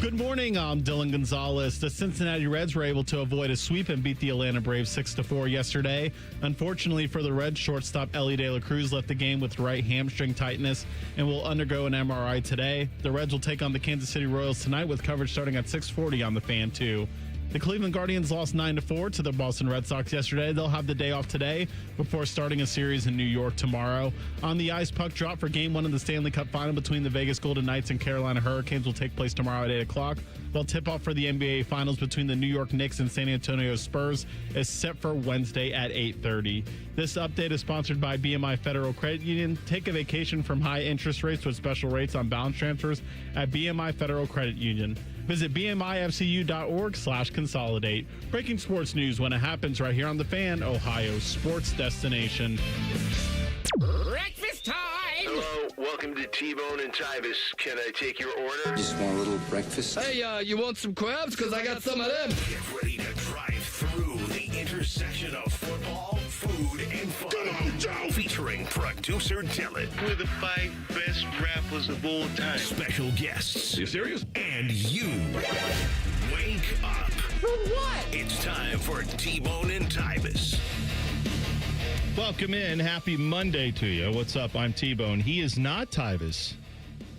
Good morning, I'm Dylan Gonzalez. The Cincinnati Reds were able to avoid a sweep and beat the Atlanta Braves 6-4 yesterday. Unfortunately for the Reds, shortstop Ellie De La Cruz left the game with right hamstring tightness and will undergo an MRI today. The Reds will take on the Kansas City Royals tonight with coverage starting at 6:40 on the Fan 2. The Cleveland Guardians lost 9-4 to the Boston Red Sox yesterday. They'll have the day off today before starting a series in New York tomorrow. On the ice, puck drop for Game 1 of the Stanley Cup Final between the Vegas Golden Knights and Carolina Hurricanes will take place tomorrow at 8 o'clock, while tip-off for the NBA Finals between the New York Knicks and San Antonio Spurs is set for Wednesday at 8:30. This update is sponsored by BMI Federal Credit Union. Take a vacation from high interest rates with special rates on balance transfers at BMI Federal Credit Union. Visit bmifcu.org/consolidate. Breaking sports news when it happens right here on The Fan, Ohio's sports destination. Breakfast time! Hello, welcome to T-Bone and Tyvis. Can I take your order? Just want a little breakfast. Hey, you want some crabs? Because I got some of them. Get ready to drive through the intersection of football, food, and fun. Come on, Joe! Featuring producer Dylan. We're the 5 best rappers of all time. Special guests. You serious? And you. Wake up. For what? It's time for T-Bone and Tyvis. Welcome in. Happy Monday to you. What's up? I'm T-Bone. He is not Tyvis.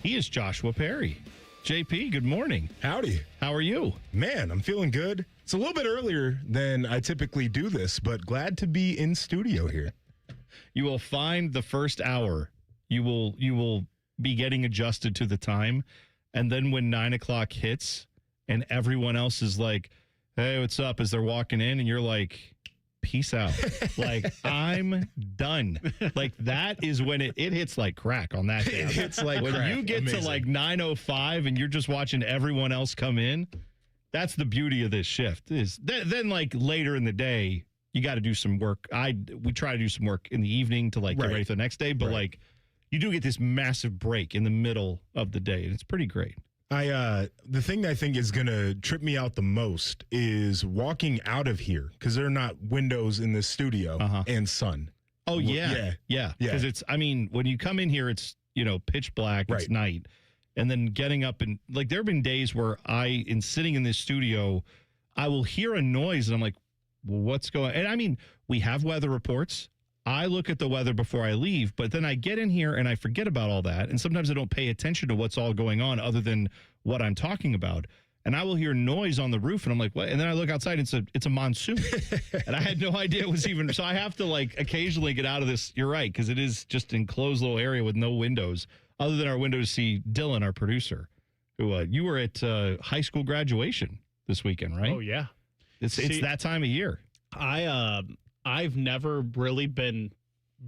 He is Joshua Perry. JP, good morning. Howdy. How are you? Man, I'm feeling good. It's a little bit earlier than I typically do this, but glad to be in studio here. You will find the first hour. You will be getting adjusted to the time. And then when 9 o'clock hits and everyone else is like, hey, what's up? As they're walking in and you're like, peace out. Like, I'm done. Like, that is when it hits like crack on that day. It hits like when crack. you get Amazing. to like 9:05 and you're just watching everyone else come in. That's the beauty of this shift. Is then like later in the day, you got to do some work. We try to do some work in the evening to like get ready for the next day, but like you do get this massive break in the middle of the day, and it's pretty great. The thing that I think is going to trip me out the most is walking out of here because there are not windows in this studio and sun. Oh, yeah. Because it's, I mean, when you come in here, it's, pitch black, it's night. And then getting up and, like, there have been days where in sitting in this studio, I will hear a noise and I'm like, well, what's going on? And I mean, we have weather reports. I look at the weather before I leave, but then I get in here and I forget about all that. And sometimes I don't pay attention to what's all going on other than what I'm talking about. And I will hear noise on the roof and I'm like, what? And then I look outside and it's a monsoon. And I had no idea it was even, so I have to like occasionally get out of this. You're right, because it is just enclosed little area with no windows other than our window to see Dylan, our producer, who you were at high school graduation this weekend, right? Oh, yeah. It's that time of year. I've never really been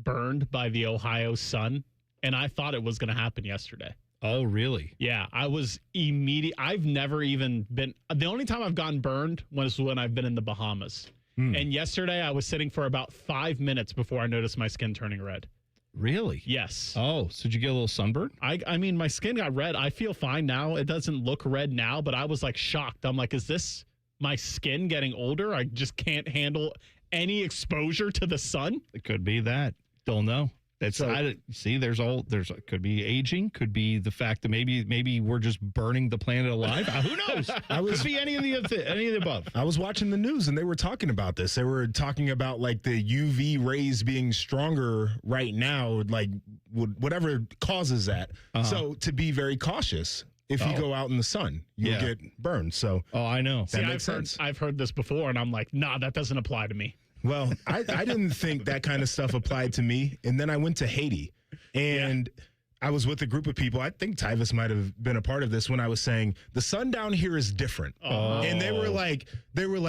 burned by the Ohio sun, and I thought it was going to happen yesterday. Oh, really? Yeah, I was I've never even been. The only time I've gotten burned was when I've been in the Bahamas. And yesterday I was sitting for about 5 minutes before I noticed my skin turning red. Really? Yes. Oh, so did you get a little sunburn? I mean, my skin got red. I feel fine now. It doesn't look red now, but I was like shocked. I'm like, is this my skin getting older? I just can't handle any exposure to the sun. It could be that. Don't know. That's could be aging, could be the fact that maybe we're just burning the planet alive. Who knows? Could be any of the above. I was watching the news and they were talking about this. They were talking about like the UV rays being stronger right now, like whatever causes that. So to be very cautious. If you go out in the sun, you'll get burned. So, I know. That makes sense. I've heard this before, and I'm like, nah, that doesn't apply to me. Well, I didn't think that kind of stuff applied to me. And then I went to Haiti, and I was with a group of people. I think Tyvis might have been a part of this when I was saying the sun down here is different. And they were like,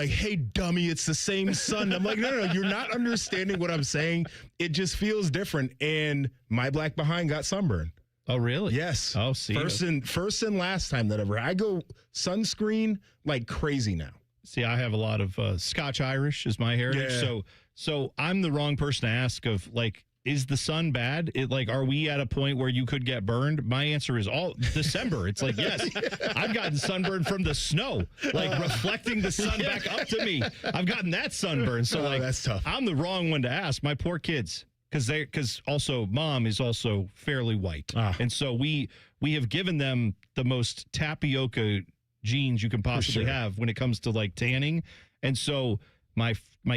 hey, dummy, it's the same sun. I'm like, no, you're not understanding what I'm saying. It just feels different. And my black behind got sunburned. Oh, really? Yes. Oh, see. First and last time that ever. I go sunscreen like crazy now. See, I have a lot of Scotch-Irish is my heritage. Yeah. So I'm the wrong person to ask of, like, is the sun bad? Are we at a point where you could get burned? My answer is all December. It's like, yes, I've gotten sunburned from the snow, like reflecting the sun back up to me. I've gotten that sunburn. So that's tough. I'm the wrong one to ask. My poor kids. Because also mom is also fairly white. And so we have given them the most tapioca genes you can possibly have when it comes to like tanning. And so my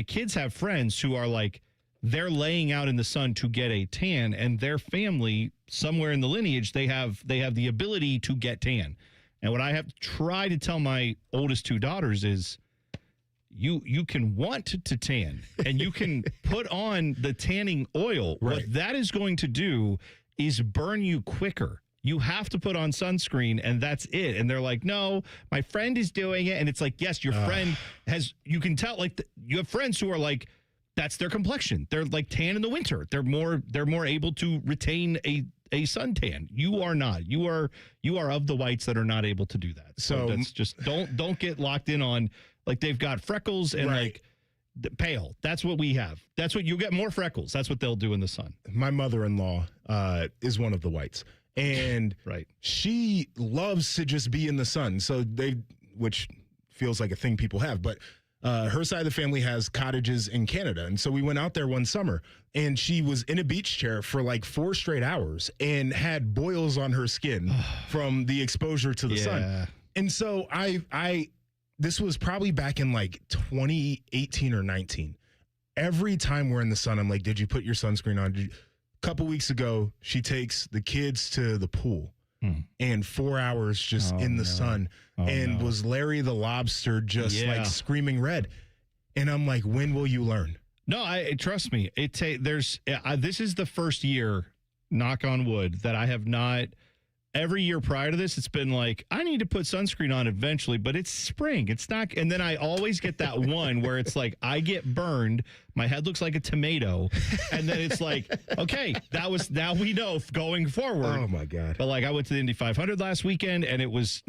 kids have friends who are like, they're laying out in the sun to get a tan, and their family somewhere in the lineage, they have the ability to get tan. And what I have tried to tell my oldest two daughters is you can want to tan and you can put on the tanning oil. Right. What that is going to do is burn you quicker. You have to put on sunscreen and that's it. And they're like, no, my friend is doing it. And it's like, yes, your friend has, you can tell, like you have friends who are like, that's their complexion. They're like tan in the winter. They're more able to retain a suntan. You are not. You are of the whites that are not able to do that. So that's just don't get locked in on like they've got freckles and like pale. That's what we have. That's what you'll get, more freckles. That's what they'll do in the sun. My mother-in-law is one of the whites. And she loves to just be in the sun. So which feels like a thing people have, but her side of the family has cottages in Canada. And so we went out there one summer and she was in a beach chair for like 4 straight hours and had boils on her skin from the exposure to the sun. And so this was probably back in like 2018 or 19. Every time we're in the sun, I'm like, did you put your sunscreen on? A couple weeks ago, she takes the kids to the pool and 4 hours just in the sun was Larry the Lobster just like screaming red. And I'm like, when will you learn? No, trust me. This is the first year, knock on wood, that I have not. Every year prior to this, it's been like, I need to put sunscreen on eventually, but it's spring. It's not. And then I always get that one where it's like, I get burned. My head looks like a tomato. And then it's like, okay, now we know going forward. Oh, my God. But like I went to the Indy 500 last weekend and it was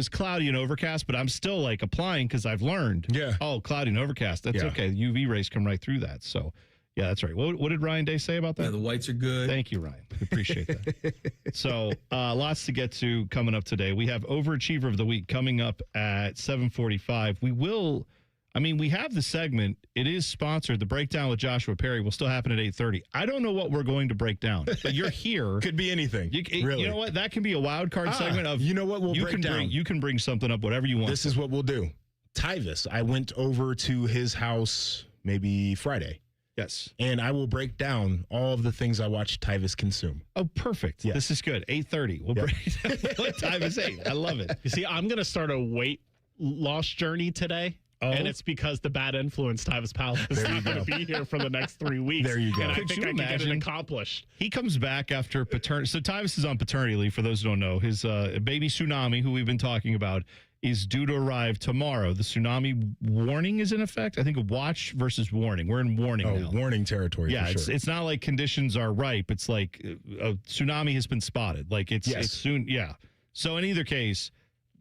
cloudy and overcast, but I'm still like applying because I've learned. Yeah. Oh, cloudy and overcast. That's okay. UV rays come right through that. So. Yeah, that's right. What did Ryan Day say about that? Yeah, the whites are good. Thank you, Ryan. We appreciate that. So lots to get to coming up today. We have Overachiever of the Week coming up at 7:45. We have the segment. It is sponsored. The Breakdown with Joshua Perry will still happen at 8:30. I don't know what we're going to break down, but you're here. Could be anything. You know what? That can be a wild card segment of. You know what? We'll break down. You can bring something up, whatever you want. This is what we'll do. Tyvis. I went over to his house maybe Friday. Yes. And I will break down all of the things I watched Tyvis consume. Oh, perfect. Yes. This is good. 8:30. We'll break down what Tyvis ate. I love it. You see, I'm going to start a weight loss journey today. And it's because the bad influence Tyvis Powell is not going to be here for the next 3 weeks. There you go. And I think I can get it accomplished. He comes back after paternity. So Tyvis is on paternity leave, for those who don't know. His baby Tsunami, who we've been talking about, is due to arrive tomorrow. The tsunami warning is in effect. I think a watch versus warning. We're in warning now. Warning territory. Yeah, for sure. It's not like conditions are ripe. It's like a tsunami has been spotted. Like it's soon. Yeah. So in either case,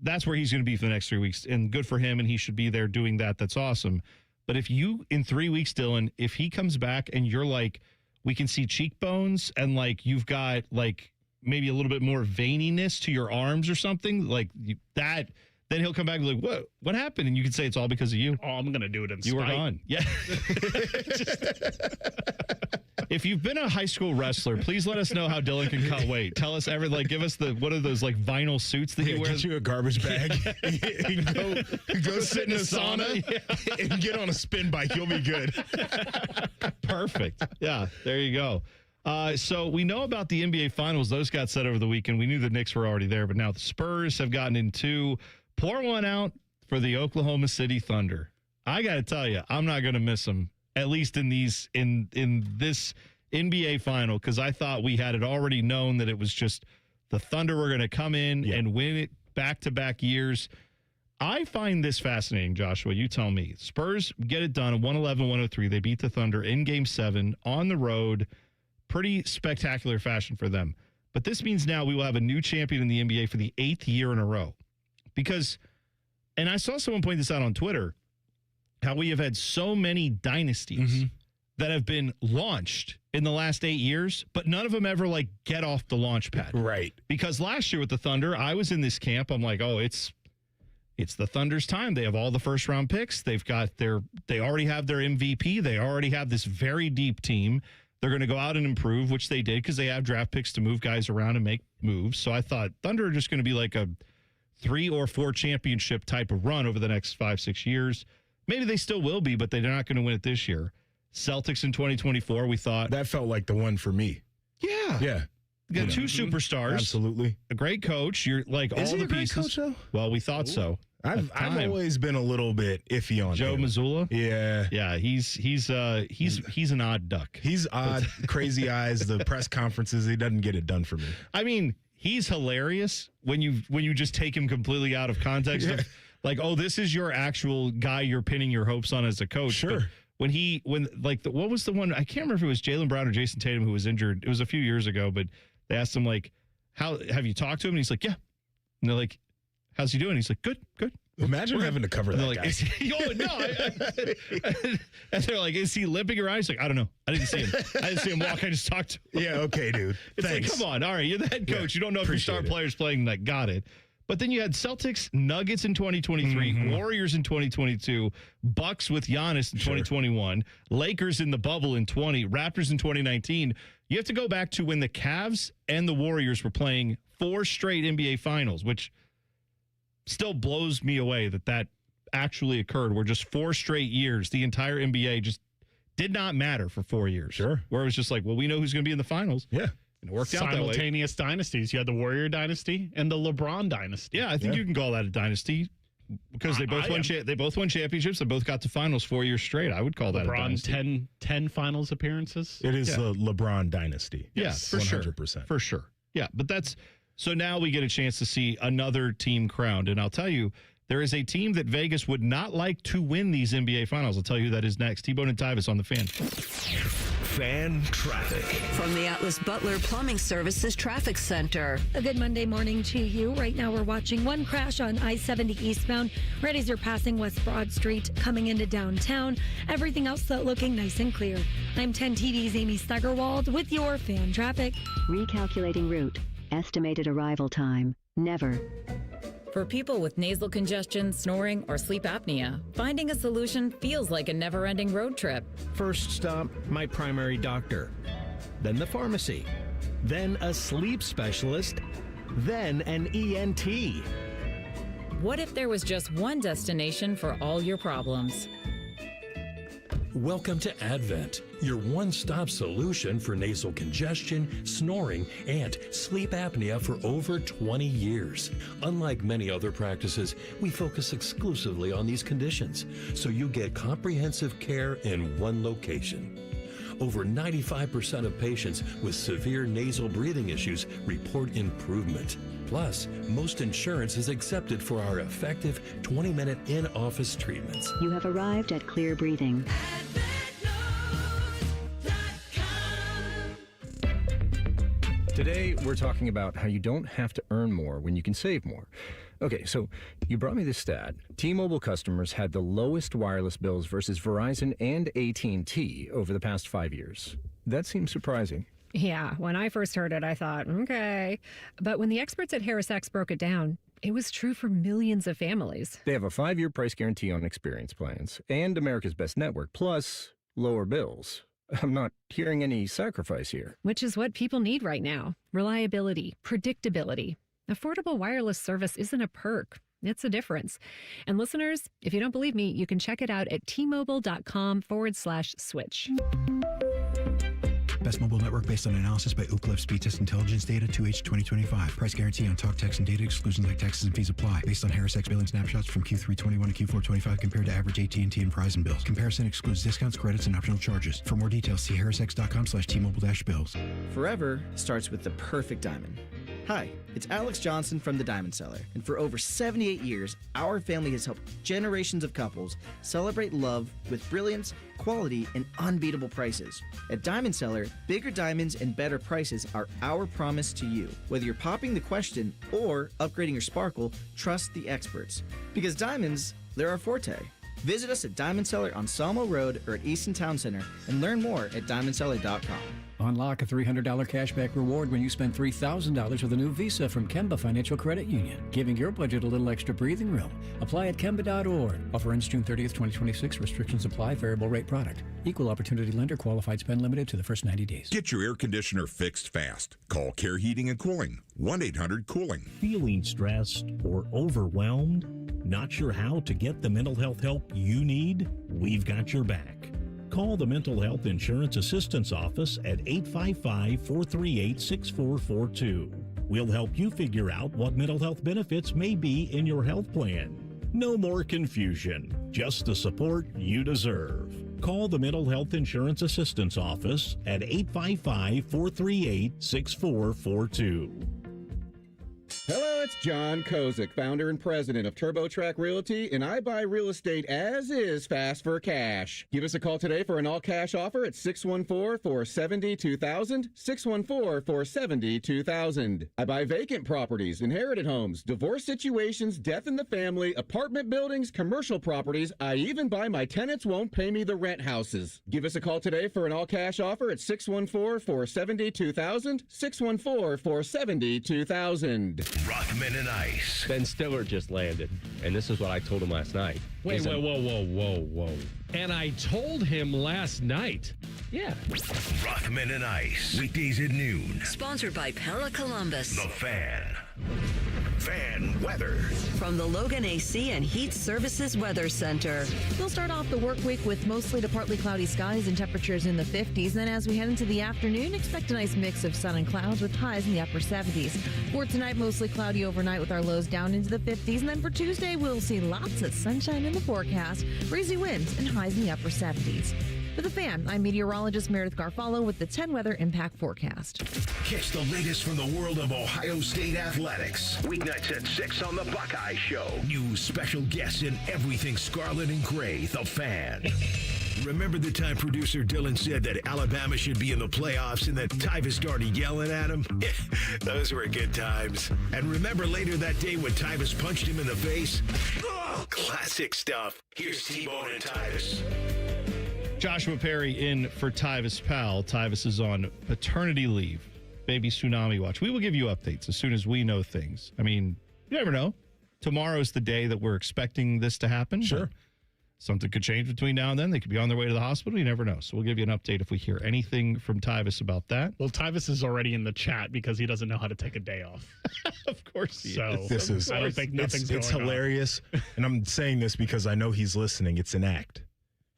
that's where he's going to be for the next 3 weeks, and good for him. And he should be there doing that. That's awesome. But if you in 3 weeks, Dylan, if he comes back and you're like, we can see cheekbones and like you've got like maybe a little bit more veininess to your arms or something like that. Then he'll come back and be like, what happened? And you can say it's all because of you. Oh, I'm going to do it in spite. You were gone. Yeah. If you've been a high school wrestler, please let us know how Dylan can cut weight. Tell us give us what are those like vinyl suits that he wears? Get you a garbage bag. go sit in a sauna and get on a spin bike. You'll be good. Perfect. Yeah, there you go. So we know about the NBA Finals. Those got set over the weekend. We knew the Knicks were already there, but now the Spurs have gotten into. Pour one out for the Oklahoma City Thunder. I got to tell you, I'm not going to miss them, at least in this NBA final, because I thought we had it already known that it was just the Thunder were going to come in and win it back-to-back years. I find this fascinating, Joshua. You tell me. Spurs get it done in 111-103. They beat the Thunder in Game 7 on the road. Pretty spectacular fashion for them. But this means now we will have a new champion in the NBA for the 8th year in a row. Because, and I saw someone point this out on Twitter, how we have had so many dynasties that have been launched in the last 8 years, but none of them ever like get off the launch pad. Right. Because last year with the Thunder, I was in this camp. I'm like, oh, it's the Thunder's time. They have all the first round picks. They already have their MVP. They already have this very deep team. They're going to go out and improve, which they did because they have draft picks to move guys around and make moves. So I thought Thunder are just going to be like a 3 or 4 championship type of run over the next 5-6 years. Maybe they still will be, but they're not going to win it this year. Celtics in 2024, we thought. That felt like the one for me. Yeah. Yeah. You got 2 superstars. Absolutely. A great coach. You're like Is all he the a great pieces. coach, though? Well, we thought so. I've always been a little bit iffy on Joe him. Mazzulla. Yeah. Yeah, he's an odd duck. He's odd, crazy eyes, the press conferences, he doesn't get it done for me. I mean, he's hilarious when you just take him completely out of context. Yeah. Of, like, oh, this is your actual guy you're pinning your hopes on as a coach. Sure. But what was the one? I can't remember if it was Jaylen Brown or Jason Tatum who was injured. It was a few years ago, but they asked him, like, how have you talked to him? And he's like, yeah. And they're like, how's he doing? He's like, good. Imagine having to cover that guy. And they're like, is he limping around? He's like, I don't know. I didn't see him. I didn't see him walk. I just talked to him. Yeah, okay, dude. It's Thanks. like, come on. All right, you're the head coach. You don't know if your star player's playing. Like, got it. But then you had Celtics, Nuggets in 2023, Warriors in 2022, Bucks with Giannis in 2021, Lakers in the bubble in 20, Raptors in 2019. You have to go back to when the Cavs and the Warriors were playing 4 straight NBA finals, which still blows me away that actually occurred, where just 4 straight years, the entire NBA just did not matter for 4 years. Sure. Where it was just like, well, we know who's going to be in the finals. Yeah. And it worked out that way. Simultaneous dynasties. You had the Warrior dynasty and the LeBron dynasty. Yeah, I think you can call that a dynasty because they both won championships. They both got to finals 4 years straight. I would call that a dynasty. LeBron 10 finals appearances. It is the LeBron dynasty. Yes, for 100%. Sure. For sure. Yeah, but so now we get a chance to see another team crowned. And I'll tell you, there is a team that Vegas would not like to win these NBA finals. I'll tell you who that is next. T-Bone and Tyvis on the Fan. Fan traffic. From the Atlas Butler Plumbing Services Traffic Center. A good Monday morning to you. Right now we're watching one crash on I-70 eastbound right as you're passing West Broad Street coming into downtown. Everything else looking nice and clear. I'm 10 TV's Amy Steigerwald with your fan traffic. Recalculating route. Estimated arrival time. Never. For people with nasal congestion, snoring, or sleep apnea, finding a solution feels like a never-ending road trip. First stop, my primary doctor. Then the pharmacy. Then a sleep specialist. Then an ENT. What if there was just one destination for all your problems? Welcome to Advent, your one-stop solution for nasal congestion, snoring, and sleep apnea for over 20 years. Unlike many other practices, we focus exclusively on these conditions, so you get comprehensive care in one location. Over 95% of patients with severe nasal breathing issues report improvement. Plus, most insurance is accepted for our effective 20-minute in-office treatments. You have arrived at Clear Breathing. Today, we're talking about how you don't have to earn more when you can save more. Okay, so you brought me this stat. T-Mobile customers had the lowest wireless bills versus Verizon and AT&T over the past 5 years. That seems surprising. Yeah, when I first heard it, I thought, okay. But when the experts at HarrisX broke it down, it was true for millions of families. They have a 5-year price guarantee on experience plans and America's Best Network, plus lower bills. I'm not hearing any sacrifice here. Which is what people need right now. Reliability, predictability. Affordable wireless service isn't a perk. It's a difference. And listeners, if you don't believe me, you can check it out at tmobile.com/switch. Best mobile network based on analysis by Ookla Speed Test Intelligence Data 2H 2025. Price guarantee on talk, text, and data exclusions like taxes and fees apply. Based on HarrisX billing snapshots from Q3 21 to Q4 25 compared to average AT&T and Verizon bills. Comparison excludes discounts, credits, and optional charges. For more details, see harrisx.com/T-Mobile-bills. Forever starts with the perfect diamond. Hi, it's Alex Johnson from The Diamond Seller, and for over 78 years, our family has helped generations of couples celebrate love with brilliance, quality, and unbeatable prices. At Diamond Seller, bigger diamonds and better prices are our promise to you. Whether you're popping the question or upgrading your sparkle, trust the experts. Because diamonds, they're our forte. Visit us at Diamond Seller on Sawmill Road or at Easton Town Center and learn more at diamondseller.com. Unlock a $300 cashback reward when you spend $3,000 with a new Visa from Kemba Financial Credit Union, giving your budget a little extra breathing room. Apply at Kemba.org. Offer ends June 30th, 2026. Restrictions apply. Variable rate product. Equal opportunity lender. Qualified spend limited to the first 90 days. Get your air conditioner fixed fast. Call Care Heating and Cooling. 1-800-COOLING. Feeling stressed or overwhelmed? Not sure how to get the mental health help you need? We've got your back. Call the Mental Health Insurance Assistance Office at 855-438-6442. We'll help you figure out what mental health benefits may be in your health plan. No more confusion, just the support you deserve. Call the Mental Health Insurance Assistance Office at 855-438-6442. Hello, it's John Kozik, founder and president of TurboTrack Realty, and I buy real estate as is fast for cash. Give us a call today for an all-cash offer at 614-470-2000, 614-470-2000. I buy vacant properties, inherited homes, divorce situations, death in the family, apartment buildings, commercial properties. I even buy my tenants won't pay me the rent houses. Give us a call today for an all-cash offer at 614-470-2000, 614-470-2000. Rockman and Ice. Ben Stiller just landed, and this is what I told him last night. Wait, whoa. And I told him last night. Yeah. Rockman and Ice. Weekdays at noon. Sponsored by Pella Columbus. The Fan. Fan weather. From the Logan AC and Heat Services Weather Center. We'll start off the work week with mostly to partly cloudy skies and temperatures in the 50s. Then as we head into the afternoon, expect a nice mix of sun and clouds with highs in the upper 70s. For tonight, mostly cloudy overnight with our lows down into the 50s. And then for Tuesday, we'll see lots of sunshine in the forecast, breezy winds, and highs in the upper 70s. For The Fan, I'm meteorologist Meredith Garfalo with the 10 Weather Impact Forecast. Catch the latest from the world of Ohio State athletics. Weeknights at 6 on the Buckeye Show. New special guests and everything scarlet and gray. The Fan. Remember the time producer Dylan said that Alabama should be in the playoffs and that Tyvis started yelling at him? Those were good times. And remember later that day when Tyvis punched him in the face? Oh, classic stuff. Here's T-Bone and Tyvis. Joshua Perry in for Tyvis Powell. Tyvis is on paternity leave. Baby Tsunami watch. We will give you updates as soon as we know things. I mean, you never know. Tomorrow's the day that we're expecting this to happen. Sure. Something could change between now and then. They could be on their way to the hospital. You never know. So we'll give you an update if we hear anything from Tyvis about that. Well, Tyvis is already in the chat because he doesn't know how to take a day off. Of course he is. This is, I don't think nothing's going on. It's hilarious. And I'm saying this because I know he's listening. It's an act.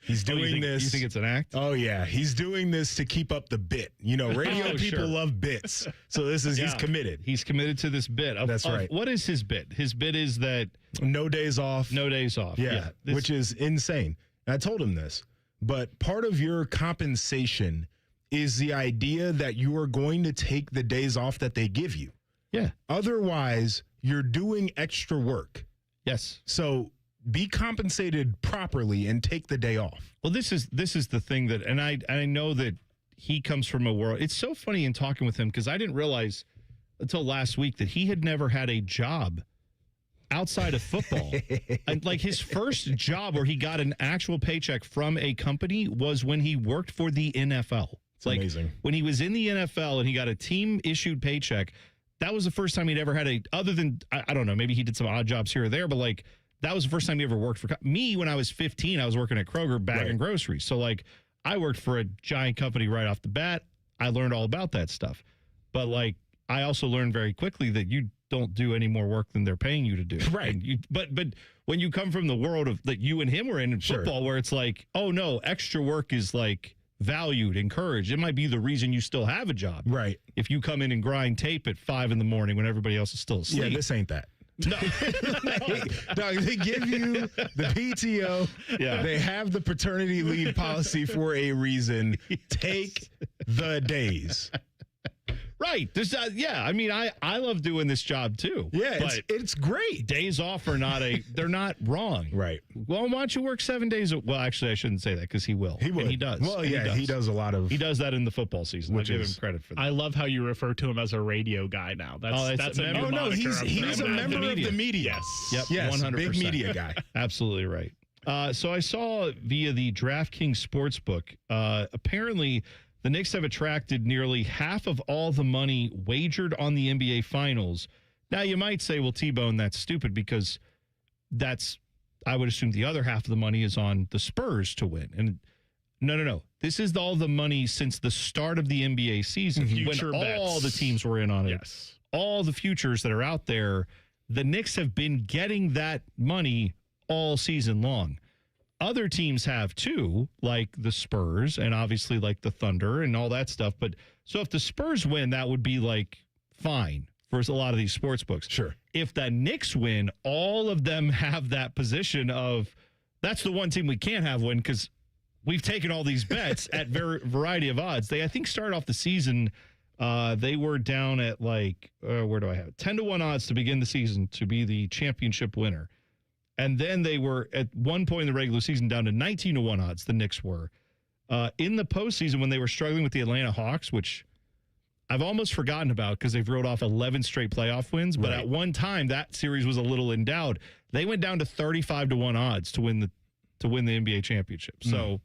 He's doing this. You think it's an act? Oh, yeah. He's doing this to keep up the bit. You know, radio people love bits. So he's committed. He's committed to this bit. That's right. What is his bit? His bit is that no days off. No days off. Yeah. Which is insane. And I told him this. But part of your compensation is the idea that you are going to take the days off that they give you. Yeah. Otherwise, you're doing extra work. Yes. So be compensated properly and take the day off. Well, this is the thing that, and I know that he comes from a world. It's so funny in talking with him because I didn't realize until last week that he had never had a job outside of football. And like his first job where he got an actual paycheck from a company was when he worked for the NFL. It's like amazing. When he was in the NFL and he got a team issued paycheck, that was the first time he'd ever had other than, I don't know, maybe he did some odd jobs here or there, but like, that was the first time he ever worked for me. When I was 15, I was working at Kroger bagging groceries. So like I worked for a giant company right off the bat. I learned all about that stuff. But like I also learned very quickly that you don't do any more work than they're paying you to do. Right. But when you come from the world of that you and him were in football where it's like, oh no, extra work is like valued, encouraged. It might be the reason you still have a job. Right. If you come in and grind tape at 5 a.m. when everybody else is still asleep. Yeah, this ain't that. No. They give you the PTO. Yeah. They have the paternity leave policy for a reason. Yes. Take the days. Right. I mean, I love doing this job too. Yeah, it's great. Days off are they're not wrong. Right. Well, why don't you work 7 days? Well, actually, I shouldn't say that because he will. He will. And he does. Well, yeah, he does a lot of. He does that in the football season. I give him credit for that. I love how you refer to him as a radio guy now. That's a new moniker. He's a member of the media. Yep. Yes, 100%. Big media guy. Absolutely right. So I saw via the DraftKings Sportsbook, apparently the Knicks have attracted nearly half of all the money wagered on the NBA Finals. Now, you might say, well, T-Bone, that's stupid because I would assume the other half of the money is on the Spurs to win. And no. This is all the money since the start of the NBA season when all the teams were in on it. Yes. All the futures that are out there, the Knicks have been getting that money all season long. Other teams have too, like the Spurs and obviously like the Thunder and all that stuff. But so if the Spurs win, that would be like fine for a lot of these sports books. Sure. If the Knicks win, all of them have that position of that's the one team we can't have win because we've taken all these bets at variety of odds. They, I think, started off the season. They were down at like, where do I have it? 10-1 odds to begin the season to be the championship winner. And then they were at one point in the regular season down to 19-1 odds, the Knicks were. In the postseason when they were struggling with the Atlanta Hawks, which I've almost forgotten about because they've rolled off 11 straight playoff wins. But at one time, that series was a little in doubt. They went down to 35-1 odds to win the NBA championship. So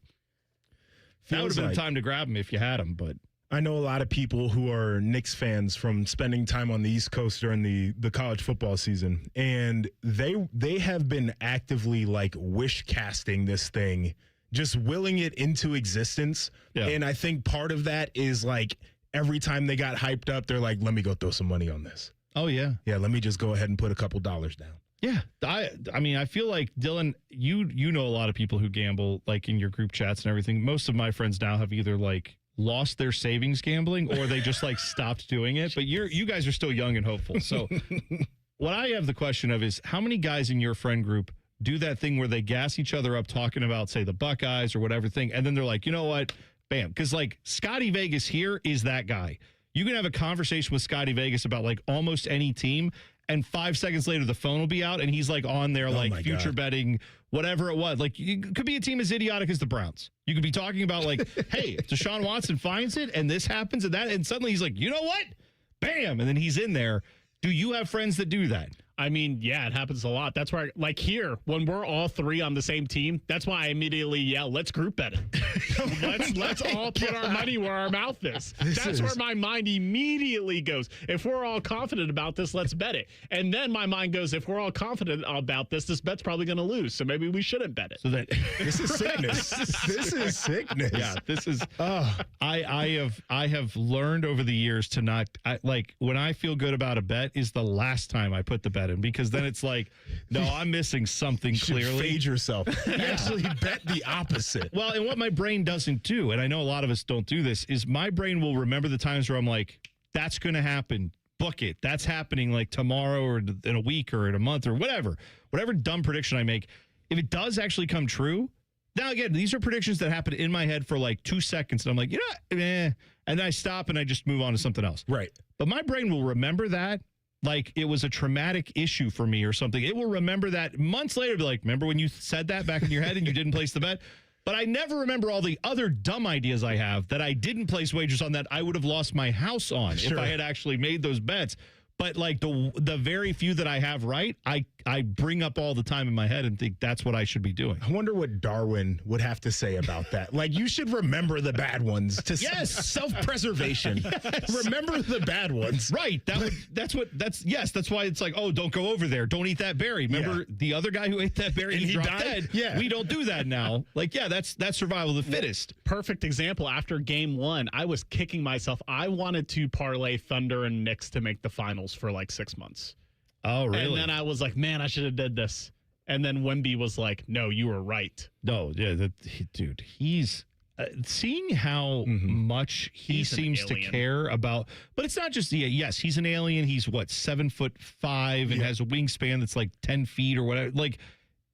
that would have been time to grab them if you had them, but I know a lot of people who are Knicks fans from spending time on the East Coast during the college football season, and they have been actively like wish casting this thing, just willing it into existence. Yeah. And I think part of that is like every time they got hyped up, they're like, let me go throw some money on this. Oh, yeah. Yeah, let me just go ahead and put a couple dollars down. Yeah. I mean, I feel like, Dylan, you know a lot of people who gamble like in your group chats and everything. Most of my friends now have either like lost their savings gambling or they just like stopped doing it. But you guys are still young and hopeful. So what I have the question of is how many guys in your friend group do that thing where they gas each other up talking about, say, the Buckeyes or whatever thing. And then they're like, you know what? Bam. Because like Scotty Vegas here is that guy. You can have a conversation with Scotty Vegas about like almost any team. And 5 seconds later, the phone will be out, and he's like on there, like future betting, whatever it was. Like, it could be a team as idiotic as the Browns. You could be talking about, like, hey, if Deshaun Watson finds it, and this happens, and that, and suddenly he's like, you know what? Bam! And then he's in there. Do you have friends that do that? I mean, yeah, it happens a lot. That's why, like here, when we're all three on the same team, that's why I immediately yell, let's group bet it. let's all put our money where our mouth is. That's where my mind immediately goes. If we're all confident about this, let's bet it. And then my mind goes, if we're all confident about this bet's probably going to lose, so maybe we shouldn't bet it. So that this is sickness. This is sickness. Yeah, this is. I have learned over the years to not like when I feel good about a bet is the last time I put the bet in, because then it's like, no, I'm missing something clearly. Fade yourself. Actually bet the opposite. Well, and what my brain doesn't do, and I know a lot of us don't do this, is my brain will remember the times where I'm like, that's going to happen. Book it. That's happening like tomorrow or in a week or in a month or whatever dumb prediction I make. If it does actually come true, now again, these are predictions that happen in my head for like 2 seconds. And I'm like, and then I stop and I just move on to something else. Right. But my brain will remember that like it was a traumatic issue for me or something. It will remember that months later, be like, remember when you said that back in your head and you didn't place the bet? But I never remember all the other dumb ideas I have that I didn't place wagers on that I would have lost my house on if I had actually made those bets. But like the very few that I have right, I bring up all the time in my head and think that's what I should be doing. I wonder what Darwin would have to say about that. Like, you should remember the bad ones. Yes, self-preservation. Yes. Remember the bad ones. Right. That's why it's like, oh, don't go over there. Don't eat that berry. Remember the other guy who ate that berry and he dropped dead? Yeah. We don't do that now. Like, yeah, that's survival of the fittest. Perfect example. After game one, I was kicking myself. I wanted to parlay Thunder and Knicks to make the finals for like 6 months. Oh, really? And then I was like, man, I should have did this. And then Wemby was like, no, you were right. No, yeah, dude, he's seeing how much he seems to care about. But it's not just, yes, he's an alien. He's what, 7'5" and has a wingspan that's like 10 feet or whatever. Like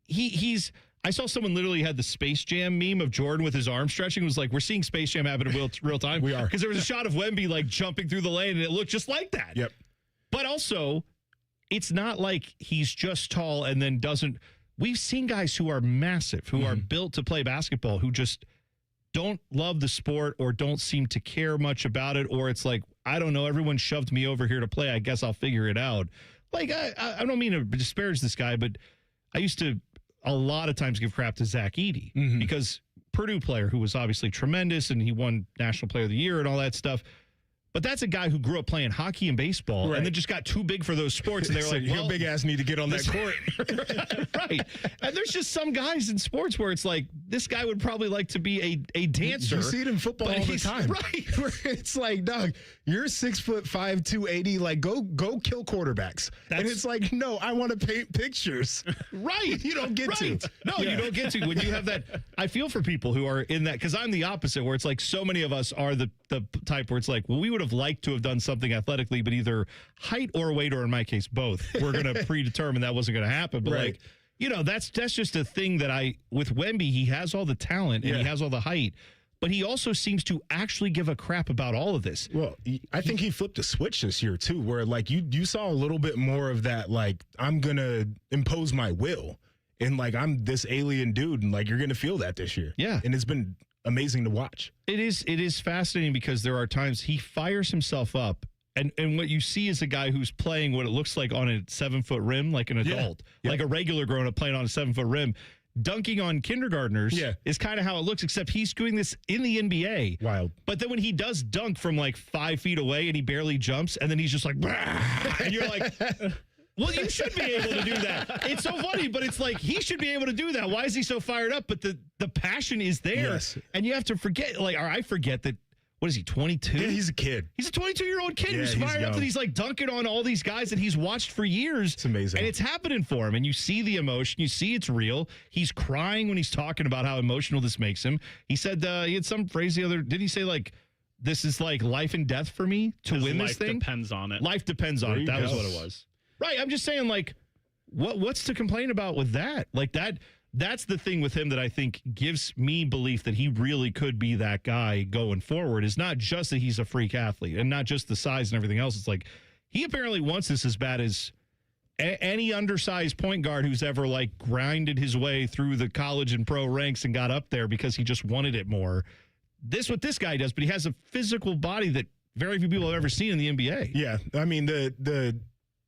he's. I saw someone literally had the Space Jam meme of Jordan with his arm stretching. It was like, we're seeing Space Jam happen in real time. We are. Because there was a shot of Wemby like jumping through the lane and it looked just like that. Yep. But also, it's not like he's just tall and then doesn't. We've seen guys who are massive, who are built to play basketball, who just don't love the sport or don't seem to care much about it. Or it's like, I don't know, everyone shoved me over here to play. I guess I'll figure it out. Like, I don't mean to disparage this guy, but I used to a lot of times give crap to Zach Edey because Purdue player who was obviously tremendous, and he won National Player of the Year and all that stuff. But that's a guy who grew up playing hockey and baseball and then just got too big for those sports. And they were like, your big ass need to get on that court. Right. And there's just some guys in sports where it's like, this guy would probably like to be a dancer. You see it in football all the time. Right. Where it's like, dog, you're 6'5", 280. Like, go kill quarterbacks. And it's like, no, I want to paint pictures. Right. You don't get to. No, you don't get to. When you have that, I feel for people who are in that, because I'm the opposite, where it's like so many of us are the type where it's like, well, we would have liked to have done something athletically, but either height or weight, or in my case, both. We're going to predetermine that wasn't going to happen. But like, you know, that's just a thing that with Wemby, he has all the talent and he has all the height, but he also seems to actually give a crap about all of this. Well, I think he flipped a switch this year too, where like you saw a little bit more of that, like, I'm going to impose my will and like, I'm this alien dude, and like, you're going to feel that this year. Yeah. And it's been amazing to watch. It is fascinating because there are times he fires himself up, and what you see is a guy who's playing what it looks like on a 7-foot rim, like an adult, like a regular grown up playing on a 7-foot rim, dunking on kindergartners is kind of how it looks, except he's doing this in the NBA. Wild. But then when he does dunk from like 5 feet away and he barely jumps, and then he's just like, and you're like, well, you should be able to do that. It's so funny, but it's like, he should be able to do that. Why is he so fired up? But the passion is there. Yes. And you have to forget, like, or I forget that, what is he, 22? Yeah, he's a kid. He's a 22-year-old kid who's he's fired up, young. and he's like dunking on all these guys that he's watched for years. It's amazing. And it's happening for him. And you see the emotion. You see it's real. He's crying when he's talking about how emotional this makes him. He said, he had some phrase the other, did he say like, this is like life and death for me to win this thing? Life depends on it. Life depends on it. That go. was what it was. Right. I'm just saying, like, what's to complain about with that? Like, that's the thing with him that I think gives me belief that he really could be that guy going forward, is not just that he's a freak athlete and not just the size and everything else. It's like, he apparently wants this as bad as any undersized point guard who's ever like grinded his way through the college and pro ranks and got up there because he just wanted it more. This what this guy does, but he has a physical body that very few people have ever seen in the NBA. Yeah, I mean the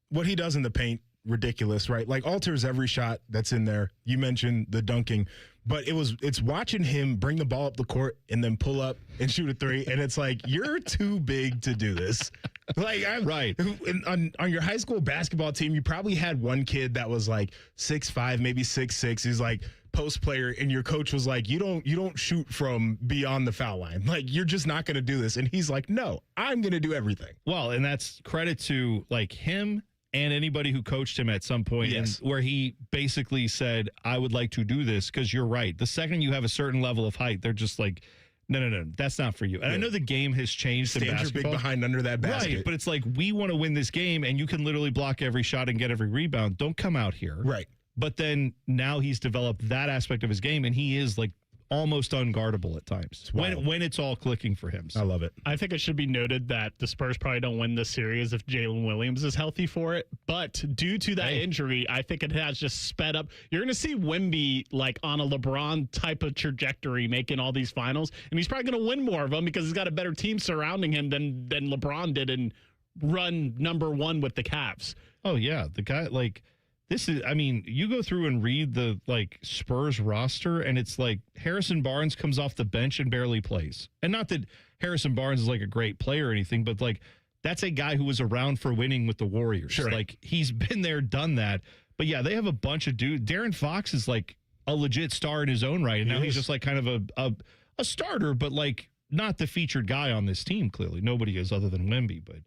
what he does in the paint, ridiculous, right? Like, alters every shot that's in there. You mentioned the dunking, but it's watching him bring the ball up the court and then pull up and shoot a three, and it's like, you're too big to do this. Like, right. On your high school basketball team, you probably had one kid that was like 6'5", maybe 6'6". He's like post player, and your coach was like, you don't shoot from beyond the foul line. Like, you're just not going to do this. And he's like, no, I'm going to do everything. Well, and that's credit to like him and anybody who coached him at some point, Yes. and where he basically said, I would like to do this, because you're right. The second you have a certain level of height, they're just like, no, that's not for you. And I know the game has changed in Stand your basketball. big behind under that basket. Right, but it's like, we want to win this game, and you can literally block every shot and get every rebound. Don't come out here. Right. But then now he's developed that aspect of his game, and he is like almost unguardable at times when it's all clicking for him. So. I love it. I think it should be noted that the Spurs probably don't win this series if Jalen Williams is healthy for it. But due to that injury, I think it has just sped up. You're going to see Wemby like on a LeBron type of trajectory, making all these finals, and he's probably going to win more of them because he's got a better team surrounding him than LeBron did and run number one with the Cavs. Oh yeah, the guy like. This is, I mean, you go through and read the like Spurs roster, and it's like Harrison Barnes comes off the bench and barely plays. And not that Harrison Barnes is like a great player or anything, but like that's a guy who was around for winning with the Warriors. Sure. Like, he's been there, done that. But yeah, they have a bunch of dudes. Darren Fox is like a legit star in his own right. And now he's just like kind of a starter, but like not the featured guy on this team, clearly. Nobody is other than Wemby. But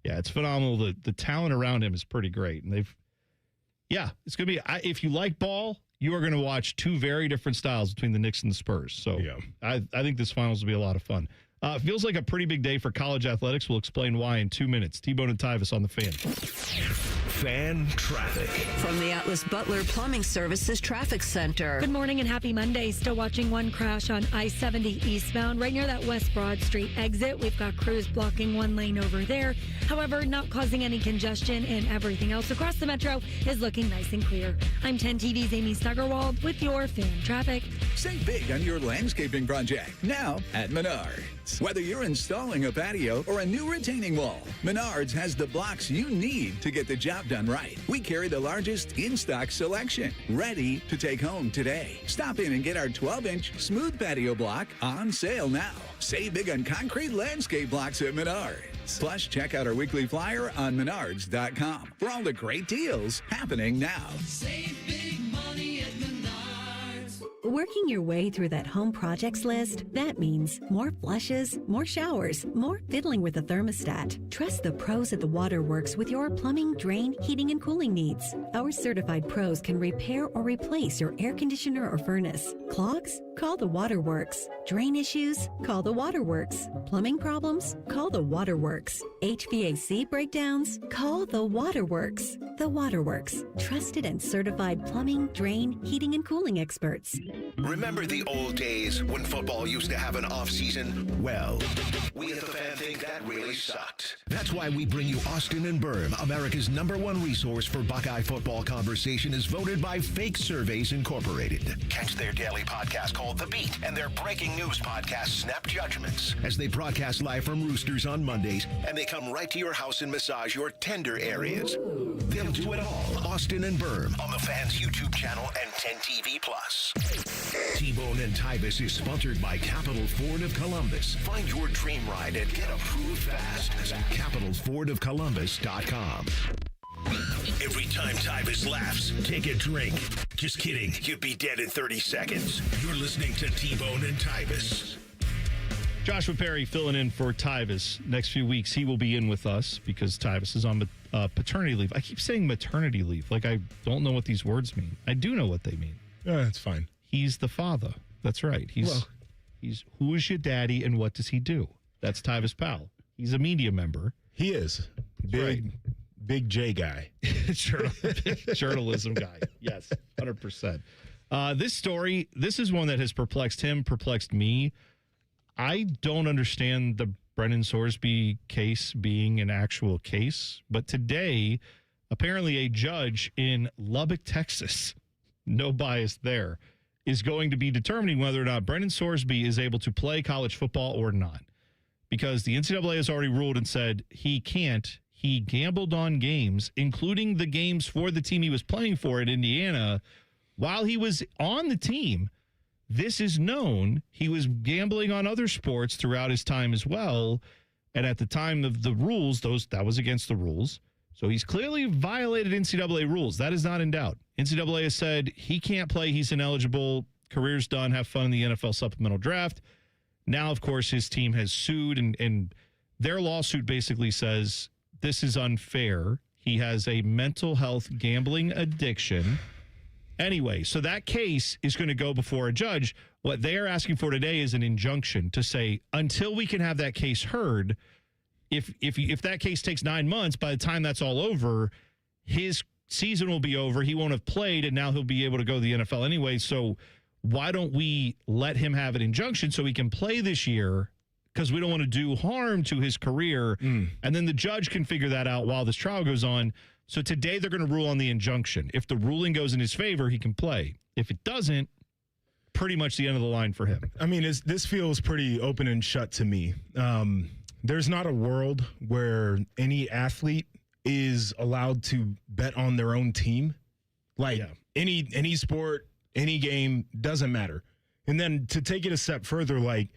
yeah, it's phenomenal. The talent around him is pretty great. And yeah, it's going to be, if you like ball, you are going to watch two very different styles between the Knicks and the Spurs. So I think this finals will be a lot of fun. Feels like a pretty big day for college athletics. We'll explain why in 2 minutes. T-Bone and Tyvis on the Fan. Fan traffic. From the Atlas Butler Plumbing Services Traffic Center. Good morning and happy Monday. Still watching one crash on I-70 eastbound right near that West Broad Street exit. We've got crews blocking one lane over there. However, not causing any congestion, and everything else across the metro is looking nice and clear. I'm 10 TV's Amy Stuggerwald with your Fan Traffic. Save big on your landscaping project now at Menards. Whether you're installing a patio or a new retaining wall, Menards has the blocks you need to get the job done right. We carry the largest in-stock selection, ready to take home today. Stop in and get our 12-inch smooth patio block on sale now. Save big on concrete landscape blocks at Menards. Plus, check out our weekly flyer on Menards.com for all the great deals happening now. Save big money at Menards. Working your way through that home projects list, that means more flushes, more showers, more fiddling with the thermostat. Trust the pros at the Waterworks with your plumbing, drain, heating, and cooling needs. Our certified pros can repair or replace your air conditioner or furnace. Clogs? Call the Waterworks. Drain issues? Call the Waterworks. Plumbing problems? Call the Waterworks. HVAC breakdowns? Call the Waterworks. The Waterworks. Trusted and certified plumbing, drain, heating, and cooling experts. Remember the old days when football used to have an off-season? Well, we at the Fan think that really sucked. That's why we bring you Austin and Berm, America's #1 resource for Buckeye football conversation, is voted by Fake Surveys Incorporated. Catch their daily podcast called The Beat and their breaking news podcast, Snap Judgments, as they broadcast live from Roosters on Mondays, and they come right to your house and massage your tender areas. They'll do it all. Austin and Berm on the Fan's YouTube channel and 10 TV+. T-Bone and Tyvis is sponsored by Capital Ford of Columbus. Find your dream ride and get approved fast at capitalfordofcolumbus.com. Every time Tyvis laughs, take a drink. Just kidding. You'd be dead in 30 seconds. You're listening to T-Bone and Tyvis. Joshua Perry filling in for Tyvis. Next few weeks, he will be in with us because Tyvis is on paternity leave. I keep saying maternity leave like I don't know what these words mean. I do know what they mean. That's fine. He's the father. That's right. He's who is your daddy and what does he do? That's Tyvis Powell. He's a media member. He is. Big J guy. Journalism guy. Yes, 100%. This story, this is one that has perplexed him, perplexed me. I don't understand the Brendan Sorsby case being an actual case, but today, apparently a judge in Lubbock, Texas, no bias there, is going to be determining whether or not Brendan Sorsby is able to play college football or not. Because the NCAA has already ruled and said he can't. He gambled on games, including the games for the team he was playing for at Indiana, while he was on the team. This is known. He was gambling on other sports throughout his time as well. And at the time of the rules, that was against the rules. So he's clearly violated NCAA rules. That is not in doubt. NCAA has said he can't play. He's ineligible. Career's done. Have fun in the NFL supplemental draft. Now, of course, his team has sued, and their lawsuit basically says this is unfair. He has a mental health gambling addiction. Anyway, so that case is going to go before a judge. What they are asking for today is an injunction to say, until we can have that case heard, if that case takes 9 months, by the time that's all over, his season will be over. He won't have played, and now he'll be able to go to the NFL anyway. So why don't we let him have an injunction so he can play this year? Because we don't want to do harm to his career. And then the judge can figure that out while this trial goes on. So today they're going to rule on the injunction. If the ruling goes in his favor, he can play. If it doesn't, pretty much the end of the line for him. I mean, this feels pretty open and shut to me. There's not a world where any athlete is allowed to bet on their own team. Like any sport, any game, doesn't matter. And then to take it a step further, like,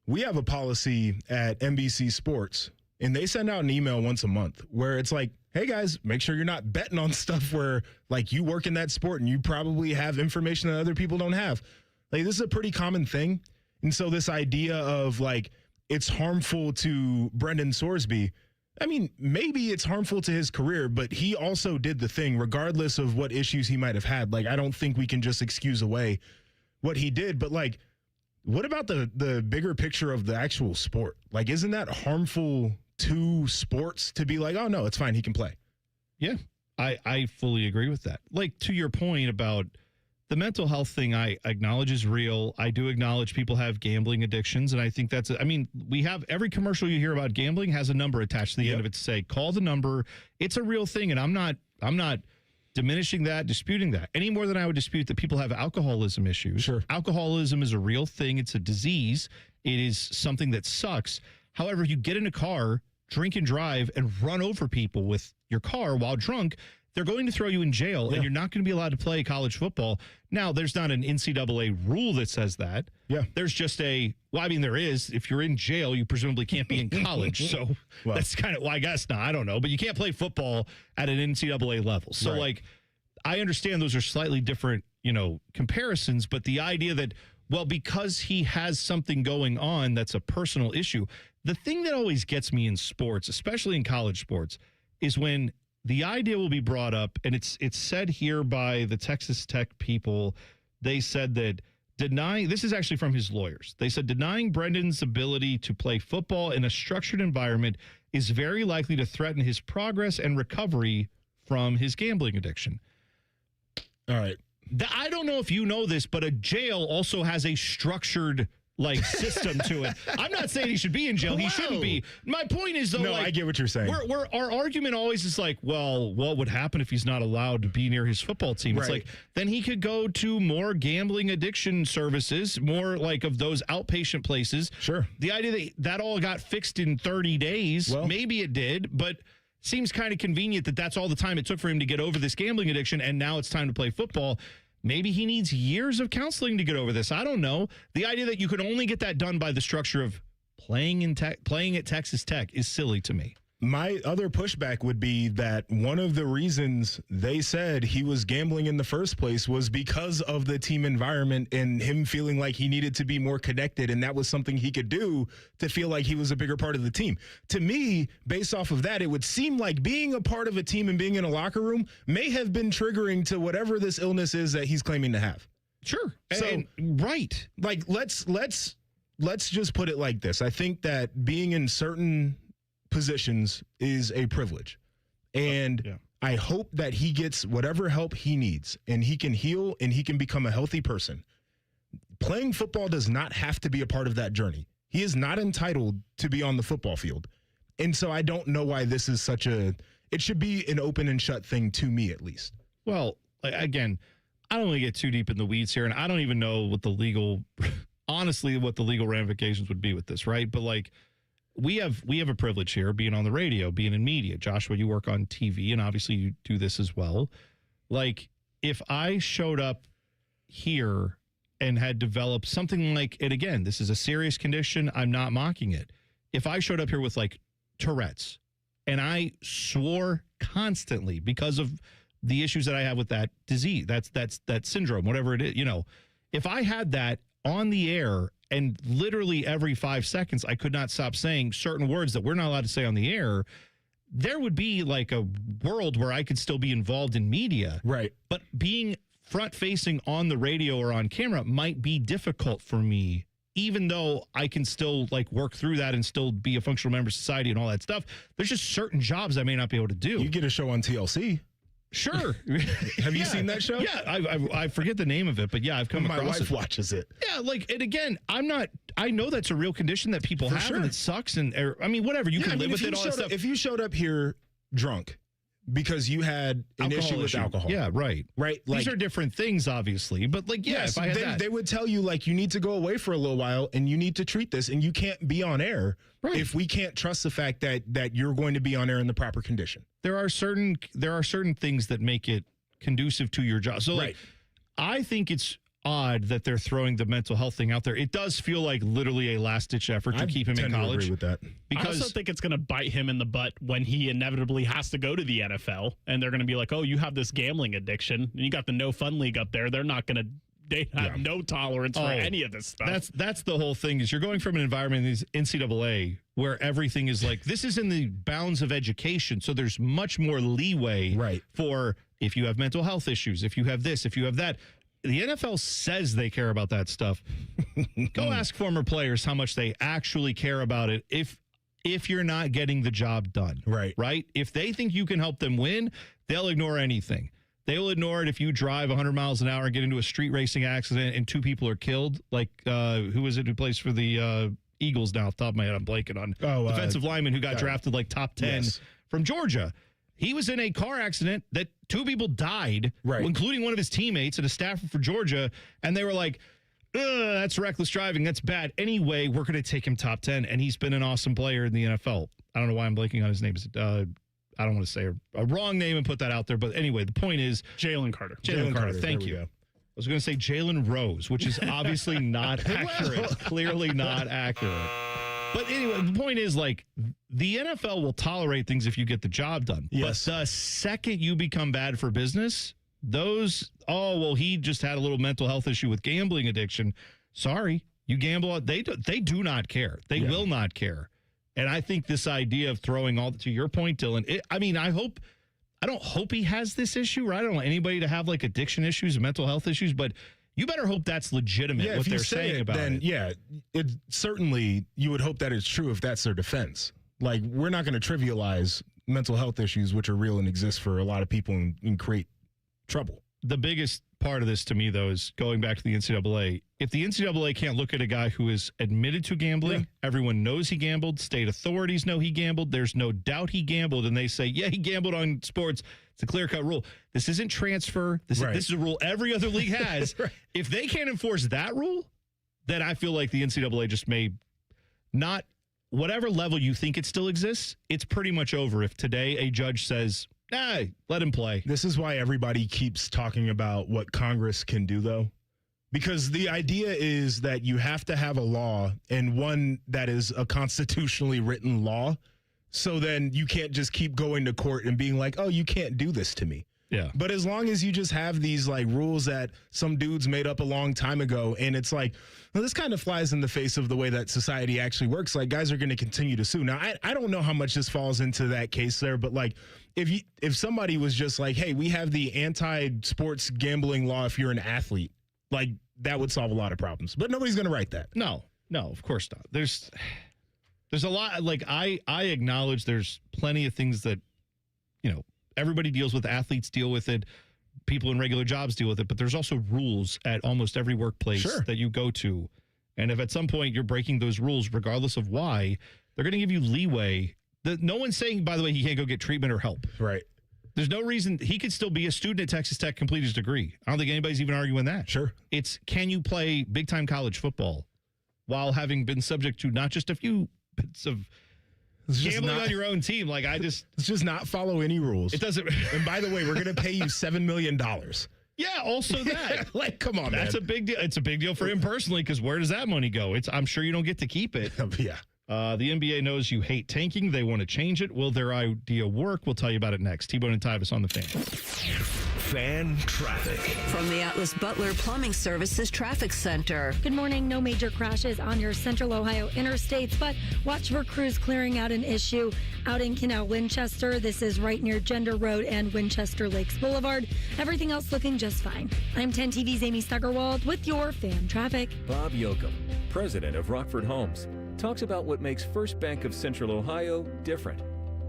we have a policy at NBC Sports, and they send out an email once a month where it's like, hey, guys, make sure you're not betting on stuff where, like, you work in that sport and you probably have information that other people don't have. Like, this is a pretty common thing. And so this idea of, like, it's harmful to Brendan Sorsby, I mean, maybe it's harmful to his career, but he also did the thing regardless of what issues he might have had. Like, I don't think we can just excuse away what he did. But, like, what about the bigger picture of the actual sport? Like, isn't that harmful to sports to be like, oh, no, it's fine, he can play? Yeah, I fully agree with that. Like, to your point about the mental health thing, I acknowledge is real. I do acknowledge people have gambling addictions, and I think we have every commercial you hear about gambling has a number attached to the end of it to say, call the number. It's a real thing, and I'm not diminishing that, disputing that, any more than I would dispute that people have alcoholism issues. Sure. Alcoholism is a real thing. It's a disease. It is something that sucks. However, you get in a car, drink and drive and run over people with your car while drunk, they're going to throw you in jail, and you're not going to be allowed to play college football. Now, there's not an NCAA rule that says that. Yeah. There's just there is. If you're in jail, you presumably can't be in college. So that's kind of, I guess not. I don't know. But you can't play football at an NCAA level. So, I understand those are slightly different, comparisons. But the idea that, because he has something going on that's a personal issue, the thing that always gets me in sports, especially in college sports, is when the idea will be brought up, and it's said here by the Texas Tech people. They said that this is actually from his lawyers. They said denying Brendan's ability to play football in a structured environment is very likely to threaten his progress and recovery from his gambling addiction. All right. I don't know if you know this, but a jail also has a structured system to it. I'm not saying he should be in jail. He shouldn't be. My point is, though, no, I get what you're saying. Our argument always is what would happen if he's not allowed to be near his football team? It's then he could go to more gambling addiction services, more of those outpatient places. Sure. The idea that all got fixed in 30 days, maybe it did, but seems kind of convenient that that's all the time it took for him to get over this gambling addiction, and now it's time to play football. Maybe he needs years of counseling to get over this. I don't know. The idea that you could only get that done by the structure of playing at Texas Tech is silly to me. My other pushback would be that one of the reasons they said he was gambling in the first place was because of the team environment and him feeling like he needed to be more connected, and that was something he could do to feel like he was a bigger part of the team. To me, based off of that, it would seem like being a part of a team and being in a locker room may have been triggering to whatever this illness is that he's claiming to have. Sure. So, right. Let's just put it like this. I think that being in certain positions is a privilege, and I hope that he gets whatever help he needs and he can heal and he can become a healthy person. Playing football does not have to be a part of that journey. He is not entitled to be on the football field. And so I don't know why this is it should be an open and shut thing, to me at least. Well, again, I don't want to get too deep in the weeds here, and I don't even know what the legal ramifications would be with this, right? But we have a privilege here, being on the radio, being in media. Joshua, you work on TV, and obviously you do this as well. If I showed up here and had developed something and again, this is a serious condition, I'm not mocking it. If I showed up here with Tourette's, and I swore constantly because of the issues that I have with that disease, that syndrome, whatever it is, if I had that on the air, and literally every 5 seconds, I could not stop saying certain words that we're not allowed to say on the air, there would be a world where I could still be involved in media. Right. But being front-facing on the radio or on camera might be difficult for me, even though I can still work through that and still be a functional member of society and all that stuff. There's just certain jobs I may not be able to do. You get a show on TLC. Sure. Have you seen that show? Yeah, I forget the name of it, but I've come across it. My wife watches it. Yeah, and again, I know that's a real condition that people have, and it sucks, and whatever, you can live with it, all that stuff. If you showed up here drunk because you had an issue with alcohol. Yeah, right. These are different things, obviously, but yes, if I had that. They would tell you you need to go away for a little while and you need to treat this, and you can't be on air if we can't trust the fact that you're going to be on air in the proper condition. There are certain things that make it conducive to your job. So I think it's odd that they're throwing the mental health thing out there. It does feel like literally a last-ditch effort to keep him in college. I agree with that. I also think it's going to bite him in the butt when he inevitably has to go to the NFL, and they're going to be like, oh, you have this gambling addiction, and you got the no fun league up there. They're not going to they have no tolerance for any of this stuff. That's the whole thing, is you're going from an environment in the NCAA where everything is this is in the bounds of education, so there's much more leeway for if you have mental health issues, if you have this, if you have that. The NFL says they care about that stuff. Go ask former players how much they actually care about it if you're not getting the job done. Right? If they think you can help them win, they'll ignore anything. They will ignore it if you drive 100 miles an hour and get into a street racing accident and 2 people are killed. Who is it who plays for the Eagles now? Off the top of my head, I'm blanking on. Defensive lineman who got drafted top 10 from Georgia. He was in a car accident that 2 people died, including one of his teammates and a staffer for Georgia. And they were like, that's reckless driving. That's bad. Anyway, we're going to take him top 10. And he's been an awesome player in the NFL. I don't know why I'm blanking on his name. I don't want to say a wrong name and put that out there. But anyway, the point is Jalen Carter. Jalen Carter. Thank you. I was going to say Jalen Rose, which is obviously not accurate. Clearly not accurate. But anyway, the point is, like, the NFL will tolerate things if you get the job done. Yes. But the second you become bad for business, he just had a little mental health issue with gambling addiction. Sorry, you gamble. They do not care. They will not care. And I think this idea of throwing to your point, Dylan, I don't hope he has this issue, right? I don't want anybody to have like addiction issues and mental health issues, but you better hope that's legitimate, what they're saying about it. Yeah, it certainly, you would hope that it's true if that's their defense. Like, we're not going to trivialize mental health issues, which are real and exist for a lot of people and create trouble. The biggest part of this to me, though, is going back to the NCAA. If the NCAA can't look at a guy who is admitted to gambling, everyone knows he gambled, state authorities know he gambled, there's no doubt he gambled, and they say, yeah, he gambled on sports. It's a clear-cut rule. This isn't transfer. This is a rule every other league has. If they can't enforce that rule, then I feel like the NCAA just may not, whatever level you think it still exists, it's pretty much over if today a judge says, let him play. This is why everybody keeps talking about what Congress can do, though. Because the idea is that you have to have a law, and one that is a constitutionally written law. So then you can't just keep going to court and being like, oh, you can't do this to me. Yeah. But as long as you just have these like rules that some dudes made up a long time ago, and it's like, well, this kind of flies in the face of the way that society actually works. Like, guys are going to continue to sue. Now, I don't know how much this falls into that case there, but like, if somebody was just like, hey, we have the anti-sports gambling law if you're an athlete, like, that would solve a lot of problems. But nobody's going to write that. No, of course not. There's a lot, like, I acknowledge there's plenty of things that, everybody deals with, athletes deal with it, people in regular jobs deal with it, but there's also rules at almost every workplace that you go to. And if at some point you're breaking those rules, regardless of why, they're going to give you leeway. No one's saying, by the way, he can't go get treatment or help. Right. There's no reason he could still be a student at Texas Tech, complete his degree. I don't think anybody's even arguing that. Sure. It's, can you play big-time college football while having been subject to not just a few bits of gambling on your own team? Like, let's just not follow any rules. It doesn't. And by the way, we're going to pay you $7 million. Yeah, also that. Like, come on, That's man. a big deal. It's a big deal for him personally, because where does that money go? I'm sure you don't get to keep it. Yeah. The NBA knows you hate tanking. They want to change it. Will their idea work? We'll tell you about it next. T-Bone and Tyvis on the Fan. Fan traffic. From the Atlas Butler Plumbing Services Traffic Center. Good morning. No major crashes on your Central Ohio interstates, but watch for crews clearing out an issue out in Canal Winchester. This is right near Gender Road and Winchester Lakes Boulevard. Everything else looking just fine. I'm 10 TV's Amy Stuggerwald with your fan traffic. Bob Yoakum, president of Rockford Homes, talks about what makes First Bank of Central Ohio different.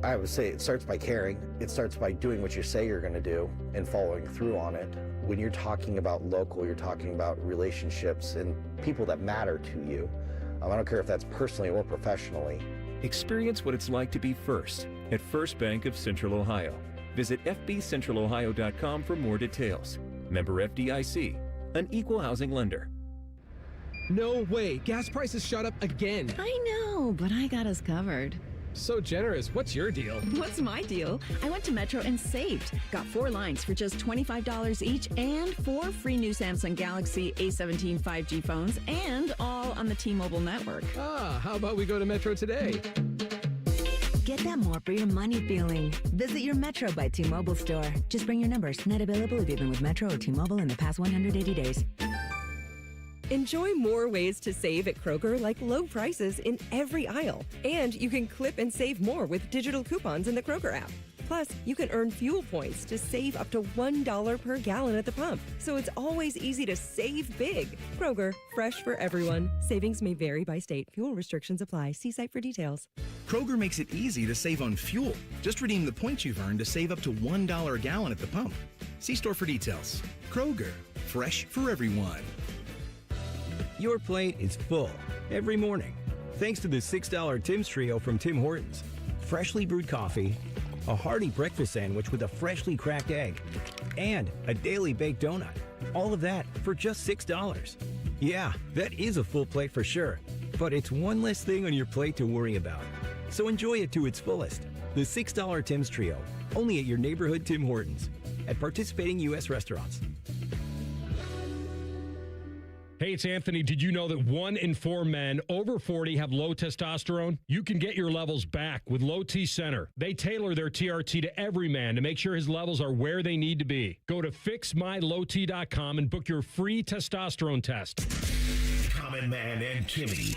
I would say it starts by caring. It starts by doing what you say you're going to do and following through on it. When you're talking about local, you're talking about relationships and people that matter to you. I don't care if that's personally or professionally. Experience what it's like to be first at First Bank of Central Ohio. Visit fbcentralohio.com for more details. Member FDIC, an equal housing lender. No way. Gas prices shot up again. I know, but I got us covered. So generous. What's your deal? What's my deal? I went to Metro and saved. Got 4 lines for just $25 each and 4 free new Samsung Galaxy A17 5G phones, and all on the T-Mobile network. How about we go to Metro today? Get that more for your money feeling. Visit your Metro by T-Mobile store. Just bring your numbers. Net available if you've been with Metro or T-Mobile in the past 180 days. Enjoy more ways to save at Kroger, like low prices in every aisle. And you can clip and save more with digital coupons in the Kroger app. Plus, you can earn fuel points to save up to $1 per gallon at the pump. So it's always easy to save big. Kroger, fresh for everyone. Savings may vary by state. Fuel restrictions apply. See site for details. Kroger makes it easy to save on fuel. Just redeem the points you've earned to save up to $1 a gallon at the pump. See store for details. Kroger, fresh for everyone. Your plate is full every morning, thanks to the $6 Tim's Trio from Tim Hortons. Freshly brewed coffee, a hearty breakfast sandwich with a freshly cracked egg, and a daily baked donut. All of that for just $6. Yeah, that is a full plate for sure, but it's one less thing on your plate to worry about. So enjoy it to its fullest. The $6 Tim's Trio, only at your neighborhood Tim Hortons. At participating U.S. restaurants. Hey, it's Anthony. Did you know that 1 in 4 men over 40 have low testosterone? You can get your levels back with Low T Center. They tailor their TRT to every man to make sure his levels are where they need to be. Go to fixmylowt.com and book your free testosterone test. Common Man and Timmy.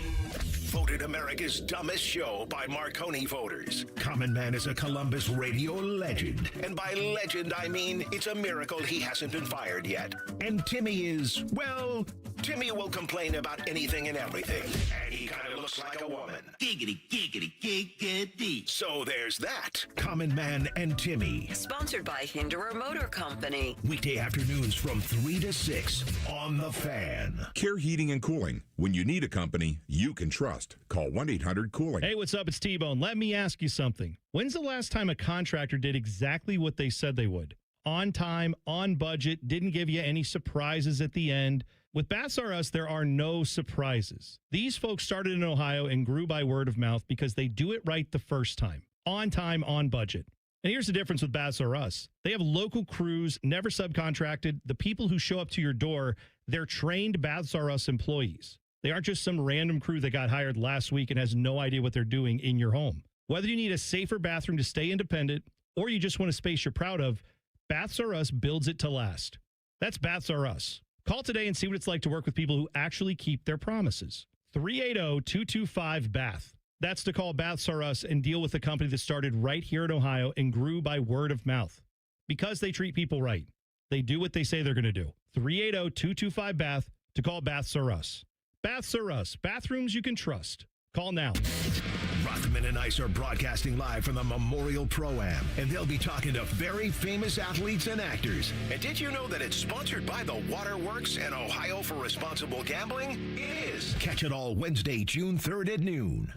Voted America's dumbest show by Marconi voters. Common Man is a Columbus radio legend. And by legend, I mean it's a miracle he hasn't been fired yet. And Timmy is, well, Timmy will complain about anything and everything. And he kind of looks like a woman. Giggity, giggity, giggity. So there's that. Common Man and Timmy. Sponsored by Hinderer Motor Company. Weekday afternoons from 3 to 6 on The Fan. Care Heating and Cooling. When you need a company you can trust, call 1-800-COOLING. Hey, what's up? It's T-Bone. Let me ask you something. When's the last time a contractor did exactly what they said they would? On time, on budget, didn't give you any surprises at the end. With Baths R Us, there are no surprises. These folks started in Ohio and grew by word of mouth because they do it right the first time. On time, on budget. And here's the difference with Baths R Us. They have local crews, never subcontracted. The people who show up to your door, they're trained Baths R Us employees. They aren't just some random crew that got hired last week and has no idea what they're doing in your home. Whether you need a safer bathroom to stay independent or you just want a space you're proud of, Baths R Us builds it to last. That's Baths R Us. Call today and see what it's like to work with people who actually keep their promises. 380-225-BATH. That's to call Baths R Us and deal with a company that started right here in Ohio and grew by word of mouth. Because they treat people right. They do what they say they're going to do. 380-225-BATH to call Baths R Us. Baths R Us. Bathrooms you can trust. Call now. Rothman and Ice are broadcasting live from the Memorial Pro-Am, and they'll be talking to very famous athletes and actors. And did you know that it's sponsored by the Waterworks and Ohio for Responsible Gambling? It is. Catch it all Wednesday, June 3rd at noon.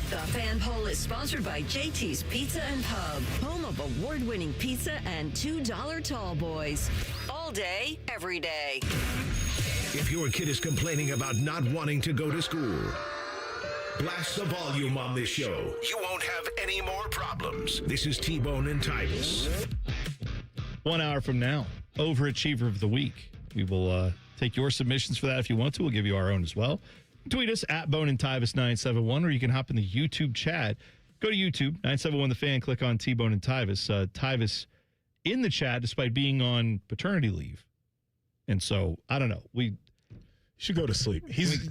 The Fan Poll is sponsored by JT's Pizza and Pub, home of award-winning pizza and $2 tall boys. All day, every day. If your kid is complaining about not wanting to go to school, blast the volume on this show. You won't have any more problems. This is T-Bone and Tyvis. 1 hour from now, Overachiever of the Week. We will take your submissions for that if you want to. We'll give you our own as well. Tweet us at Bone and Tyvis 971, or you can hop in the YouTube chat. Go to YouTube, 971 The Fan, click on T-Bone and Tyvis. Tyvis in the chat despite being on paternity leave. And so, I don't know. We should go to sleep.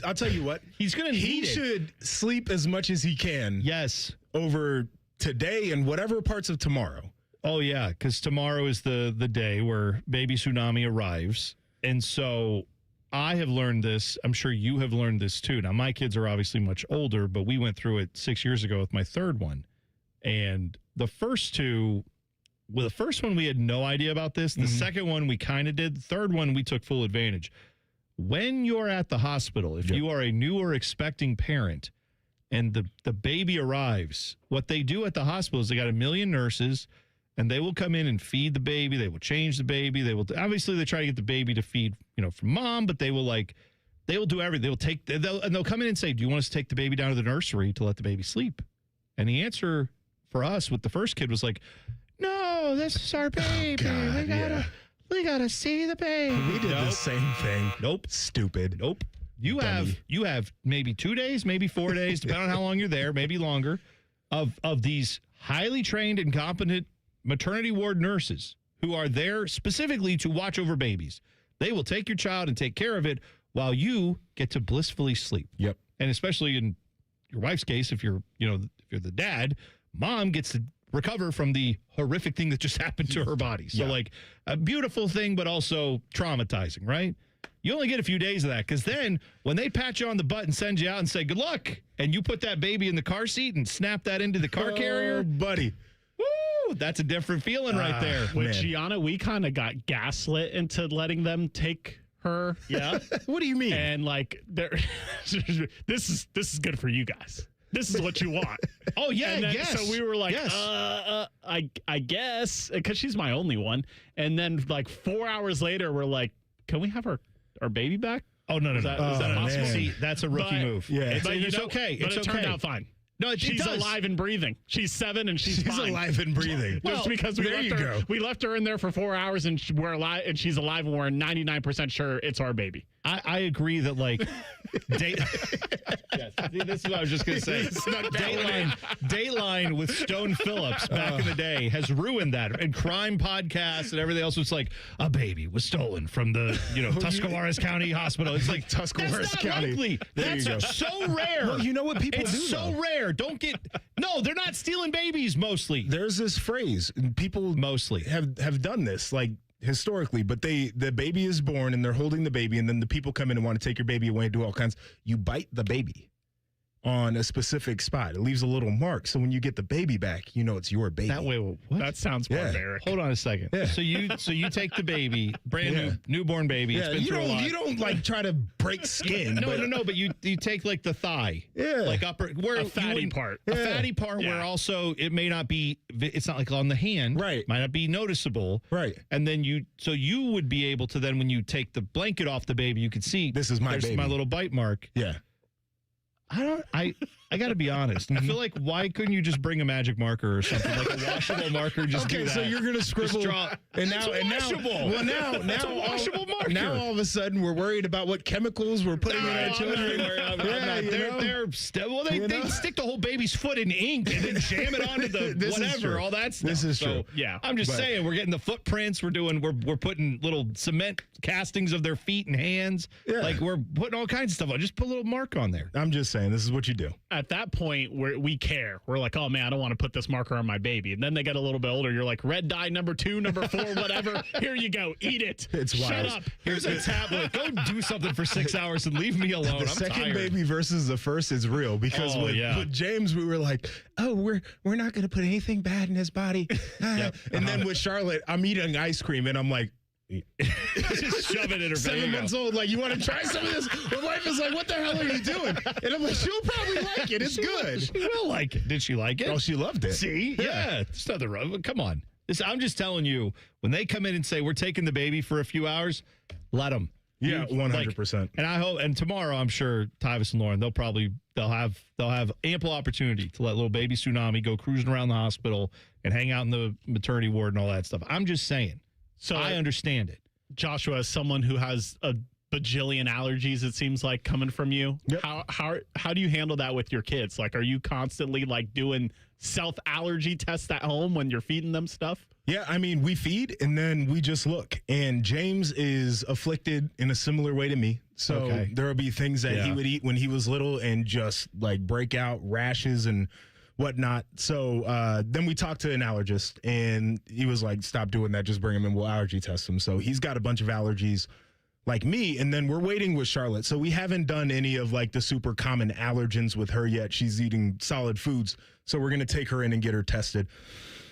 I'll tell you what. He's going to need He should sleep as much as he can. Yes. Over today and whatever parts of tomorrow. Oh, yeah, because tomorrow is the day where Baby Tsunami arrives. And so I have learned this. I'm sure you have learned this too. Now, my kids are obviously much older, but we went through it 6 years ago with my third one. And the first two, well, the first one, we had no idea about this. The second one, we kind of did. The third one, we took full advantage. When you're at the hospital, if you are a new or expecting parent and the baby arrives, what they do at the hospital is they got a million nurses, and they will come in and feed the baby. They will change the baby. They will obviously they try to get the baby to feed, from mom, but they will do everything. They'll come in and say, "Do you want us to take the baby down to the nursery to let the baby sleep?" And the answer for us with the first kid was like, "No, this is our baby. We gotta see the baby." We did the same thing. Nope. Stupid. Nope. You have maybe 2 days, maybe 4 days, depending on how long you're there, maybe longer, of these highly trained and competent maternity ward nurses who are there specifically to watch over babies. They will take your child and take care of it while you get to blissfully sleep. Yep. And especially in your wife's case, if you're the dad, mom gets to recover from the horrific thing that just happened to her body. So like a beautiful thing, but also traumatizing, right? You only get a few days of that, because then when they pat you on the butt and send you out and say, "Good luck," and you put that baby in the car seat and snap that into the car carrier, buddy. Woo, that's a different feeling right there. With Gianna, we kind of got gaslit into letting them take her. Yeah. What do you mean? And this is good for you guys. This is what you want. Oh, yeah, yes. So we were like, yes. I guess, because she's my only one. And then 4 hours later, we're like, can we have our baby back? Oh, no. Is that possible? See, that's a rookie move. Yeah. But it's okay. But It's it turned okay. out fine. No, she's alive and breathing. She's 7 and she's fine. alive and breathing. Just because we left her in there for 4 hours and we're alive and she's alive and we're 99% sure it's our baby. I agree that yes, this is what I was just going to say. Dateline with Stone Phillips back in the day has ruined that. And crime podcasts and everything else was like, a baby was stolen from the Tuscarawas County Hospital. It's like Tuscarawas County. Likely. That's so rare. Well, you know what people do? It's so rare. No, they're not stealing babies mostly. There's this phrase, and people mostly have done this, like, historically, but the baby is born and they're holding the baby, and then the people come in and want to take your baby away and do all kinds. You bite the baby on a specific spot. It leaves a little mark, so when you get the baby back, you know it's your baby. That way, what? That sounds barbaric. Hold on a second. Yeah. So you take the baby, new newborn baby. It's been through a lot. You don't like try to break skin. No. But you take like the thigh, like upper, where a fatty part, where also it may not be. It's not like on the hand, right? Might not be noticeable, right? And then you would be able to then when you take the blanket off the baby, you could see this is my baby, my little bite mark. Yeah. I got to be honest. I feel like why couldn't you just bring a magic marker or something like a washable marker? Just do that. So you're gonna scribble It's a washable marker. Now all of a sudden we're worried about what chemicals we're putting in our children. They stick the whole baby's foot in ink and then jam it onto the whatever, all that stuff. This is true. Yeah, I'm just saying we're getting the footprints. We're putting little cement castings of their feet and hands. Yeah. Like we're putting all kinds of stuff on. Just put a little mark on there. I'm just saying this is what you do. At that point, we care. We're like, oh man, I don't want to put this marker on my baby. And then they get a little bit older. You're like, red dye number 2, number 4, whatever. Here you go, eat it. It's Shut wild. up. Here's a tablet. Go do something for 6 hours and leave me alone. The I'm second tired. baby versus the first is real because with James, we were like, oh, we're not going to put anything bad in his body. And then with Charlotte, I'm eating ice cream and I'm like, just shove it in her 7 months old, like, you want to try some of this? My wife is like, what the hell are you doing? And I'm like, she'll probably like it. It's good. She will like it. Did she like it? Oh, she loved it. See? Yeah. There's nothing wrong. Come on. I'm just telling you, when they come in and say, we're taking the baby for a few hours, let them. Yeah, 100%. And I hope, and tomorrow, I'm sure Tyvis and Lauren, they'll have ample opportunity to let little Baby Tsunami go cruising around the hospital and hang out in the maternity ward and all that stuff. I'm just saying. So I understand it. Joshua, as someone who has a bajillion allergies, it seems like, coming from you, how do you handle that with your kids? Like, are you constantly like doing self-allergy tests at home when you're feeding them stuff? Yeah, I mean, we feed and then we just look. And James is afflicted in a similar way to me. So there will be things that he would eat when he was little and just like break out rashes and whatnot. So then we talked to an allergist and he was like, stop doing that. Just bring him in. We'll allergy test him. So he's got a bunch of allergies like me. And then we're waiting with Charlotte. So we haven't done any of like the super common allergens with her yet. She's eating solid foods. So we're going to take her in and get her tested.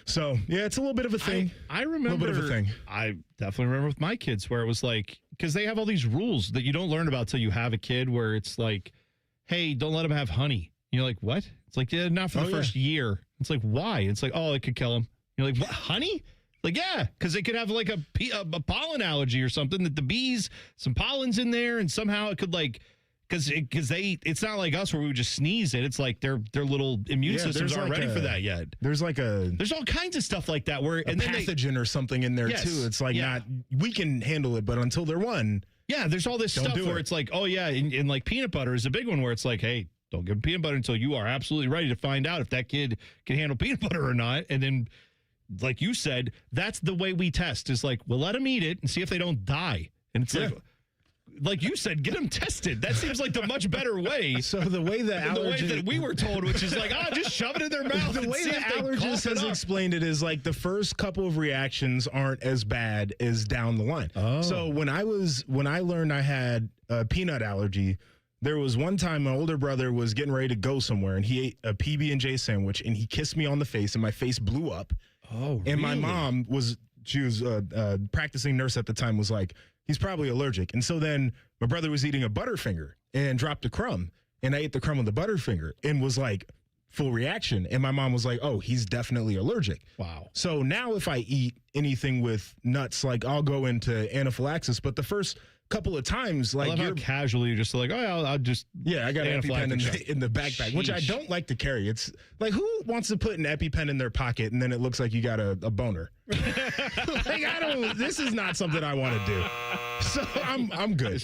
So, yeah, it's a little bit of a thing. I remember. A little bit of a thing. I definitely remember with my kids where it was like, because they have all these rules that you don't learn about till you have a kid, where it's like, hey, don't let them have honey. And you're like, what? It's like, yeah, not for the first year. It's like, why? It's like, oh, it could kill them. You're like, what? Honey? Like, yeah, because they could have like a pollen allergy or something, that the bees, some pollen's in there, and somehow it could like, because it's not like us where we would just sneeze it. It's like their little immune systems aren't ready for that yet. There's all kinds of stuff like that where and pathogen or something in there too. It's like we can handle it, but until they're one. Yeah, there's all this stuff where it's like, oh yeah, and like peanut butter is a big one where it's like, hey, don't give them peanut butter until you are absolutely ready to find out if that kid can handle peanut butter or not. And then, like you said, that's the way we test, is like, we'll let them eat it and see if they don't die. And it's like you said, get them tested. That seems like the much better way. So the way the way that we were told, which is like, just shove it in their mouth. The way the allergist has explained it is like the first couple of reactions aren't as bad as down the line. Oh. So when I learned I had a peanut allergy, there was one time my older brother was getting ready to go somewhere and he ate a PB&J sandwich and he kissed me on the face and my face blew up. Oh, and my mom was practicing nurse at the time, was like, he's probably allergic. And so then my brother was eating a Butterfinger and dropped a crumb. And I ate the crumb with the Butterfinger and was like, full reaction. And my mom was like, oh, he's definitely allergic. Wow. So now if I eat anything with nuts, like I'll go into anaphylaxis. But the first couple of times, I like love how casually you're just like, oh, yeah, I'll just I got an EpiPen in the backpack, which I Sheesh. don't like to carry. It's like, who wants to put an EpiPen in their pocket and then it looks like you got a boner? This is not something I want to do. So I'm good.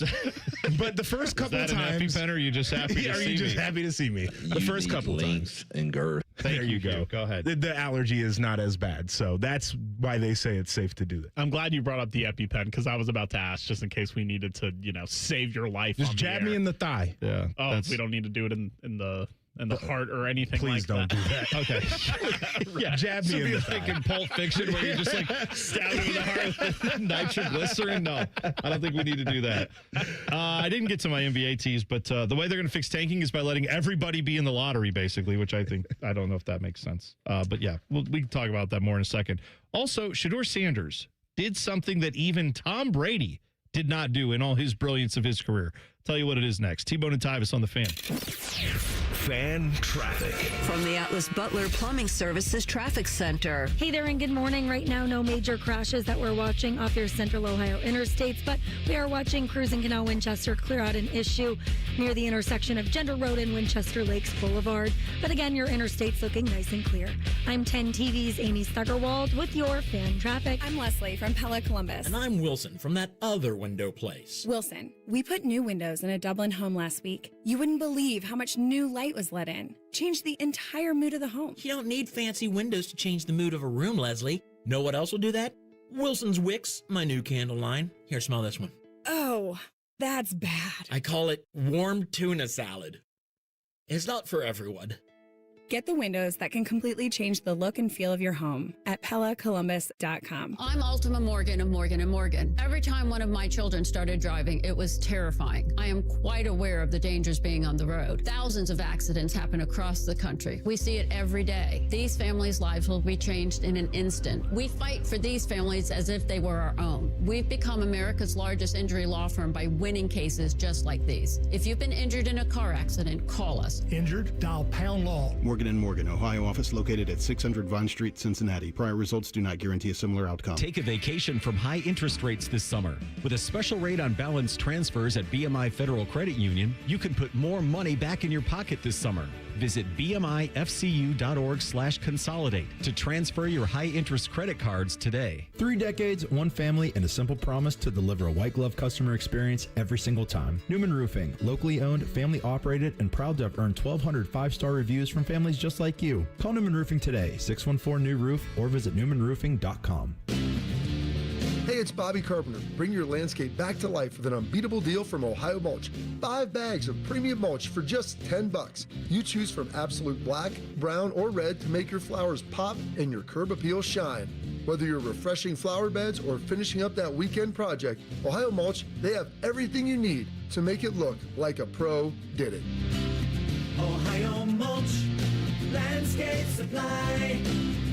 But the first couple is that times, an EpiPen, or are you just happy to see me? Are you just happy to see me? The first couple times and girth. There you go. Go ahead. The allergy is not as bad, so that's why they say it's safe to do that. I'm glad you brought up the EpiPen because I was about to ask just in case we needed to, save your life. Just jab me in the thigh. Yeah. Oh, we don't need to do it in the heart or anything. Please don't do that. Okay. Yeah, jab me in the like thigh. in Pulp Fiction where you just like stab it in the heart with nitroglycerin. No, I don't think we need to do that. I didn't get to my NBA tease, but the way they're going to fix tanking is by letting everybody be in the lottery, basically, which I don't know if that makes sense. But yeah, we can talk about that more in a second. Also, Shedeur Sanders did something that even Tom Brady did not do in all his brilliance of his career. Tell you what it is next. T-Bone and Tyvis on the Fan. Fan traffic. From the Atlas Butler Plumbing Services Traffic Center. Hey there and good morning. Right now, no major crashes that we're watching off your Central Ohio interstates, but we are watching Cruising Canal Winchester clear out an issue near the intersection of Gender Road and Winchester Lakes Boulevard. But again, your interstate's looking nice and clear. I'm 10 TV's Amy Stuggerwald with your fan traffic. I'm Leslie from Pella Columbus. And I'm Wilson from that other window place. Wilson, we put new windows in a Dublin home last week. You wouldn't believe how much new light was let in. Changed the entire mood of the home. You don't need fancy windows to change the mood of a room, Leslie. Know what else will do that? Wilson's Wicks, my new candle line. Here, smell this one. Oh, that's bad. I call it warm tuna salad. It's not for everyone. Get the windows that can completely change the look and feel of your home at PellaColumbus.com. I'm Ultima Morgan of Morgan & Morgan. Every time one of my children started driving, it was terrifying. I am quite aware of the dangers being on the road. Thousands of accidents happen across the country. We see it every day. These families' lives will be changed in an instant. We fight for these families as if they were our own. We've become America's largest injury law firm by winning cases just like these. If you've been injured in a car accident, call us. Injured? Dial pound law. Morgan & Morgan, Ohio office located at 600 Vine Street, Cincinnati. Prior results do not guarantee a similar outcome. Take a vacation from high interest rates this summer. With a special rate on balance transfers at BMI Federal Credit Union, you can put more money back in your pocket this summer. Visit bmifcu.org/consolidate to transfer your high-interest credit cards today. 3 decades, one family, and a simple promise to deliver a white glove customer experience every single time. Newman Roofing, locally owned, family operated, and proud to have earned 1,200 5-star reviews from families just like you. Call Newman Roofing today, 614-NEW-ROOF, or visit newmanroofing.com. Hey, it's Bobby Carpenter. Bring your landscape back to life with an unbeatable deal from Ohio Mulch. 5 bags of premium mulch for just $10. You choose from absolute black, brown, or red to make your flowers pop and your curb appeal shine. Whether you're refreshing flower beds or finishing up that weekend project, Ohio Mulch, they have everything you need to make it look like a pro did it. Ohio Mulch, landscape supply,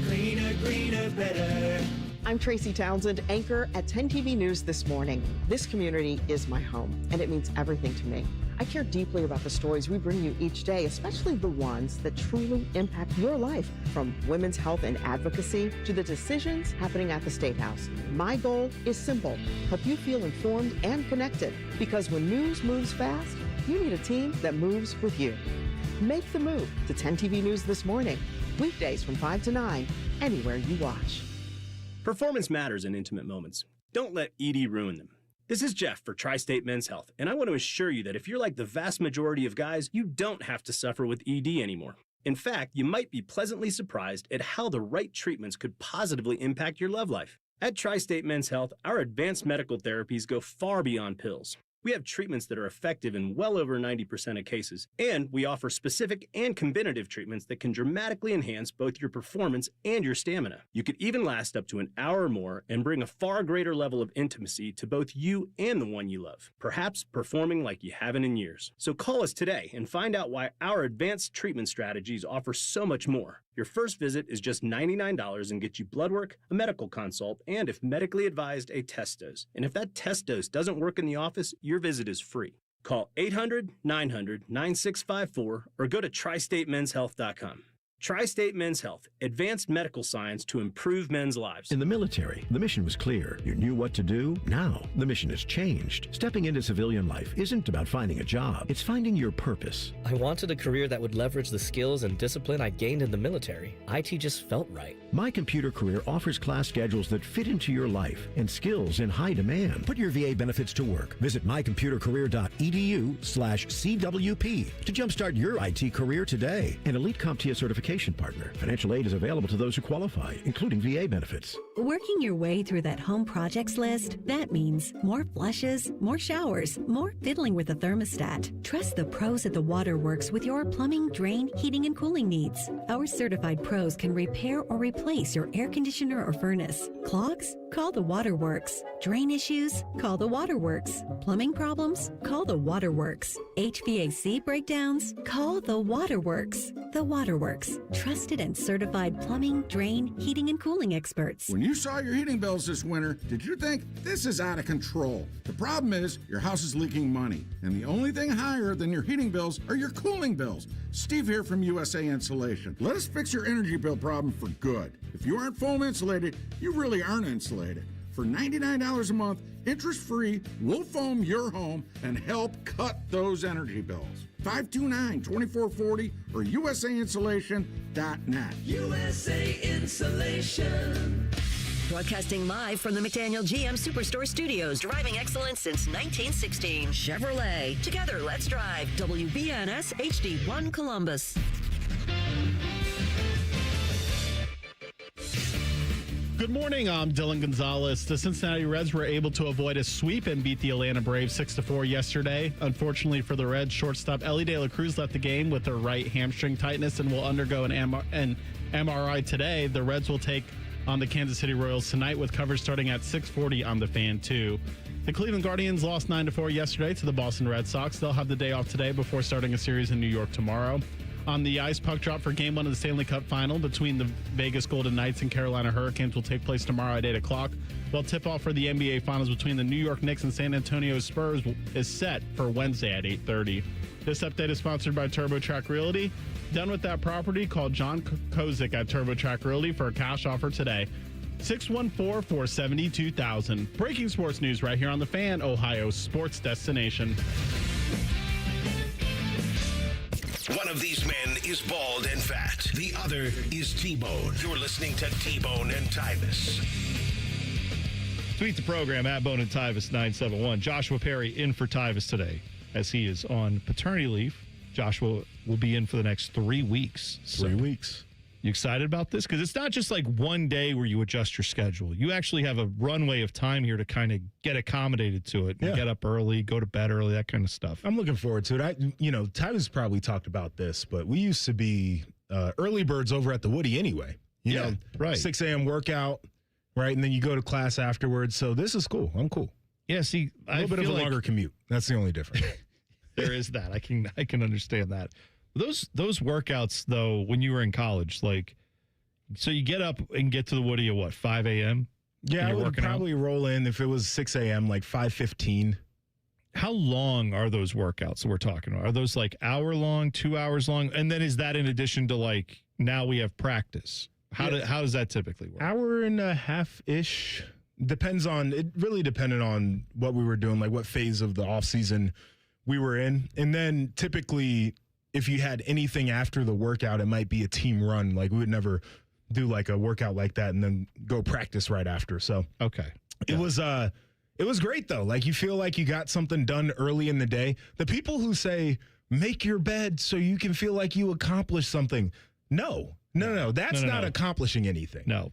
cleaner, greener, better. I'm Tracy Townsend, anchor at 10 TV News This Morning. This community is my home, and it means everything to me. I care deeply about the stories we bring you each day, especially the ones that truly impact your life, from women's health and advocacy to the decisions happening at the State House. My goal is simple: help you feel informed and connected, because when news moves fast, you need a team that moves with you. Make the move to 10 TV News This Morning, weekdays from 5 to 9, anywhere you watch. Performance matters in intimate moments. Don't let ED ruin them. This is Jeff for Tri-State Men's Health, and I want to assure you that if you're like the vast majority of guys, you don't have to suffer with ED anymore. In fact, you might be pleasantly surprised at how the right treatments could positively impact your love life. At Tri-State Men's Health, our advanced medical therapies go far beyond pills. We have treatments that are effective in well over 90% of cases, and we offer specific and combinative treatments that can dramatically enhance both your performance and your stamina. You could even last up to an hour or more and bring a far greater level of intimacy to both you and the one you love, perhaps performing like you haven't in years. So call us today and find out why our advanced treatment strategies offer so much more. Your first visit is just $99 and gets you blood work, a medical consult, and if medically advised, a test dose. And if that test dose doesn't work in the office, your visit is free. Call 800-900-9654 or go to tristatemenshealth.com. Tri-State Men's Health, advanced medical science to improve men's lives. In the military, the mission was clear. You knew what to do. Now, the mission has changed. Stepping into civilian life isn't about finding a job. It's finding your purpose. I wanted a career that would leverage the skills and discipline I gained in the military. IT just felt right. My Computer Career offers class schedules that fit into your life and skills in high demand. Put your VA benefits to work. Visit mycomputercareer.edu/CWP to jumpstart your IT career today. An Elite CompTIA certification partner. Financial aid is available to those who qualify, including VA benefits. Working your way through that home projects list, that means more flushes, more showers, more fiddling with the thermostat. Trust the pros at the Waterworks with your plumbing, drain, heating, and cooling needs. Our certified pros can repair or replace your air conditioner or furnace. Clogs? Call the Waterworks. Drain issues? Call the Waterworks. Plumbing problems? Call the Waterworks. HVAC breakdowns? Call the Waterworks. The Waterworks. Trusted and certified plumbing, drain, heating, and cooling experts. When you saw your heating bills this winter, did you think this is out of control? The problem is your house is leaking money, and the only thing higher than your heating bills are your cooling bills. Steve here from USA Insulation. Let us fix your energy bill problem for good. If you aren't foam insulated, you really aren't insulated. For $99 a month, interest-free, we'll foam your home and help cut those energy bills. 529-2440 or USAinsulation.net. USA Insulation. Broadcasting live from the McDaniel GM Superstore Studios, driving excellence since 1916. Chevrolet. Together, let's drive. WBNS HD1 Columbus. Good morning, I'm Dylan Gonzalez. The Cincinnati Reds were able to avoid a sweep and beat the Atlanta Braves 6-4 yesterday. Unfortunately for the Reds, shortstop Ellie De La Cruz left the game with her right hamstring tightness and will undergo an MRI today. The Reds will take on the Kansas City Royals tonight with coverage starting at 6:40 on the Fan 2. The Cleveland Guardians lost 9-4 yesterday to the Boston Red Sox. They'll have the day off today before starting a series in New York tomorrow. On the ice, puck drop for Game 1 of the Stanley Cup Final between the Vegas Golden Knights and Carolina Hurricanes will take place tomorrow at 8 o'clock, while tip-off for the NBA Finals between the New York Knicks and San Antonio Spurs is set for Wednesday at 8:30. This update is sponsored by TurboTrack Realty. Done with that property? Call John Kozik at TurboTrack Realty for a cash offer today. 614-470-2000. Breaking sports news right here on The Fan, Ohio's sports destination. One of these men is bald and fat. The other is T-Bone. You're listening to T-Bone and Tyvis. Tweet the program at Bone and Tyvis 971. Joshua Perry in for Tyvis today as he is on paternity leave. Joshua will be in for the next 3 weeks. 3 weeks. You excited about this? Because it's not just like one day where you adjust your schedule. You actually have a runway of time here to kind of get accommodated to it. Yeah. Get up early, go to bed early, that kind of stuff. I'm looking forward to it. Tyvis probably talked about this, but we used to be early birds over at the Woody anyway. You know, right. 6 a.m. workout, right? And then you go to class afterwards. So this is cool. I'm cool. Yeah, see, a little bit of a longer commute. That's the only difference. There is that. I can understand that. Those workouts, though, when you were in college, like, so you get up and get to the Woody at what, 5 a.m.? Yeah, I would probably roll in if it was 6 a.m., like 5:15. How long are those workouts that we're talking about? Are those like hour long, 2 hours long? And then is that in addition to like, now we have practice? How does that typically work? Hour and a half-ish. It really depended on what we were doing, like what phase of the off season we were in. And then typically, if you had anything after the workout, it might be a team run. Like we would never do like a workout like that and then go practice right after. So okay, it was great though. Like you feel like you got something done early in the day. The people who say make your bed so you can feel like you accomplished something. No. That's not accomplishing anything. No,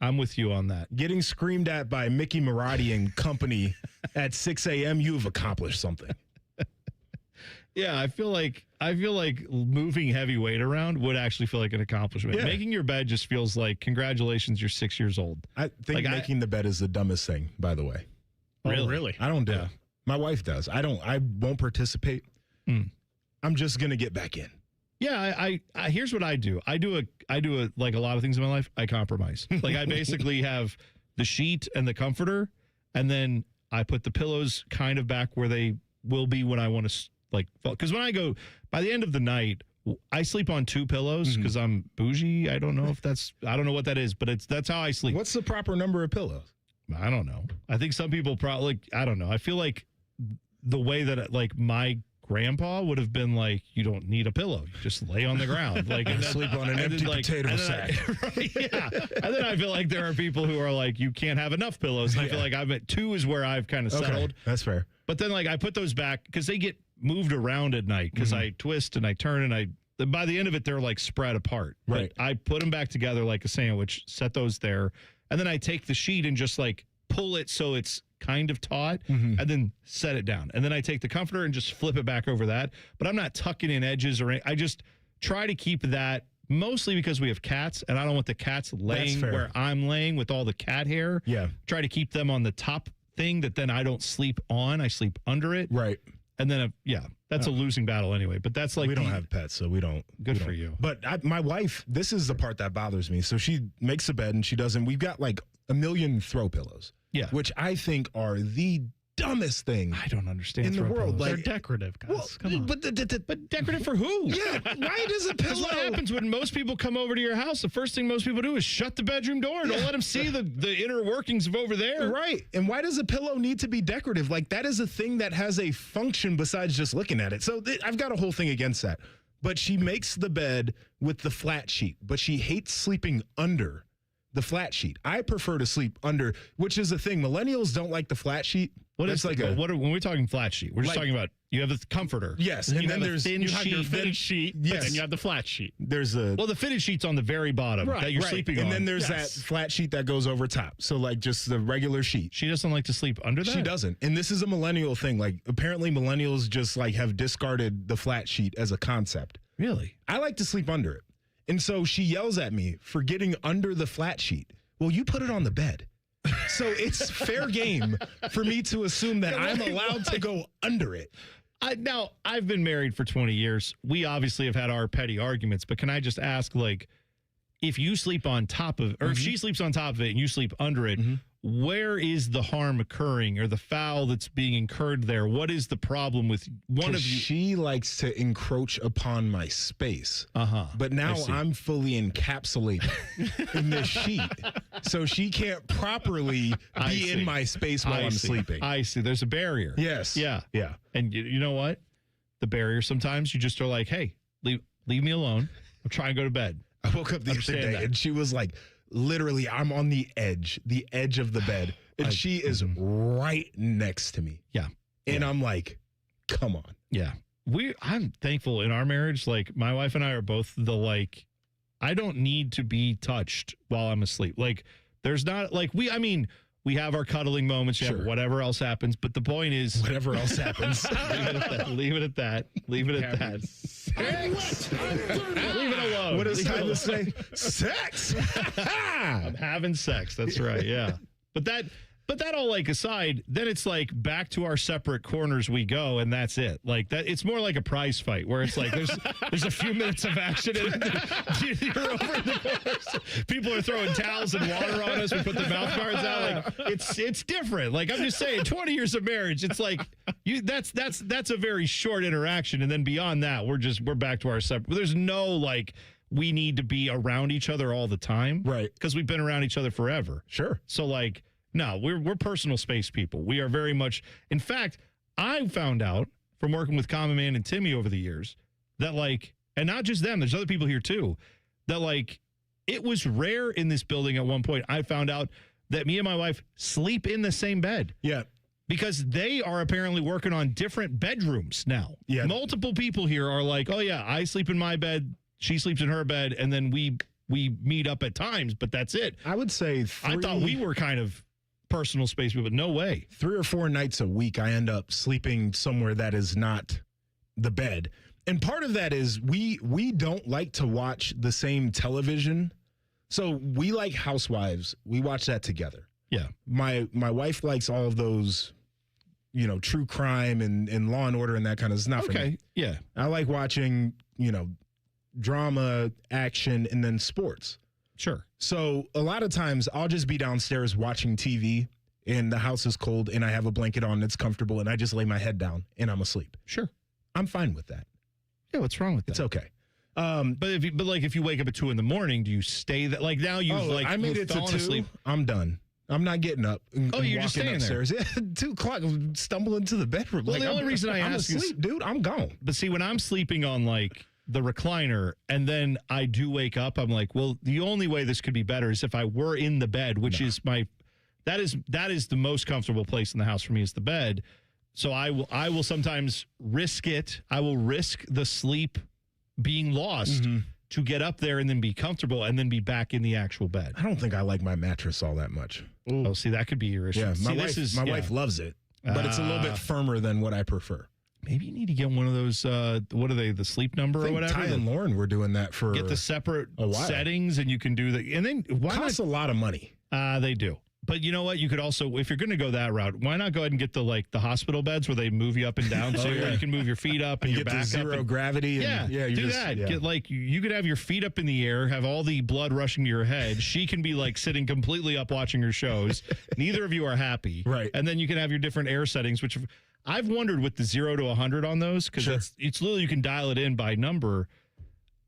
I'm with you on that. Getting screamed at by Mickey Marotti and company at 6 a.m., you've accomplished something. Yeah, I feel like moving heavy weight around would actually feel like an accomplishment. Yeah. Making your bed just feels like, congratulations, you're 6 years old. I think making the bed is the dumbest thing, by the way. Really? I don't do it. My wife does. I won't participate. I'm just going to get back in. Yeah, I here's what I do. I do like a lot of things in my life, I compromise. Like I basically have the sheet and the comforter, and then I put the pillows kind of back where they will be when I want to, like, because when I go, by the end of the night, I sleep on 2 pillows because I'm bougie. I don't know if I don't know what that is, but that's how I sleep. What's the proper number of pillows? I don't know. I think some people probably, I don't know. I feel like the way that like my grandpa would have been like, you don't need a pillow. You just lay on the ground. Like and sleep on an empty potato sack. Yeah. And then I feel like there are people who are like, you can't have enough pillows. And I feel like I'm at 2 is where I've kind of settled. Okay, that's fair. But then like I put those back because they get moved around at night because I twist and I turn and by the end of it, they're like spread apart. Right. But I put them back together like a sandwich, set those there. And then I take the sheet and just like pull it so it's kind of taut and then set it down. And then I take the comforter and just flip it back over that. But I'm not tucking in edges or anything. I just try to keep that mostly because we have cats and I don't want the cats laying where I'm laying with all the cat hair. Yeah. Try to keep them on the top thing that then I don't sleep on. I sleep under it. Right. And then, that's a losing battle anyway. But that's like we don't have pets, so we don't. Good for you. But my wife, this is the part that bothers me. So she makes a bed and she doesn't. We've got like a million throw pillows. Yeah. Which I think are the dumbest thing I don't understand in the throw world. pillows. Like, They're decorative, guys. well, Come on. But decorative for who? Yeah. Why does a Because pillow? what happens when most people come over to your house, the first thing most people do is shut the bedroom door and don't let them see the inner workings of over there. Right. And why does a pillow need to be decorative? Like, that is a thing that has a function besides just looking at it. So I've got a whole thing against that. But she makes the bed with the flat sheet, but she hates sleeping under the flat sheet. I prefer to sleep under, which is the thing. Millennials don't like the flat sheet. When we're talking flat sheet, we're just talking about you have the comforter. Yes, and and then there's thin You have your sheet. fitted sheet, Yes. and you have the flat sheet. There's a Well, the fitted sheet's on the very bottom that you're sleeping on. and then there's Yes. that flat sheet that goes over top. So like just the regular sheet. She doesn't like to sleep under that? She doesn't. And this is a millennial thing. Like apparently millennials just like have discarded the flat sheet as a concept. Really? I like to sleep under it. And so she yells at me for getting under the flat sheet. Well, you put it on the bed. So it's fair game for me to assume that I'm allowed to go under it. Now, I've been married for 20 years. We obviously have had our petty arguments, but can I just ask, like, if you sleep on top of, or if she sleeps on top of it and you sleep under it, where is the harm occurring or the foul that's being incurred there? What is the problem with one of you? She likes to encroach upon my space. But now I'm fully encapsulated in this sheet. So she can't properly be in my space while I'm sleeping. I see. There's a barrier. Yes. Yeah. Yeah. And you know what? The barrier, sometimes you just are like, hey, leave me alone. I'm trying to go to bed. I woke up the other day and she was like, literally, I'm on the edge of the bed. And she is right next to me. Yeah. And I'm like, come on. Yeah. I'm thankful in our marriage. Like, my wife and I are both I don't need to be touched while I'm asleep. Like, there's not, like, we have our cuddling moments, whatever else happens. But the point is, whatever else happens, leave it at that. Leave it at that. Sex. Leave it alone. What does Tyvis say? Sex. I'm having sex. That's right. Yeah. But that all like aside, then it's like back to our separate corners we go, and that's it. Like that, it's more like a prize fight where it's like there's a few minutes of action, and you're over in the corners. People are throwing towels and water on us. We put the mouth guards out. Like it's different. Like I'm just saying, 20 years of marriage, it's like that's a very short interaction, and then beyond that, we're back to our separate. There's no like we need to be around each other all the time, right? Because we've been around each other forever. Sure. So like. No, we're personal space people. We are very much. In fact, I found out from working with Common Man and Timmy over the years that like, and not just them, there's other people here too, that like, it was rare in this building at one point. I found out that me and my wife sleep in the same bed. Yeah. Because they are apparently working on different bedrooms now. Yeah. Multiple people here are like, oh yeah, I sleep in my bed, she sleeps in her bed, and then we meet up at times, but that's it. I would say I thought we were kind of personal space, but no way. 3 or 4 nights a week, I end up sleeping somewhere that is not the bed. And part of that is we don't like to watch the same television. So we like Housewives. We watch that together. Yeah. My wife likes all of those, true crime and Law and Order and that kind of stuff. Okay. For me. Yeah. I like watching, drama, action, and then sports. Sure. So a lot of times I'll just be downstairs watching TV and the house is cold and I have a blanket on that's comfortable and I just lay my head down and I'm asleep. Sure. I'm fine with that. Yeah, what's wrong with that? It's okay. But if you wake up at 2 a.m, do you stay that? Like now I made it to 2. Asleep. I'm done. I'm not getting up. You're just staying upstairs. There. Yeah, 2 o'clock. Stumble into the bedroom. Well, the only reason I'm asleep, dude. I'm gone. But see, when I'm sleeping on like the recliner and then I do wake up, I'm like, well, the only way this could be better is if I were in the bed, which is that is the most comfortable place in the house for me is the bed. So I will sometimes risk it. I will risk the sleep being lost to get up there and then be comfortable and then be back in the actual bed. I don't think I like my mattress all that much. Ooh. Oh, see, that could be your issue. Yeah, my wife loves it, but it's a little bit firmer than what I prefer. Maybe you need to get one of those, what are they, the Sleep Number or whatever? Ty and Lauren were doing that for get the separate settings and you can do that. And then why costs a lot of money. They do. But you know what? You could also, if you're going to go that route, why not go ahead and get the hospital beds where they move you up and down, so you can move your feet up and your get back the zero up. Gravity. Do that. Yeah. Get you could have your feet up in the air, have all the blood rushing to your head. She can be sitting completely up watching her shows. Neither of you are happy, right? And then you can have your different air settings, which I've wondered with the 0 to 100 on those because it's literally you can dial it in by number.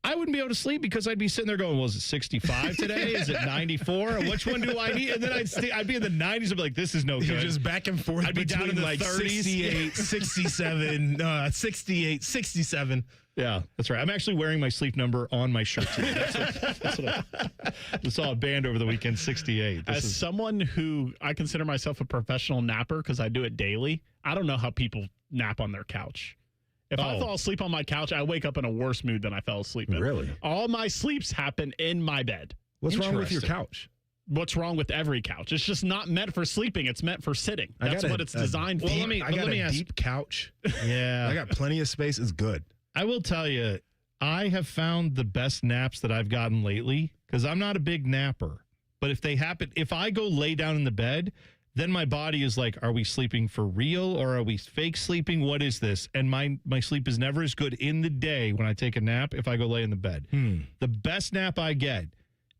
I wouldn't be able to sleep because I'd be sitting there going, well, is it 65 today? Is it 94? Which one do I need? And then I'd be in the 90s. I'd be like, this is no good. You're just back and forth. I'd be down in the 30s. 68, 67, 68, 67. Yeah, that's right. I'm actually wearing my Sleep Number on my shirt today. That's what I saw a band over the weekend, 68. As someone who I consider myself a professional napper because I do it daily, I don't know how people nap on their couch. If I fall asleep on my couch, I wake up in a worse mood than I fell asleep in. Really? All my sleeps happen in my bed. What's wrong with your couch? What's wrong with every couch? It's just not meant for sleeping. It's meant for sitting. That's what it's designed for. I got a deep couch. Yeah. I got plenty of space. It's good. I will tell you, I have found the best naps that I've gotten lately because I'm not a big napper. But if I go lay down in the bed, then my body is like, are we sleeping for real or are we fake sleeping? What is this? And my sleep is never as good in the day when I take a nap if I go lay in the bed. The best nap I get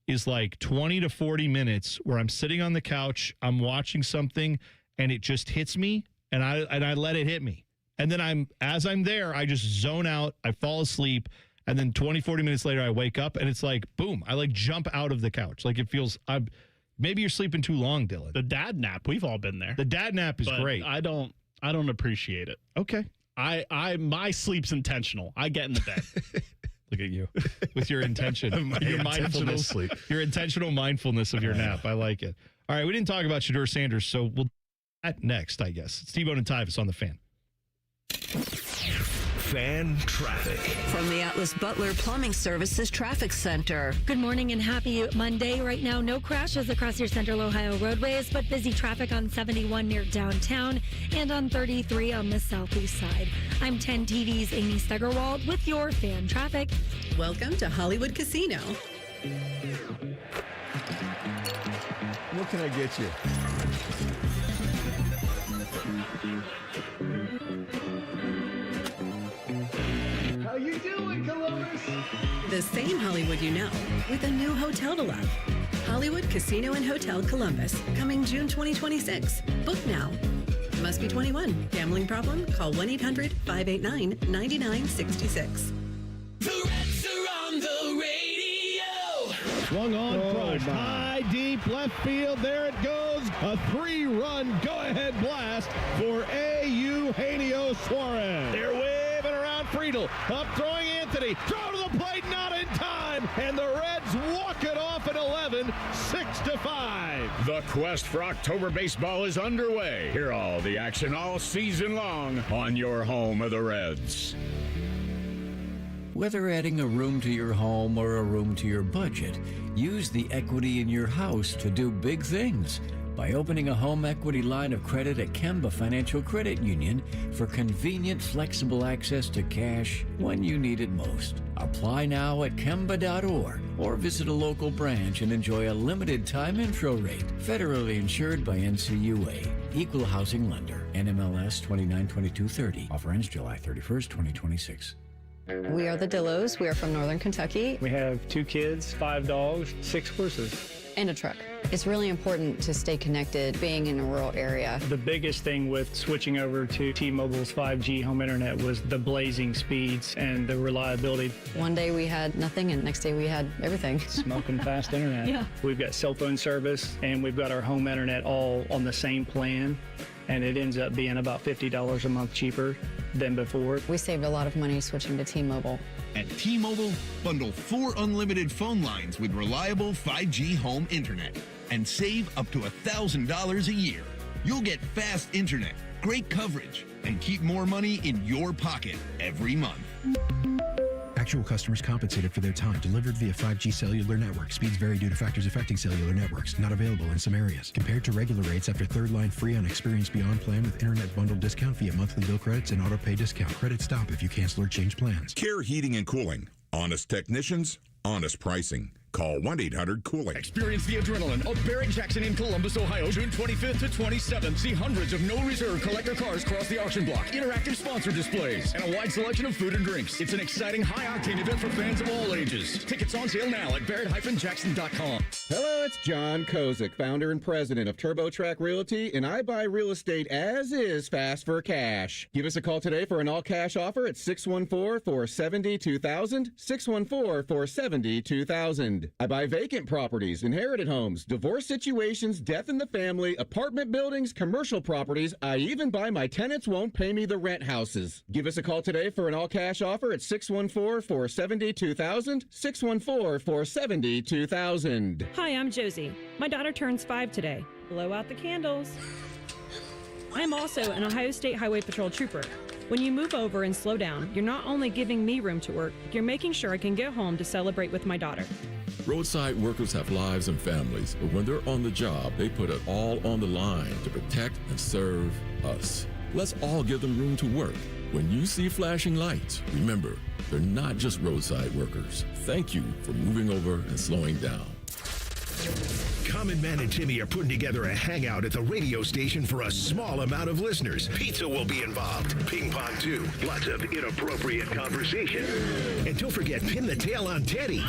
is 20 to 40 minutes where I'm sitting on the couch, I'm watching something, and it just hits me, and I let it hit me. And then as I'm there, I just zone out, I fall asleep, and then 20, 40 minutes later, I wake up, and it's boom, I jump out of the couch. It feels, maybe you're sleeping too long, Dylan. The dad nap, we've all been there. The dad nap is great. I don't appreciate it. Okay. My sleep's intentional. I get in the bed. Look at you with your intention, your mindfulness, sleep. Your intentional mindfulness of your nap. I like it. All right, we didn't talk about Shedeur Sanders, so we'll do that next, I guess. It's T-Bone and Tyvis on the Fan. Fan traffic. From the Atlas Butler Plumbing Services Traffic Center. Good morning and happy Monday. Right now, no crashes across your Central Ohio roadways, but busy traffic on 71 near downtown and on 33 on the southeast side. I'm 10 TV's Amy Steigerwald with your fan traffic. Welcome to Hollywood Casino. What can I get you? How you doing, Columbus? The same Hollywood you know, with a new hotel to love. Hollywood Casino and Hotel Columbus, coming June 2026. Book now. Must be 21. Gambling problem? Call 1-800-589-9966. The Reds are on the radio. Swung on, crushed, high, deep left field. There it goes. A 3-run go-ahead blast for Eugenio Suarez. They're waving around Friedel. Up throwing Anthony. Throw to the plate, not in time. And the Reds walk it off at 11, 6-5. The quest for October baseball is underway. Hear all the action all season long on your home of the Reds. Whether adding a room to your home or a room to your budget, use the equity in your house to do big things by opening a home equity line of credit at Kemba Financial Credit Union for convenient, flexible access to cash when you need it most. Apply now at Kemba.org or visit a local branch and enjoy a limited time intro rate. Federally insured by NCUA. Equal housing lender. NMLS 292230. Offer ends July 31st, 2026. We are the Dillos. We are from Northern Kentucky. We have 2 kids, 5 dogs, 6 horses. and a truck. It's really important to stay connected being in a rural area. The biggest thing with switching over to T-Mobile's 5G home internet was the blazing speeds and the reliability. One day we had nothing and next day we had everything. Smoking fast internet. Yeah. We've got cell phone service and we've got our home internet all on the same plan, and it ends up being about $50 a month cheaper than before. We saved a lot of money switching to T-Mobile. At T-Mobile, bundle 4 unlimited phone lines with reliable 5G home internet and save up to $1,000 a year. You'll get fast internet, great coverage, and keep more money in your pocket every month. Actual customers compensated for their time. Delivered via 5G cellular network. Speeds vary due to factors affecting cellular networks. Not available in some areas. Compared to regular rates after third line free on Experience Beyond plan with internet bundle discount via monthly bill credits and auto pay discount. Credits stop if you cancel or change plans. Care Heating and Cooling. Honest technicians, honest pricing. Call 1-800-COOLING. Experience the adrenaline of Barrett Jackson in Columbus, Ohio, June 25th to 27th. See hundreds of no-reserve collector cars cross the auction block, interactive sponsor displays, and a wide selection of food and drinks. It's an exciting, high-octane event for fans of all ages. Tickets on sale now at barrett-jackson.com. Hello, it's John Kozik, founder and president of TurboTrack Realty, and I buy real estate as is fast for cash. Give us a call today for an all-cash offer at 614-470-2000, 614-470-2000. I buy vacant properties, inherited homes, divorce situations, death in the family, apartment buildings, commercial properties. I even buy my tenants won't pay me the rent houses. Give us a call today for an all-cash offer at 614-470-2000, 614-470-2000. Hi, I'm Josie. My daughter turns 5 today. Blow out the candles. I'm also an Ohio State Highway Patrol trooper. When you move over and slow down, you're not only giving me room to work, you're making sure I can get home to celebrate with my daughter. Roadside workers have lives and families, but when they're on the job, they put it all on the line to protect and serve us. Let's all give them room to work. When you see flashing lights, remember, they're not just roadside workers. Thank you for moving over and slowing down. Common Man and Timmy are putting together a hangout at the radio station for a small amount of listeners. Pizza will be involved. Ping pong, too. Lots of inappropriate conversation. And don't forget, pin the tail on Teddy.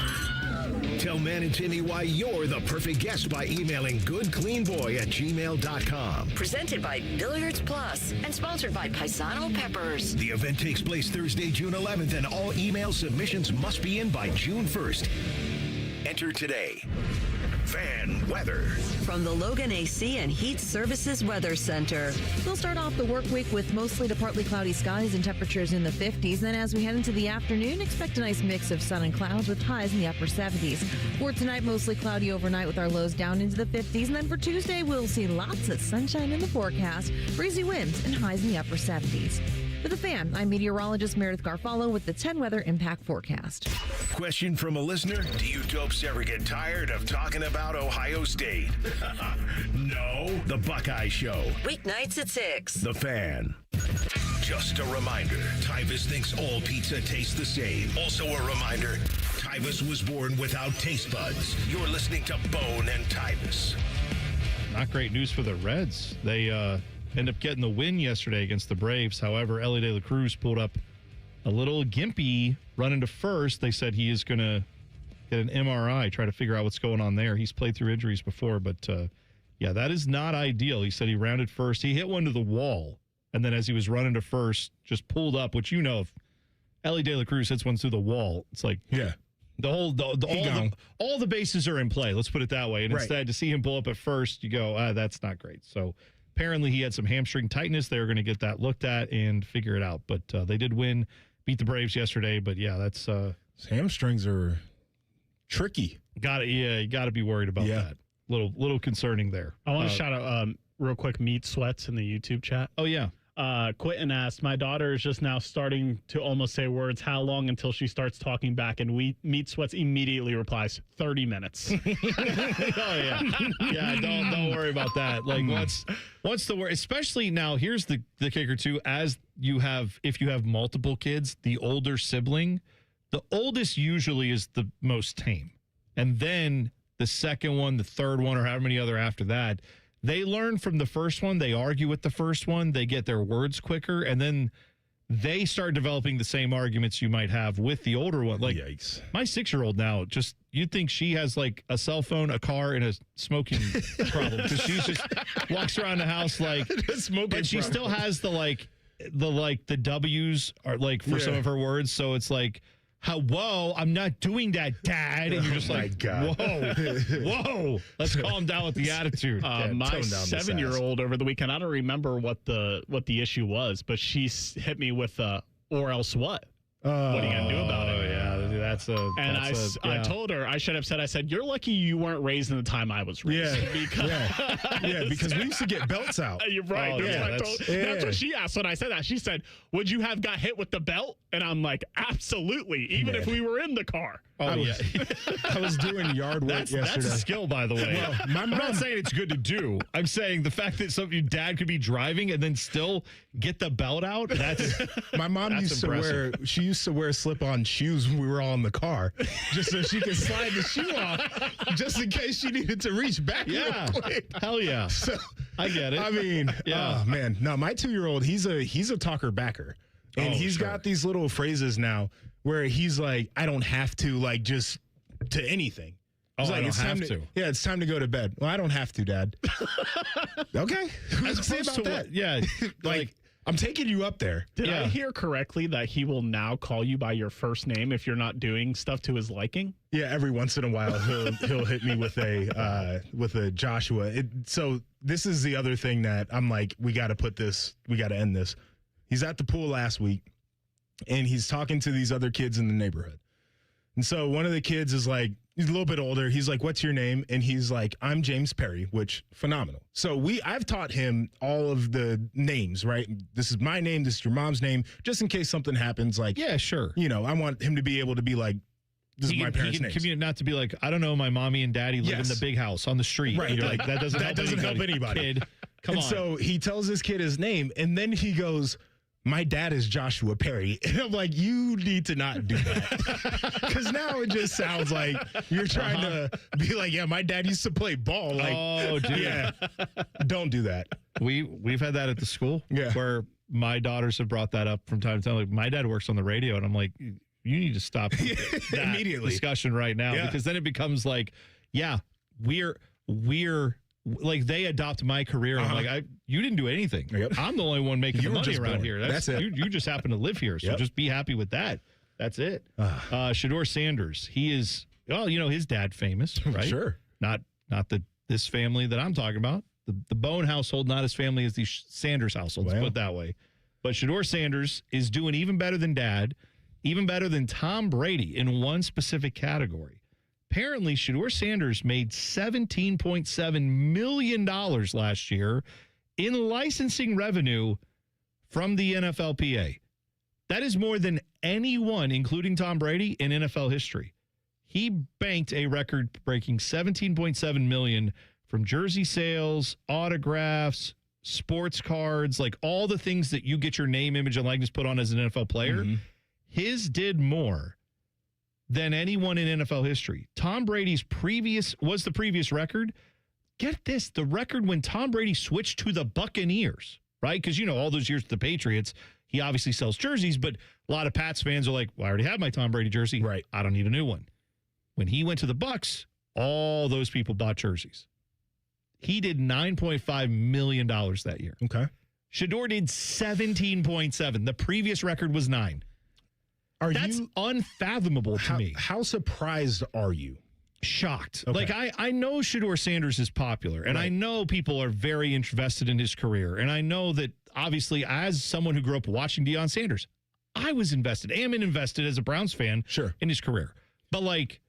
Tell Man and Timmy why you're the perfect guest by emailing goodcleanboy@gmail.com. Presented by Billiards Plus and sponsored by Paisano Peppers. The event takes place Thursday, June 11th, and all email submissions must be in by June 1st. Enter today. Fan weather. From the Logan AC and Heat Services Weather Center. We'll start off the work week with mostly to partly cloudy skies and temperatures in the 50s. Then as we head into the afternoon, expect a nice mix of sun and clouds with highs in the upper 70s. For tonight, mostly cloudy overnight with our lows down into the 50s. And then for Tuesday, we'll see lots of sunshine in the forecast, breezy winds, and highs in the upper 70s. For the Fan, I'm meteorologist Meredith Garfalo with the 10 Weather Impact Forecast. Question from a listener: do you dopes ever get tired of talking about Ohio State? No. The Buckeye Show. Weeknights at 6. The Fan. Just a reminder, Tyvis thinks all pizza tastes the same. Also a reminder, Tyvis was born without taste buds. You're listening to Bone and Tyvis. Not great news for the Reds. They end up getting the win yesterday against the Braves. However, Ellie De La Cruz pulled up a little gimpy running to first. They said he is going to get an MRI, try to figure out what's going on there. He's played through injuries before, but yeah, that is not ideal. He said he rounded first. He hit one to the wall, and then as he was running to first, just pulled up, which you know, if Ellie De La Cruz hits one through the wall, it's like, yeah, all the bases are in play. Let's put it that way. And right. Instead, to see him pull up at first, you go, that's not great. So apparently he had some hamstring tightness. They were going to get that looked at and figure it out. But they did win, beat the Braves yesterday. But yeah, that's hamstrings are tricky. You got to be worried about that. Little concerning there. I want to shout out real quick Meat Sweats in the YouTube chat. Oh yeah. Quentin asked, my daughter is just now starting to almost say words. How long until she starts talking back? And Meat Sweats immediately replies, 30 minutes. Oh yeah. Yeah, don't worry about that. Like what's the word? Especially now, here's the kicker too, if you have multiple kids, the older sibling, the oldest usually is the most tame. And then the second one, the third one, or however many other after that, they learn from the first one. They argue with the first one. They get their words quicker. And then they start developing the same arguments you might have with the older one. Like, yikes. My 6-year-old now, just, you'd think she has like a cell phone, a car, and a smoking problem because she just walks around the house like smoking. But she still has the W's are like for some of her words. So it's like, whoa, I'm not doing that, Dad. And you're just like, whoa, let's calm down with the attitude. My 7-year-old over the weekend, I don't remember what the issue was, but she hit me with or else what? What are you gonna do about it? Oh yeah, I told her, I should have said, I said, you're lucky you weren't raised in the time I was raised. Because we used to get belts out. You're right. That's what she asked when I said that. She said, would you have got hit with the belt? And I'm like, absolutely, even if we were in the car. I was doing yard work yesterday. That's a skill, by the way. Well, I'm not saying it's good to do. I'm saying the fact that your dad could be driving and then still get the belt out. That's my mom used to wear slip-on shoes when we were all in the car, just so she could slide the shoe off, just in case she needed to reach back. Yeah, real quick. Hell yeah. So, I get it. I mean, oh man, no, my 2-year-old, he's a talker backer, and he's got these little phrases now where he's like, I don't have to, like, just to anything. He's like, I don't have to. Yeah, it's time to go to bed. Well, I don't have to, Dad. Okay. As opposed to that. Yeah. like, I'm taking you up there. Did I hear correctly that he will now call you by your first name if you're not doing stuff to his liking? Yeah, every once in a while he'll hit me with a Joshua. So this is the other thing that I'm like, we got to end this. He's at the pool last week, and he's talking to these other kids in the neighborhood. And so one of the kids is like, he's a little bit older. He's like, what's your name? And he's like, I'm James Perry, which phenomenal. So I've taught him all of the names, right? This is my name. This is your mom's name. Just in case something happens, like, yeah, sure. You know, I want him to be able to be like, this is my parents' names. Commute, not to be like, I don't know, my mommy and daddy live in the big house on the street. Right. And you're like, that doesn't help anybody. Kid, come on. So he tells this kid his name, and then he goes, my dad is Joshua Perry. And I'm like, you need to not do that. Because now it just sounds like you're trying to be like, yeah, my dad used to play ball. Like, oh, dude. Yeah, don't do that. We've had that at the school where my daughters have brought that up from time to time. Like, my dad works on the radio, and I'm like, you need to stop that immediately discussion right now. Because then it becomes like, yeah, we're like, they adopt my career. I'm like, you didn't do anything. I'm the only one making the money around here. That's it. You just happen to live here. So just be happy with that. That's it. Shador Sanders. He is, his dad famous, right? Sure. Not this family that I'm talking about. The Bone household, not as family as the Sanders household. Let's put it that way. But Shador Sanders is doing even better than dad, even better than Tom Brady in one specific category. Apparently, Shador Sanders made $17.7 million last year in licensing revenue from the NFLPA. That is more than anyone, including Tom Brady, in NFL history. He banked a record-breaking $17.7 million from jersey sales, autographs, sports cards, like all the things that you get your name, image, and likeness put on as an NFL player. His did more than anyone in NFL history. Tom Brady's was the previous record. Get this, the record when Tom Brady switched to the Buccaneers, right? Because, all those years with the Patriots, he obviously sells jerseys, but a lot of Pats fans are like, well, I already have my Tom Brady jersey. Right. I don't need a new one. When he went to the Bucs, all those people bought jerseys. He did $9.5 million that year. Okay. Shador did 17.7. The previous record was 9. That's unfathomable to me. How surprised are you? Shocked. Okay. Like, I know Shador Sanders is popular, and I know people are very invested in his career, and I know that, obviously, as someone who grew up watching Deion Sanders, I was invested, am invested as a Browns fan in his career. But, like,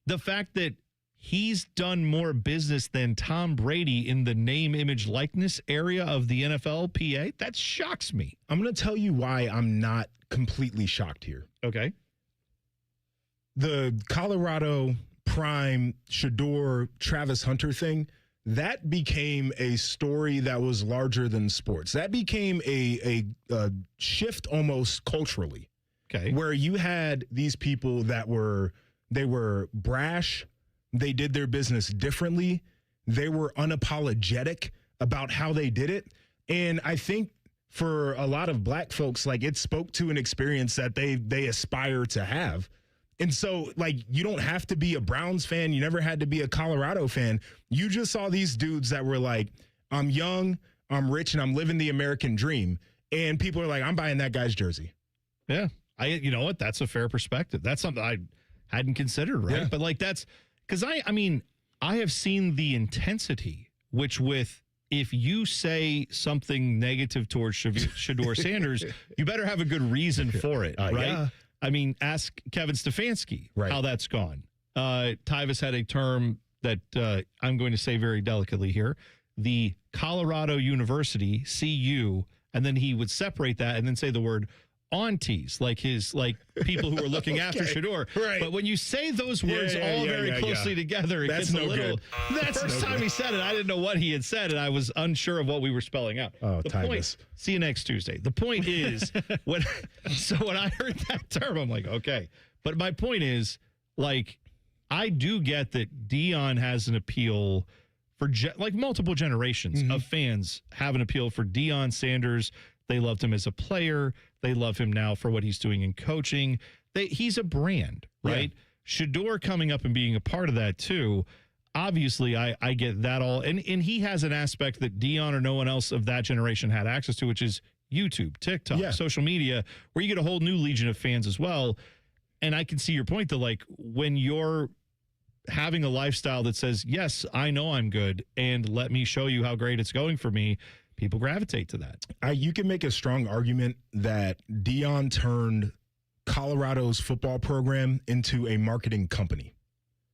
the fact that he's done more business than Tom Brady in the name, image, likeness area of the NFLPA, that shocks me. I'm going to tell you why I'm not completely shocked here. Okay. The Colorado Prime Shador Travis Hunter thing, that became a story that was larger than sports. That became a shift almost culturally. Okay. Where you had these people that were brash, they did their business differently, they were unapologetic about how they did it. And I think for a lot of black folks, like, it spoke to an experience that they aspire to have. And so, like, you don't have to be a Browns fan. You never had to be a Colorado fan. You just saw these dudes that were like, I'm young, I'm rich, and I'm living the American dream. And people are like, I'm buying that guy's jersey. Yeah. You know what? That's a fair perspective. That's something I hadn't considered, right? Yeah. But like that's because I have seen the intensity, which if you say something negative towards Shedeur Sanders, you better have a good reason for it, right? Yeah. I mean, ask Kevin Stefanski how that's gone. Tyvis had a term that I'm going to say very delicately here, the Colorado University, CU, and then he would separate that and then say the word aunties, like people who are looking after Shedeur. Right. But when you say those words very closely together, it That's gets no a little. good. The first time he said it, I didn't know what he had said, and I was unsure of what we were spelling out. Oh, the Tyvis. point. See you next Tuesday. The point is, when I heard that term, I'm like, okay. But my point is, like, I do get that Deion has an appeal for multiple generations of fans have an appeal for Deion Sanders. They loved him as a player. They love him now for what he's doing in coaching. He's a brand, right? Yeah. Shedeur coming up and being a part of that too. Obviously, I get that all. And he has an aspect that Deion or no one else of that generation had access to, which is YouTube, TikTok, social media, where you get a whole new legion of fans as well. And I can see your point that, like, when you're having a lifestyle that says, yes, I know I'm good, and let me show you how great it's going for me, people gravitate to that. You can make a strong argument that Deion turned Colorado's football program into a marketing company.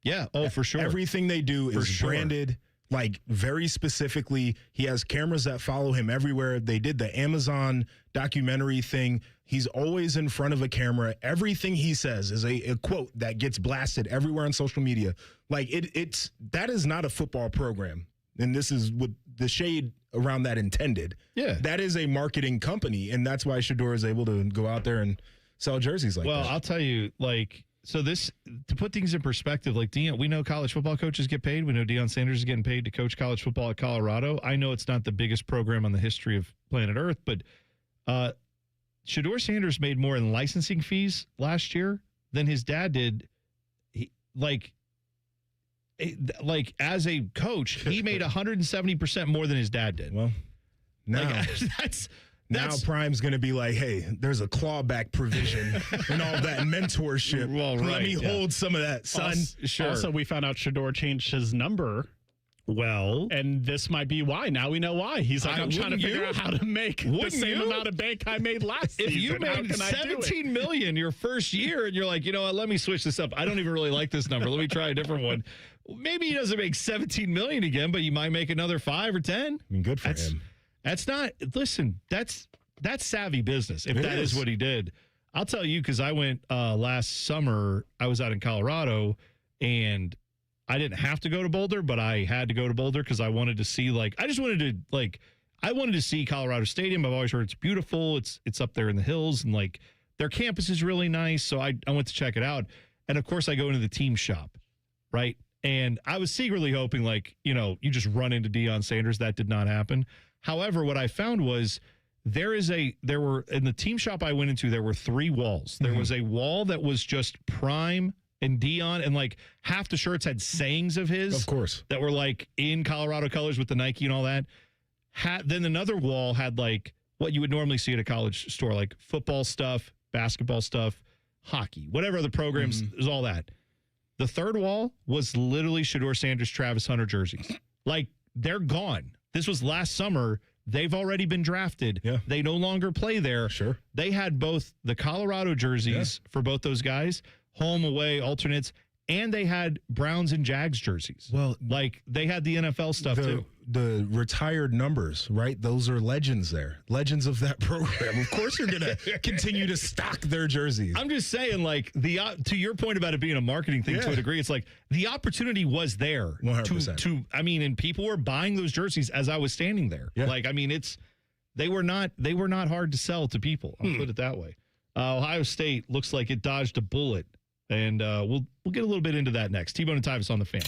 Yeah. Oh, for sure. Everything they do is branded, like, very specifically. He has cameras that follow him everywhere. They did the Amazon documentary thing. He's always in front of a camera. Everything he says is a quote that gets blasted everywhere on social media. Like, that is not a football program. And this is what the shade around that intended. Yeah. That is a marketing company, and that's why Shedeur is able to go out there and sell jerseys like that. Well, I'll tell you, like, so this, to put things in perspective, like, Deion, we know college football coaches get paid. We know Deion Sanders is getting paid to coach college football at Colorado. I know it's not the biggest program on the history of planet Earth, but Shedeur Sanders made more in licensing fees last year than his dad did. Like as a coach, he made 170% more than his dad did. Well, now that's now Prime's going to be like, hey, there's a clawback provision and all that mentorship. Well, Let me hold some of that, son. Also, we found out Shedeur changed his number. Well, and this might be why. Now we know why. He's like, I'm trying to figure out how to make the same amount of bank I made last season. If you made $17 million your first year and you're like, you know what, let me switch this up. I don't even really like this number. Let me try a different one. Maybe he doesn't make $17 million again, but you might make another 5 or 10. I mean, good for him. That's not, listen, that's savvy business. If that is what he did. I'll tell you, because I went last summer, I was out in Colorado, and I didn't have to go to Boulder, but I had to go to Boulder because I wanted to see, I wanted to see Colorado Stadium. I've always heard it's beautiful. It's up there in the hills, and like their campus is really nice. So I went to check it out. And of course I go into the team shop, right? And I was secretly hoping, like, you know, you just run into Deion Sanders. That did not happen. However, what I found was there were in the team shop I went into, there were 3 walls. There was a wall that was just Prime and Deion, and like half the shirts had sayings of his, of course, that were like in Colorado colors with the Nike and all that. Then another wall had like what you would normally see at a college store, like football stuff, basketball stuff, hockey, whatever other programs, is all that. The third wall was literally Shedeur Sanders, Travis Hunter jerseys. Like, they're gone. This was last summer. They've already been drafted. Yeah. They no longer play there. Sure. They had both the Colorado jerseys for both those guys, home, away, alternates, and they had Browns and Jags jerseys. Well, like, they had the NFL stuff too. The retired numbers, right? Those are legends there. Legends of that program. Of course you're going to continue to stock their jerseys. I'm just saying, like, to your point about it being a marketing thing to a degree, it's like the opportunity was there. 100%. I mean, and people were buying those jerseys as I was standing there. Yeah. Like, I mean, they were not hard to sell to people. I'll put it that way. Ohio State looks like it dodged a bullet, and we'll get a little bit into that next. T-Bone and Tyvis on the Fan.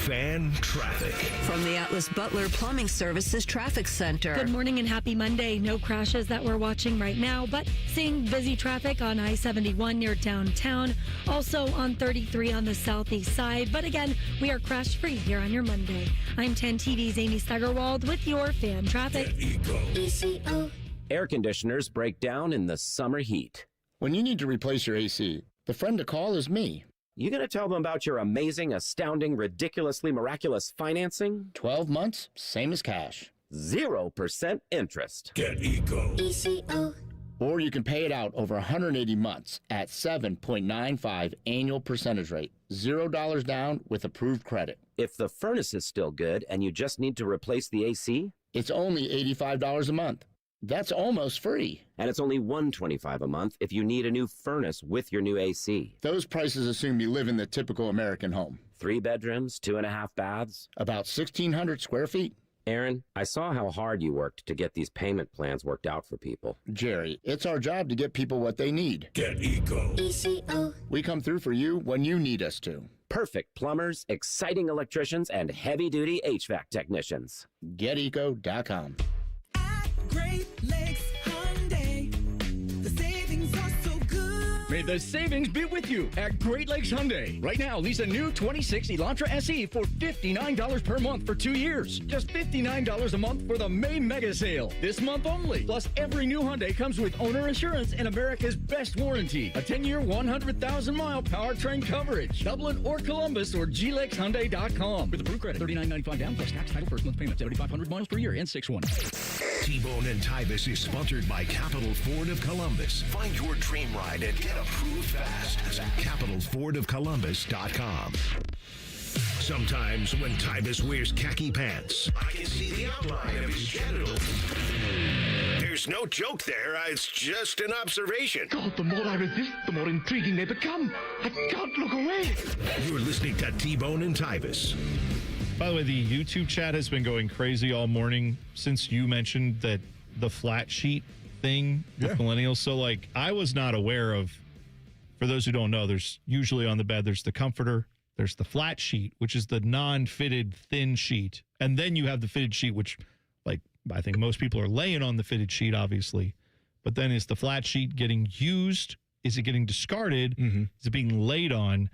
Fan traffic. From the Atlas Butler Plumbing Services Traffic Center. Good morning and happy Monday. No crashes that we're watching right now, but seeing busy traffic on I-71 near downtown. Also on 33 on the southeast side. But again, we are crash free here on your Monday. I'm 10 TV's Amy Steigerwald with your fan traffic. ECO. Air conditioners break down in the summer heat. When you need to replace your AC, the friend to call is me. You gonna tell them about your amazing, astounding, ridiculously miraculous financing? 12 months, same as cash. 0% interest. Get Eco. ECO. Or you can pay it out over 180 months at 7.95 annual percentage rate. $0 down with approved credit. If the furnace is still good and you just need to replace the AC, it's only $85 a month. That's almost free. And it's only $125 a month if you need a new furnace with your new AC. Those prices assume you live in the typical American home. 3 bedrooms, 2.5 baths, about 1,600 square feet. Aaron, I saw how hard you worked to get these payment plans worked out for people. Jerry, it's our job to get people what they need. Get Eco. ECO. We come through for you when you need us to. Perfect plumbers, exciting electricians, and heavy-duty HVAC technicians. GetEco.com. Great Lakes Hyundai. The savings are so good. May the savings be with you at Great Lakes Hyundai. Right now, lease a new 26 Elantra SE for $59 per month for 2 years. Just $59 a month for the May mega sale. This month only. Plus, every new Hyundai comes with owner assurance and America's best warranty. A 10-year, 100,000-mile powertrain coverage. Dublin or Columbus or glexhyundai.com. With approved credit, $39.95 down plus tax, title, first month payment, 7,500 miles per year, and 6/1. T-Bone and Tyvis is sponsored by Capital Ford of Columbus. Find your dream ride and get approved fast at capitalfordofcolumbus.com. Sometimes when Tyvis wears khaki pants, I can see the outline of his genitals. There's no joke there. It's just an observation. God, the more I resist, the more intriguing they become. I can't look away. You're listening to T-Bone and Tyvis. By the way, the YouTube chat has been going crazy all morning since you mentioned that the flat sheet thing with millennials. So, like, I was not aware of, for those who don't know, there's usually on the bed, there's the comforter, there's the flat sheet, which is the non-fitted thin sheet. And then you have the fitted sheet, which, like, I think most people are laying on the fitted sheet, obviously. But then is the flat sheet getting used? Is it getting discarded? Is it being laid on?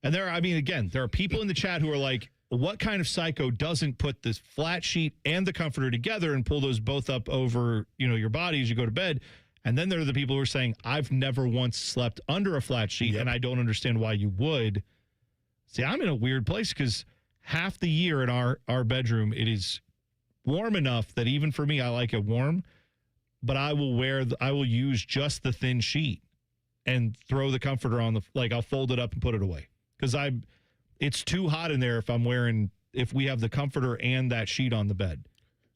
And there are people in the chat who are like, what kind of psycho doesn't put this flat sheet and the comforter together and pull those both up over, your body as you go to bed? And then there are the people who are saying, I've never once slept under a flat sheet, and I don't understand why you would. See, I'm in a weird place because half the year in our bedroom, it is warm enough that even for me, I like it warm, but I will use just the thin sheet and throw the comforter on I'll fold it up and put it away. Because it's too hot in there if we have the comforter and that sheet on the bed.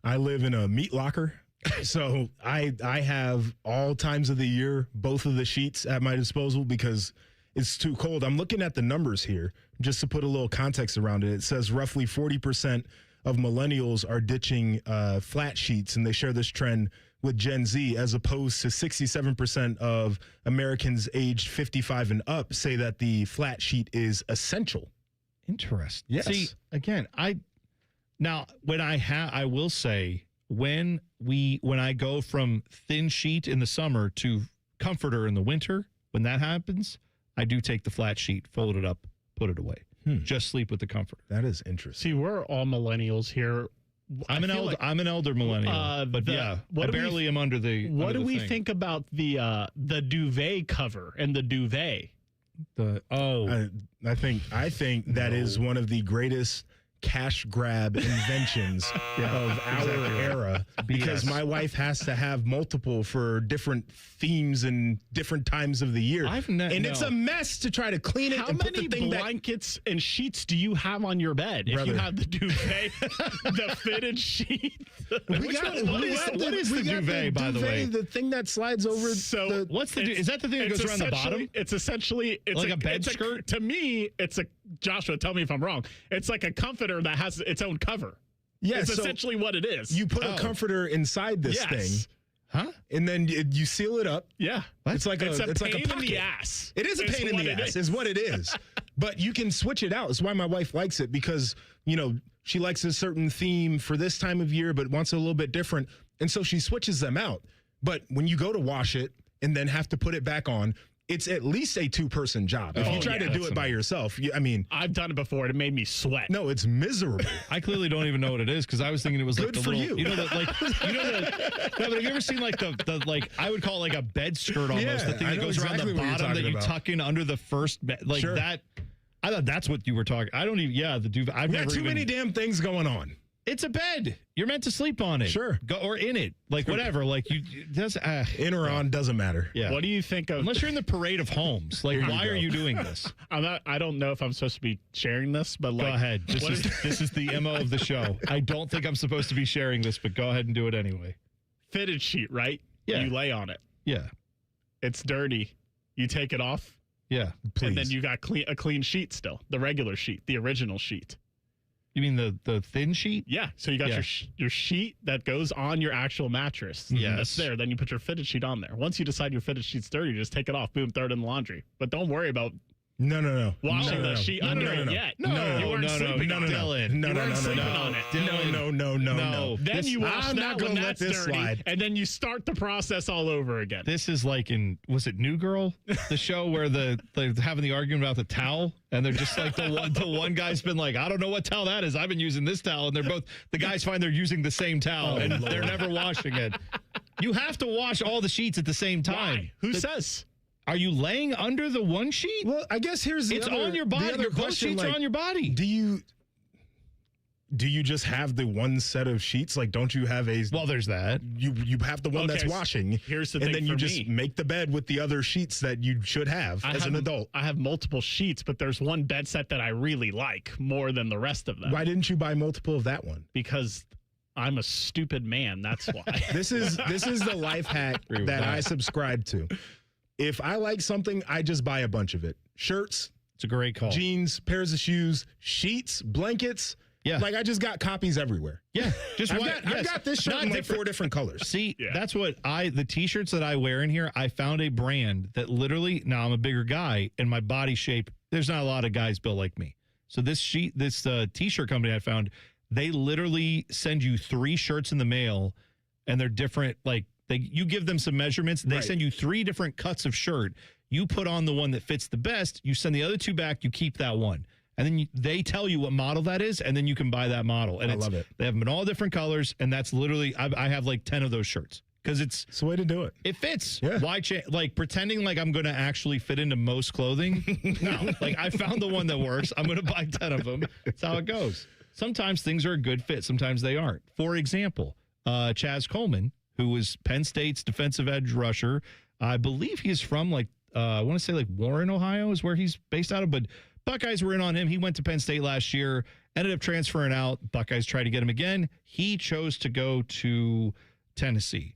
I live in a meat locker, so I have all times of the year, both of the sheets at my disposal because it's too cold. I'm looking at the numbers here just to put a little context around it. It says roughly 40% of millennials are ditching flat sheets, and they share this trend with Gen Z, as opposed to 67% of Americans aged 55 and up say that the flat sheet is essential. Interesting. Yes. See, again, I will say when I go from thin sheet in the summer to comforter in the winter, when that happens, I do take the flat sheet, fold it up, put it away. Just sleep with the comforter. That is interesting. See, we're all millennials here. I'm an elder millennial, I barely am under the. What do we think about the duvet cover and the duvet? I think that is one of the greatest cash grab inventions of our era, because my wife has to have multiple for different themes and different times of the year. It's a mess to try to clean it. How and many put the thing blankets and sheets do you have on your bed? Brother. If you have the duvet, the fitted sheet. What is the duvet, by the way? The thing that slides over. So what's the? Is that the thing that goes around the bottom? It's essentially like a bed skirt. To me, it's a. Joshua, tell me if I'm wrong. It's like a comforter that has its own cover. Yeah, it's essentially what it is. You put a comforter inside this thing, huh? And then you seal it up. Yeah, it's like it's a pain in the ass. It is a pain in the ass, is what it is. But you can switch it out. That's why my wife likes it, because, she likes a certain theme for this time of year, but wants it a little bit different. And so she switches them out. But when you go to wash it and then have to put it back on, it's at least a 2-person job. If you try to do it by yourself, I've done it before and it made me sweat. No, it's miserable. I clearly don't even know what it is, because I was thinking it was like Good the for little, you. no, but have you ever seen like the like, I would call it like a bed skirt almost, Yeah, the thing I that know goes exactly around the what you're bottom that talking you about. tuck in under the first bed, like Sure. that. I thought that's what you were talking. I don't even. The duvet. I've We never got too even, many damn things going on. It's a bed. You're meant to sleep on it. Sure. Or in it. Like whatever. Like that's in or on doesn't matter. Yeah. What do you think of? Unless you're in the parade of homes. Like, why are you doing this? I don't know if I'm supposed to be sharing this, but like, go ahead. This is the MO of the show. I don't think I'm supposed to be sharing this, but go ahead and do it anyway. Fitted sheet, right? Yeah. You lay on it. Yeah. It's dirty. You take it off. Yeah. Please. And then you got a clean sheet still. The regular sheet, the original sheet. You mean the thin sheet? Yeah. So you got your sheet that goes on your actual mattress. Yes. That's there. Then you put your fitted sheet on there. Once you decide your fitted sheet's dirty, you just take it off. Boom, throw it in the laundry. But don't worry about No. washing the sheet under it yet. You weren't sleeping on it. Dylan. You weren't sleeping on it. No. Then you wash I'm that not when gonna that's let this dirty, slide. and then you start the process all over again. This is like was it New Girl, the show where they're having the argument about the towel, and they're just like the one guy's been like, I don't know what towel that is. I've been using this towel, and the guys find they're using the same towel, and they're never washing it. You have to wash all the sheets at the same time. Why? Who says? Are you laying under the one sheet? Well, I guess here's the it's other, on your body. the other Your both question, sheets are on your body. Do you just have the one set of sheets? Like, don't you have a? Well, there's that. You have the one that's washing. Here's the and thing then you for just me. make the bed with the other sheets that you should have as an adult. I have multiple sheets, but there's one bed set that I really like more than the rest of them. Why didn't you buy multiple of that one? Because I'm a stupid man. That's why. This is the life hack that I subscribe to. If I like something, I just buy a bunch of it. Shirts. It's a great call. Jeans, pairs of shoes, sheets, blankets. Yeah. Like I just got copies everywhere. Yeah. I've got this shirt in like 4 different colors. See, that's what the t-shirts that I wear in here, I found a brand that literally, now I'm a bigger guy and my body shape, there's not a lot of guys built like me. So this t-shirt company I found, they literally send you 3 shirts in the mail and they're different, like you give them some measurements. They send you 3 different cuts of shirt. You put on the one that fits the best. You send the other 2 back. You keep that one. And then they tell you what model that is, and then you can buy that model. And I love it. They have them in all different colors, and that's literally, I have like 10 of those shirts. Because it's the way to do it. It fits. Yeah. Why like pretending like I'm going to actually fit into most clothing? No. Like I found the one that works. I'm going to buy 10 of them. That's how it goes. Sometimes things are a good fit. Sometimes they aren't. For example, Chaz Coleman, who was Penn State's defensive edge rusher. I believe he's from I want to say like Warren, Ohio is where he's based out of, but Buckeyes were in on him. He went to Penn State last year, ended up transferring out. Buckeyes tried to get him again. He chose to go to Tennessee.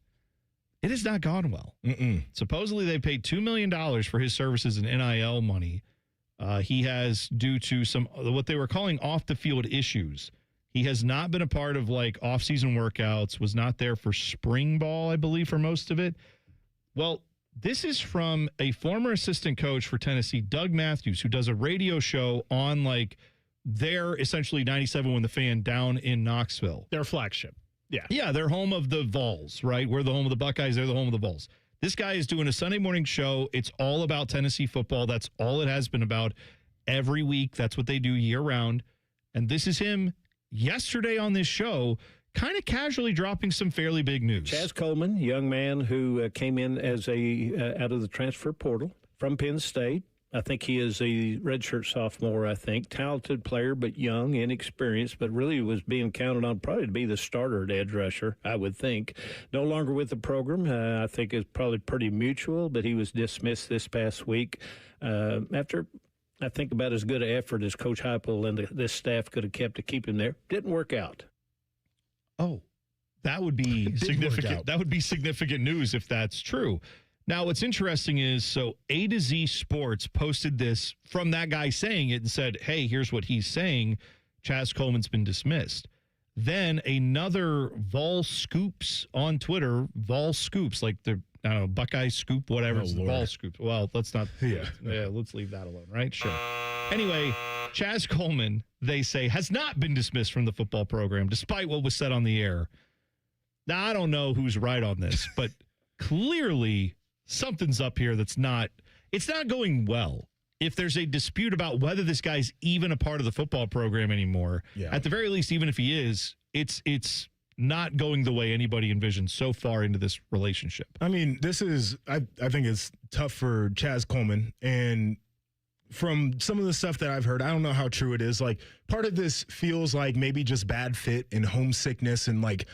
It has not gone well. Supposedly they paid $2 million for his services in NIL money. He has, due to some what they were calling off the field issues, he has not been a part of like off-season workouts, was not there for spring ball, I believe, for most of it. Well, this is from a former assistant coach for Tennessee, Doug Matthews, who does a radio show on like their essentially 97 When the Fan down in Knoxville. Their flagship. Yeah. Yeah, they're home of the Vols, right? We're the home of the Buckeyes. They're the home of the Vols. This guy is doing a Sunday morning show. It's all about Tennessee football. That's all it has been about every week. That's what they do year round. And this is him yesterday on this show, kind of casually dropping some fairly big news. Chaz Coleman, young man who came in as out of the transfer portal from Penn State. I think he is a redshirt sophomore, Talented player, but young, inexperienced, but really was being counted on probably to be the starter at edge rusher, I would think. No longer with the program. I think it's probably pretty mutual, but he was dismissed this past week after I think about as good an effort as Coach Heupel and this staff could have kept to keep him there. Didn't work out. Oh, that would be significant. That would be significant news if that's true. Now, what's interesting is, so A to Z Sports posted this from that guy saying it and said, hey, here's what he's saying. Chaz Coleman's been dismissed. Then another Vol Scoops on Twitter, Vol Scoops, like I don't know, Buckeye scoop, whatever. It's the Lord. ball scoop. Well, let's not. Yeah. Let's leave that alone, right? Sure. Anyway, Chaz Coleman, they say, has not been dismissed from the football program, despite what was said on the air. Now, I don't know who's right on this, but clearly something's up here it's not going well. If there's a dispute about whether this guy's even a part of the football program anymore, at the very least, even if he is, it's not going the way anybody envisioned so far into this relationship. I mean, this is, I think it's tough for Chaz Coleman. And from some of the stuff that I've heard, I don't know how true it is. Like, part of this feels like maybe just bad fit and homesickness and like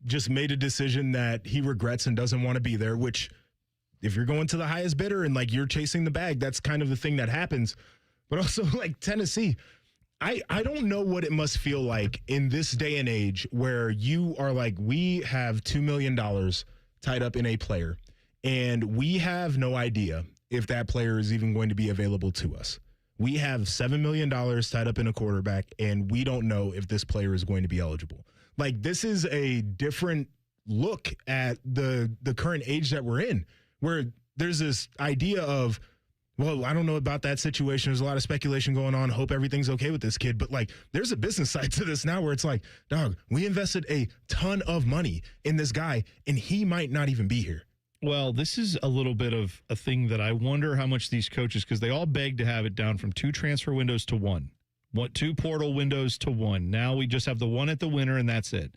just made a decision that he regrets and doesn't want to be there, which if you're going to the highest bidder and like you're chasing the bag, that's kind of the thing that happens. But also like Tennessee, I don't know what it must feel like in this day and age where you are like, we have $2 million tied up in a player and we have no idea if that player is even going to be available to us. We have $7 million tied up in a quarterback and we don't know if this player is going to be eligible. Like, this is a different look at the current age that we're in, where there's this idea of, well, I don't know about that situation. There's a lot of speculation going on. Hope everything's okay with this kid. But, like, there's a business side to this now where it's like, dog, we invested a ton of money in this guy, and he might not even be here. Well, this is a little bit of a thing that I wonder how much these coaches, because they all beg to have it down from 2 transfer windows to 1. 2 portal windows to 1. Now we just have the one at the winter, and that's it.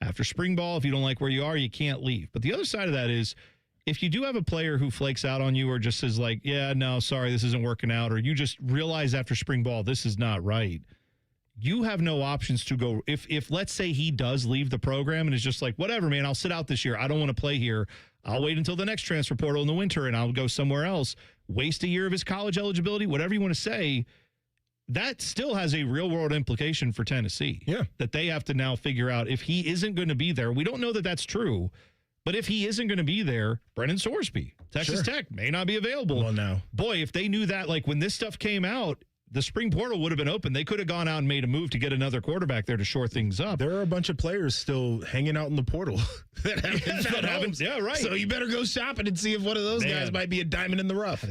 After spring ball, if you don't like where you are, you can't leave. But the other side of that is, if you do have a player who flakes out on you or just says like, yeah, no, sorry, this isn't working out, or you just realize after spring ball, this is not right, you have no options to go. If let's say he does leave the program and is just like, whatever, man, I'll sit out this year. I don't want to play here. I'll wait until the next transfer portal in the winter and I'll go somewhere else. Waste a year of his college eligibility, whatever you want to say. That still has a real world implication for Tennessee. Yeah. That they have to now figure out if he isn't going to be there. We don't know that that's true, but if he isn't going to be there, Brennan Sorsby, Texas Tech, may not be available. Well, now. Boy, if they knew that, like when this stuff came out, the spring portal would have been open. They could have gone out and made a move to get another quarterback there to shore things up. There are a bunch of players still hanging out in the portal that haven't. Yeah, right. So you better go shopping and see if one of those guys might be a diamond in the rough.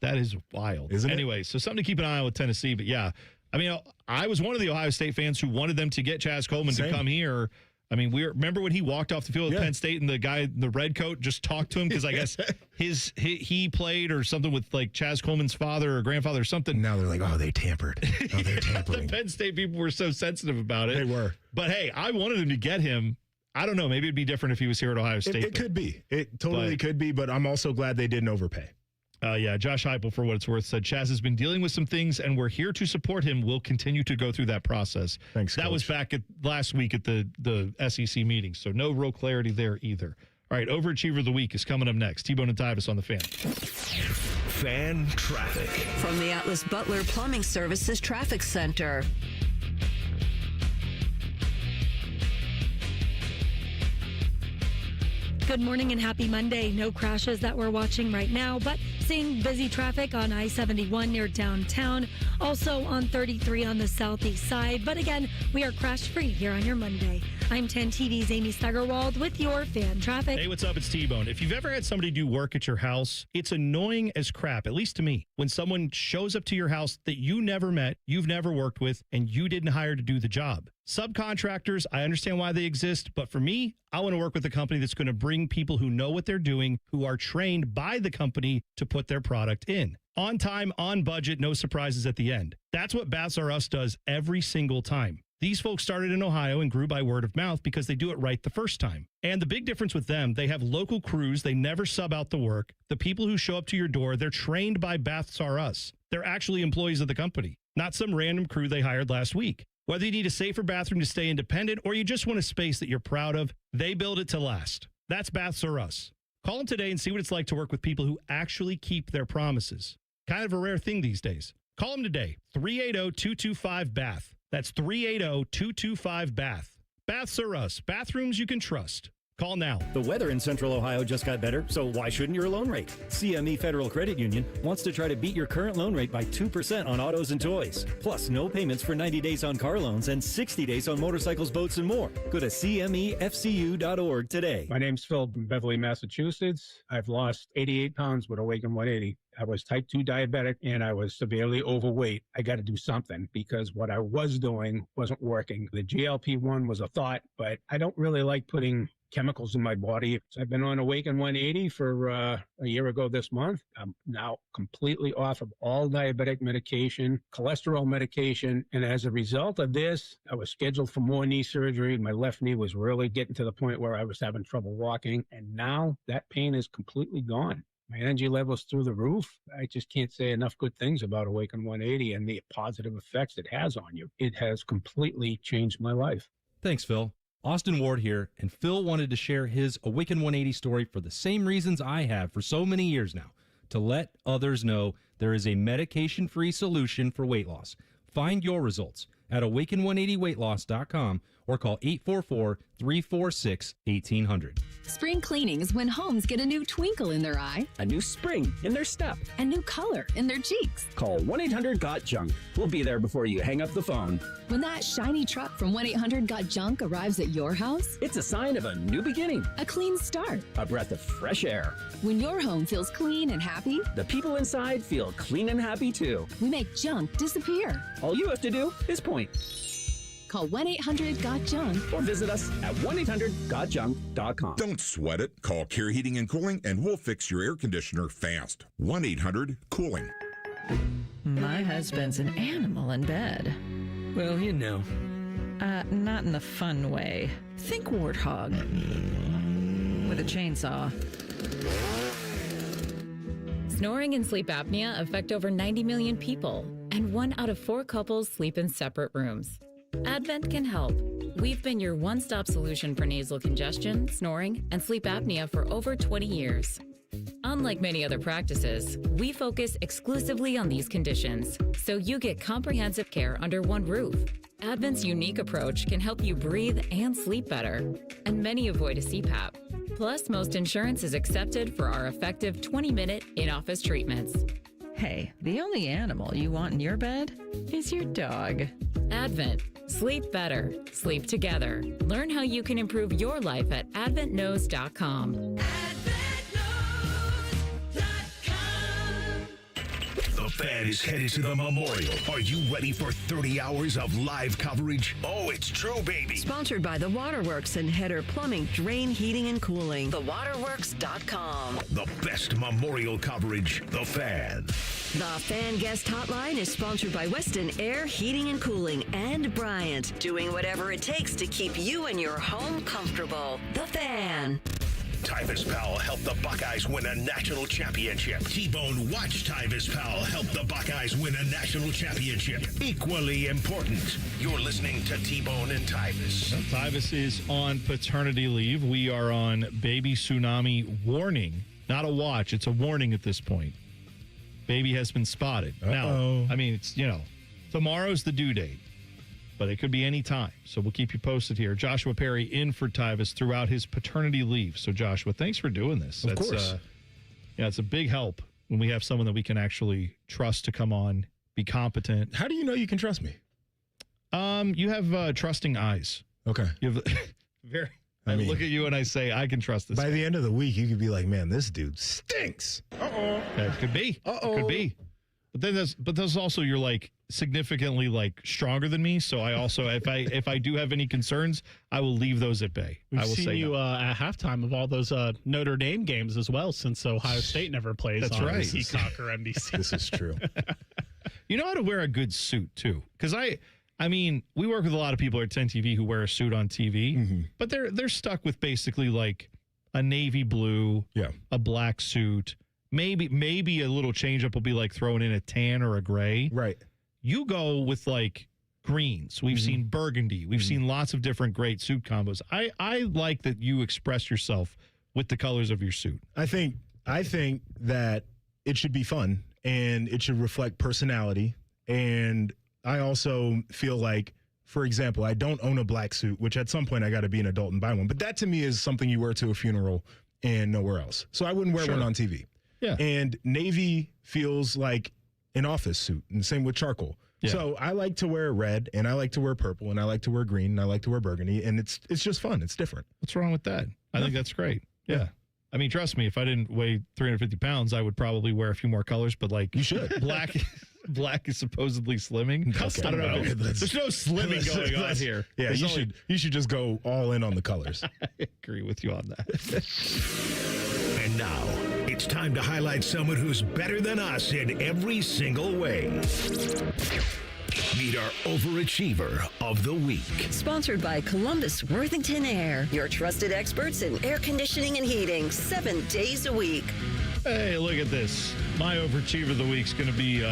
That is wild. Isn't it? Anyway, so something to keep an eye on with Tennessee. But yeah, I mean, I was one of the Ohio State fans who wanted them to get Chaz Coleman to come here. I mean, remember when he walked off the field at Penn State and the guy in the red coat just talked to him because I guess he played or something with like Chaz Coleman's father or grandfather or something. Now they're like, oh, they tampered. Oh, they're tampering. The Penn State people were so sensitive about it. They were. But hey, I wanted him to get him. I don't know. Maybe it'd be different if he was here at Ohio State. It could be. It totally could be. But I'm also glad they didn't overpay. Josh Heupel, for what it's worth, said Chaz has been dealing with some things, and we're here to support him. We'll continue to go through that process. Thanks, That Coach. was back at last week at the SEC meeting, so no real clarity there either. All right, Overachiever of the Week is coming up next. T-Bone and Tyvis on the Fan. Fan traffic. From the Atlas Butler Plumbing Services Traffic Center. Good morning and happy Monday. No crashes that we're watching right now, but seeing busy traffic on I-71 near downtown. Also on 33 on the southeast side. But again, we are crash-free here on your Monday. I'm 10 TV's Amy Steigerwald with your fan traffic. Hey, what's up? It's T-Bone. If you've ever had somebody do work at your house, it's annoying as crap, at least to me, when someone shows up to your house that you never met, you've never worked with, and you didn't hire to do the job. Subcontractors, I understand why they exist, but for me, I want to work with a company that's going to bring people who know what they're doing, who are trained by the company to put their product in. On time, on budget, no surprises at the end. That's what Baths R Us does every single time. These folks started in Ohio and grew by word of mouth because they do it right the first time. And the big difference with them, they have local crews. They never sub out the work. The people who show up to your door, they're trained by Baths R Us. They're actually employees of the company, not some random crew they hired last week. Whether you need a safer bathroom to stay independent or you just want a space that you're proud of, they build it to last. That's Baths R Us. Call them today and see what it's like to work with people who actually keep their promises. Kind of a rare thing these days. Call them today, 380-225-BATH. That's 380-225-BATH. Baths R Us, bathrooms you can trust. Call now. The weather in Central Ohio just got better, so why shouldn't your loan rate? CME Federal Credit Union wants to try to beat your current loan rate by 2% on autos and toys. Plus, no payments for 90 days on car loans and 60 days on motorcycles, boats, and more. Go to CMEFCU.org today. My name's Phil from Beverly, Massachusetts. I've lost 88 pounds with Awaken 180. I was type 2 diabetic and I was severely overweight. I got to do something because what I was doing wasn't working. The GLP-1 was a thought, but I don't really like putting chemicals in my body. So I've been on Awaken 180 for a year ago this month. I'm now completely off of all diabetic medication, cholesterol medication. And as a result of this, I was scheduled for more knee surgery. My left knee was really getting to the point where I was having trouble walking. And now that pain is completely gone. My energy level's through the roof. I just can't say enough good things about Awaken 180 and the positive effects it has on you. It has completely changed my life. Thanks, Phil. Austin Ward here, and Phil wanted to share his Awaken 180 story for the same reasons I have for so many years now, to let others know there is a medication-free solution for weight loss. Find your results at awaken180weightloss.com or call 844-346-1800. Spring cleanings when homes get a new twinkle in their eye, a new spring in their step, a new color in their cheeks. Call 1-800-GOT-JUNK. We'll be there before you hang up the phone. When that shiny truck from 1-800-GOT-JUNK arrives at your house, it's a sign of a new beginning, a clean start, a breath of fresh air. When your home feels clean and happy, the people inside feel clean and happy too. We make junk disappear. All you have to do is point. Call 1-800-GOT-JUNK or visit us at 1-800-GOT-JUNK.com. Don't sweat it. Call Care Heating and Cooling and we'll fix your air conditioner fast. 1-800-COOLING. My husband's an animal in bed. Well, you know. Not in the fun way. Think warthog. With a chainsaw. Snoring and sleep apnea affect over 90 million people, and 1 out of 4 couples sleep in separate rooms. Advent can help. We've been your one-stop solution for nasal congestion, snoring, and sleep apnea for over 20 years. Unlike many other practices, we focus exclusively on these conditions, so you get comprehensive care under one roof. Advent's unique approach can help you breathe and sleep better, and many avoid a CPAP. Plus, most insurance is accepted for our effective 20-minute in-office treatments. Hey, the only animal you want in your bed is your dog. Advent. Sleep better. Sleep together. Learn how you can improve your life at adventknows.com. The Fan is headed to the Memorial. Are you ready for 30 hours of live coverage? Oh, it's true, baby. Sponsored by The Waterworks and Header Plumbing, Drain, Heating, and Cooling. TheWaterworks.com. The best Memorial coverage, The Fan. The Fan Guest Hotline is sponsored by Weston Air Heating and Cooling and Bryant, doing whatever it takes to keep you and your home comfortable. The Fan. Tyvis Powell helped the Buckeyes win a national championship. T-Bone watched Tyvis Powell help the Buckeyes win a national championship. Equally important. You're listening to T-Bone and Tyvis. Tyvis is on paternity leave. We are on Baby Tsunami warning. Not a watch. It's a warning at this point. Baby has been spotted. Now, I mean, it's, tomorrow's the due date, but it could be any time. So we'll keep you posted here. Joshua Perry in for Tyvis throughout his paternity leave. So, Joshua, thanks for doing this. Of course. It's a big help when we have someone that we can actually trust to come on, be competent. How do you know you can trust me? You have trusting eyes. Okay. You have I look at you and I say, I can trust this By guy. the end of the week, you could be like, man, this dude stinks. It could be. It could be. But there's also, you're like significantly like stronger than me. So I also, if I do have any concerns, I will leave those at bay. We've I will seen say you no. at halftime of all those Notre Dame games as well, since Ohio State never plays That's on right. Peacock or NBC. This is true. You know how to wear a good suit too, because I mean, we work with a lot of people at 10 TV who wear a suit on TV, but they're stuck with basically like a navy blue, a black suit. Maybe a little change up will be like throwing in a tan or a gray. Right. You go with like greens. We've seen burgundy. We've seen lots of different great suit combos. I like that you express yourself with the colors of your suit. I think that it should be fun and it should reflect personality. And I also feel like for example, I don't own a black suit, which at some point I got to be an adult and buy one. But that to me is something you wear to a funeral and nowhere else. So I wouldn't wear one on TV. Yeah. And navy feels like an office suit, and same with charcoal. Yeah. So I like to wear red, and I like to wear purple, and I like to wear green, and I like to wear burgundy, and it's just fun. It's different. What's wrong with that? I think that's great. Yeah. I mean, trust me, if I didn't weigh 350 pounds, I would probably wear a few more colors, but like you should. Black is supposally slimming. Okay. I don't know. There's no slimming going on here. Yeah, you should just go all in on the colors. I agree with you on that. And now, it's time to highlight someone who's better than us in every single way. Meet our overachiever of the week. Sponsored by Columbus Worthington Air, your trusted experts in air conditioning and heating 7 days a week. Hey, look at this. My overachiever of the week's going to be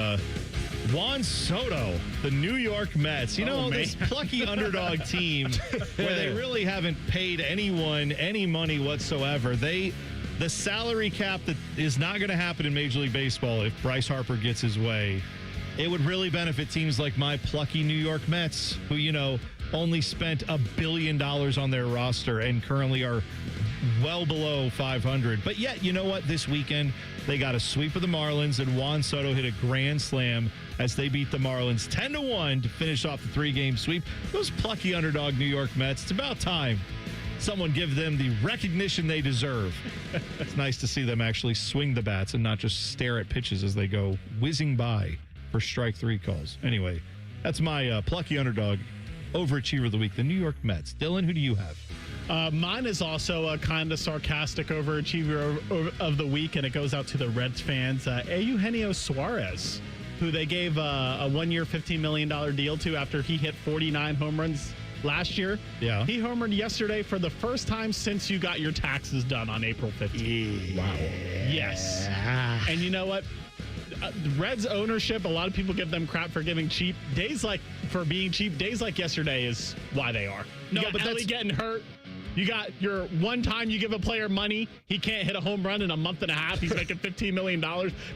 Juan Soto, the New York Mets. You know, this plucky underdog team where they really haven't paid anyone any money whatsoever. The salary cap that is not going to happen in Major League Baseball if Bryce Harper gets his way. It would really benefit teams like my plucky New York Mets, who, you know, only spent $1 billion on their roster and currently are well below 500. But yet, you know what? This weekend, they got a sweep of the Marlins, and Juan Soto hit a grand slam as they beat the Marlins 10-1 to finish off the 3-game sweep. Those plucky underdog New York Mets, it's about time someone give them the recognition they deserve. It's nice to see them actually swing the bats and not just stare at pitches as they go whizzing by for strike 3 calls. Anyway, that's my plucky underdog overachiever of the week, the New York Mets. Dylan, who do you have? Mine is also a kind of sarcastic overachiever of the week, and it goes out to the Reds fans. Eugenio Suarez, who they gave a 1-year, $15 million deal to after he hit 49 home runs last year. Yeah. He homered yesterday for the first time since you got your taxes done on April 15th. Wow. Yes. And you know what? Reds ownership, a lot of people give them crap for being cheap. Days like yesterday is why they are. You got Ellie getting hurt. You got your one time you give a player money, he can't hit a home run in a month and a half. He's making $15 million.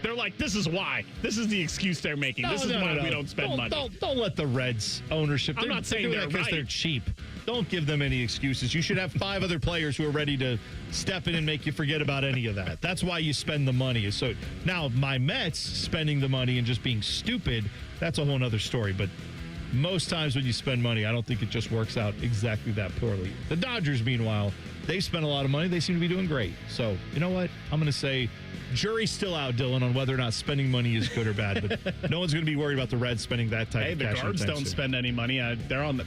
They're like, this is why. This is the excuse they're making. This is why we don't spend money. Don't let the Reds ownership. I'm not saying they're because right. They're cheap. Don't give them any excuses. You should have 5 other players who are ready to step in and make you forget about any of that. That's why you spend the money. So now my Mets spending the money and just being stupid, that's a whole other story. But most times when you spend money, I don't think it just works out exactly that poorly. The Dodgers, meanwhile, they spend a lot of money. They seem to be doing great. So, you know what? I'm going to say jury's still out, Dylan, on whether or not spending money is good or bad. But no one's going to be worried about the Reds spending that type of cash. Hey, the Guards don't spend any money. They're on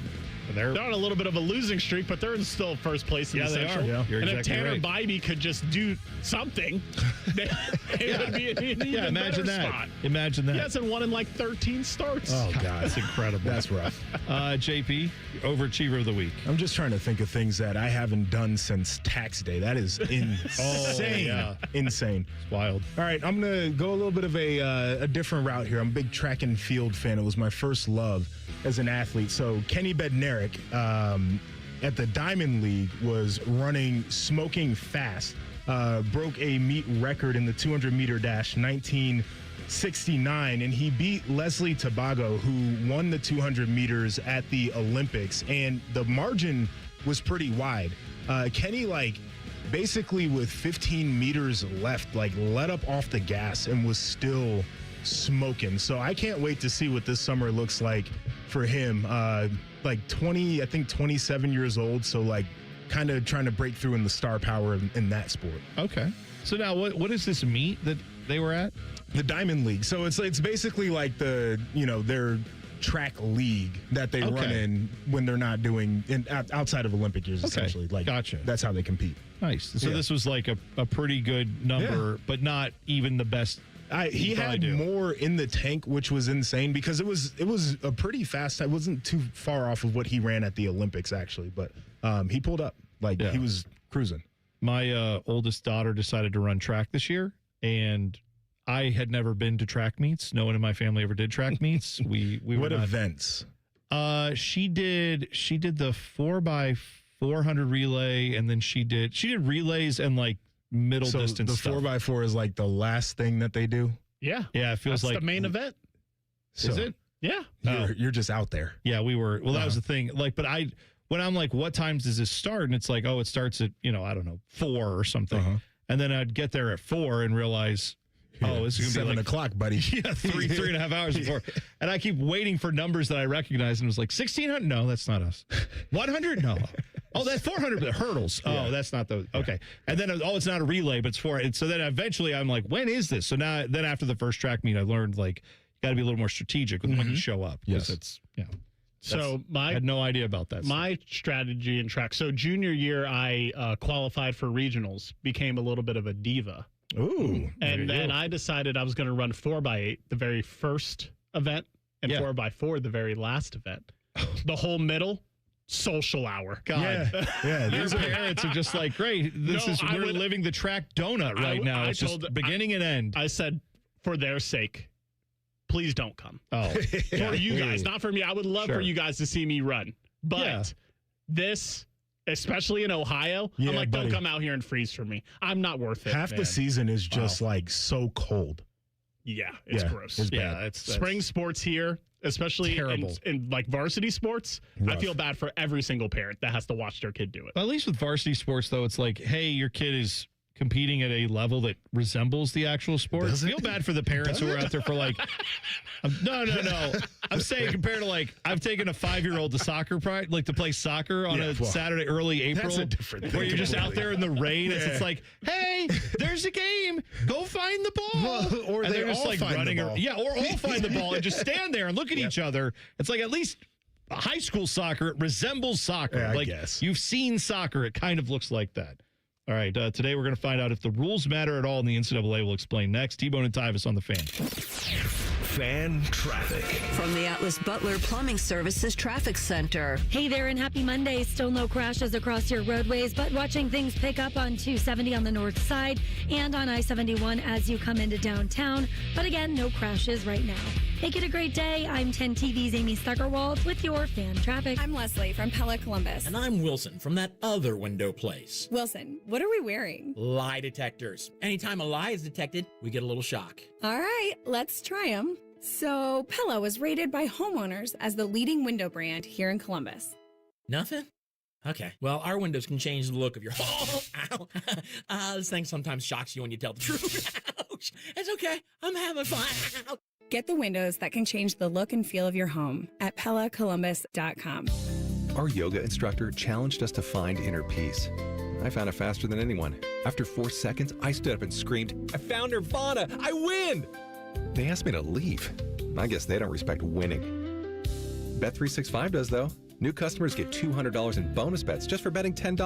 a little bit of a losing streak, but they're in still first place in the Central. Yeah, and exactly if Tanner right. Bybee could just do something, it would be an even imagine better that. spot. Imagine that. He hasn't won in like 13 starts. Oh, God. That's incredible. That's rough. JP, overachiever of the week. I'm just trying to think of things that I haven't done since tax day. That is insane. Insane. It's wild. All right, I'm going to go a little bit of a different route here. I'm a big track and field fan. It was my first love as an athlete. So Kenny Bednarik at the Diamond League was running smoking fast. Broke a meet record in the 200-meter dash, 1969, and he beat Leslie Tabago, who won the 200 meters at the Olympics, and the margin was pretty wide. Kenny, basically with 15 meters left, let up off the gas and was still smoking. So I can't wait to see what this summer looks like for him. 27 years old, so kind of trying to break through in the star power in that sport. Okay. So now what is this meet that they were at? The Diamond League. So it's basically like their track league that they run in when they're not doing outside of Olympic years, essentially. Gotcha. That's how they compete. Nice. So this was a pretty good number, but not even the best. He had more in the tank, which was insane because it was a pretty fast. I wasn't too far off of what he ran at the Olympics, actually, but he pulled up. He was cruising. My oldest daughter decided to run track this year, and I had never been to track meets. No one in my family ever did track meets. We what events? She did the 4x400 relay, and then she did relays and middle distance the stuff. 4x4 is the last thing that they do. Yeah. Yeah, it feels That's like the main event. Is it? Yeah. You're just out there. Yeah, we were. Well, that was the thing. Like, but when I'm like, what times does this start? And it's like, oh, it starts at, I don't know, 4 or something. And then I'd get there at 4 and realize, oh, this is going to be 7 o'clock, buddy. Yeah, 3.5 hours before. And I keep waiting for numbers that I recognize. And it was like, 1,600? No, that's not us. 100? No. Oh, that's 400 hurdles. Oh, that's not those. Okay. And then, it's not a relay, but it's 400. So then eventually I'm like, when is this? So now, then after the first track meet, I learned, like, you got to be a little more strategic with when you show up. Yes. It's, So I had no idea about that. My strategy in track. So junior year, I qualified for regionals, became a little bit of a diva. Ooh. And then I decided I was going to run 4x8 the very first event and 4x4 the very last event. The whole middle, social hour. God. Yeah. These parents are just like, great. We're living the track donut right now. It's just beginning and end. I said, for their sake, please don't come. Oh, for you guys, not for me. I would love for you guys to see me run. But this, especially in Ohio, I'm like, don't come out here and freeze for me. I'm not worth it. Half the season is just like so cold. Yeah, it's gross. It's bad. It's spring sports here, especially in like varsity sports. Rough. I feel bad for every single parent that has to watch their kid do it. At least with varsity sports, though, it's like, hey, your kid is competing at a level that resembles the actual sport. I feel bad for the parents who are out there for like, no. I'm saying compared to like, I've taken a 5-year-old to soccer pride, like to play soccer on a Saturday, early April. That's a different thing. Where you're just out there in the rain. It's like, hey, there's a game. Go find the ball. Or and they're just all like find running. the ball. Or all find the ball and just stand there and look at each other. It's like at least high school soccer, it resembles soccer. Yeah, I like guess. You've seen soccer. It kind of looks like that. All right, today we're going to find out if the rules matter at all in the NCAA. We'll explain next. T-Bone and Tyvis on the Fan. Fan traffic. From the Atlas Butler Plumbing Services Traffic Center. Hey there and happy Monday. Still no crashes across your roadways, but watching things pick up on 270 on the north side and on I-71 as you come into downtown. But again, no crashes right now. Make it a great day. I'm 10 TV's Amy Steckerwald with your fan traffic. I'm Leslie from Pella Columbus. And I'm Wilson from that other window place. Wilson, what are we wearing? Lie detectors. Anytime a lie is detected, we get a little shock. All right, let's try them. So, Pella was rated by homeowners as the leading window brand here in Columbus. Nothing? Okay. Well, our windows can change the look of your home. Ow. This thing sometimes shocks you when you tell the truth. Ouch. It's okay. I'm having fun. Get the windows that can change the look and feel of your home at PellaColumbus.com. Our yoga instructor challenged us to find inner peace. I found it faster than anyone. After 4 seconds, I stood up and screamed, I found Nirvana! I win! They asked me to leave. I guess they don't respect winning. Bet365 does, though. New customers get $200 in bonus bets just for betting $10.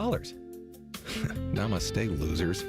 Namaste, losers.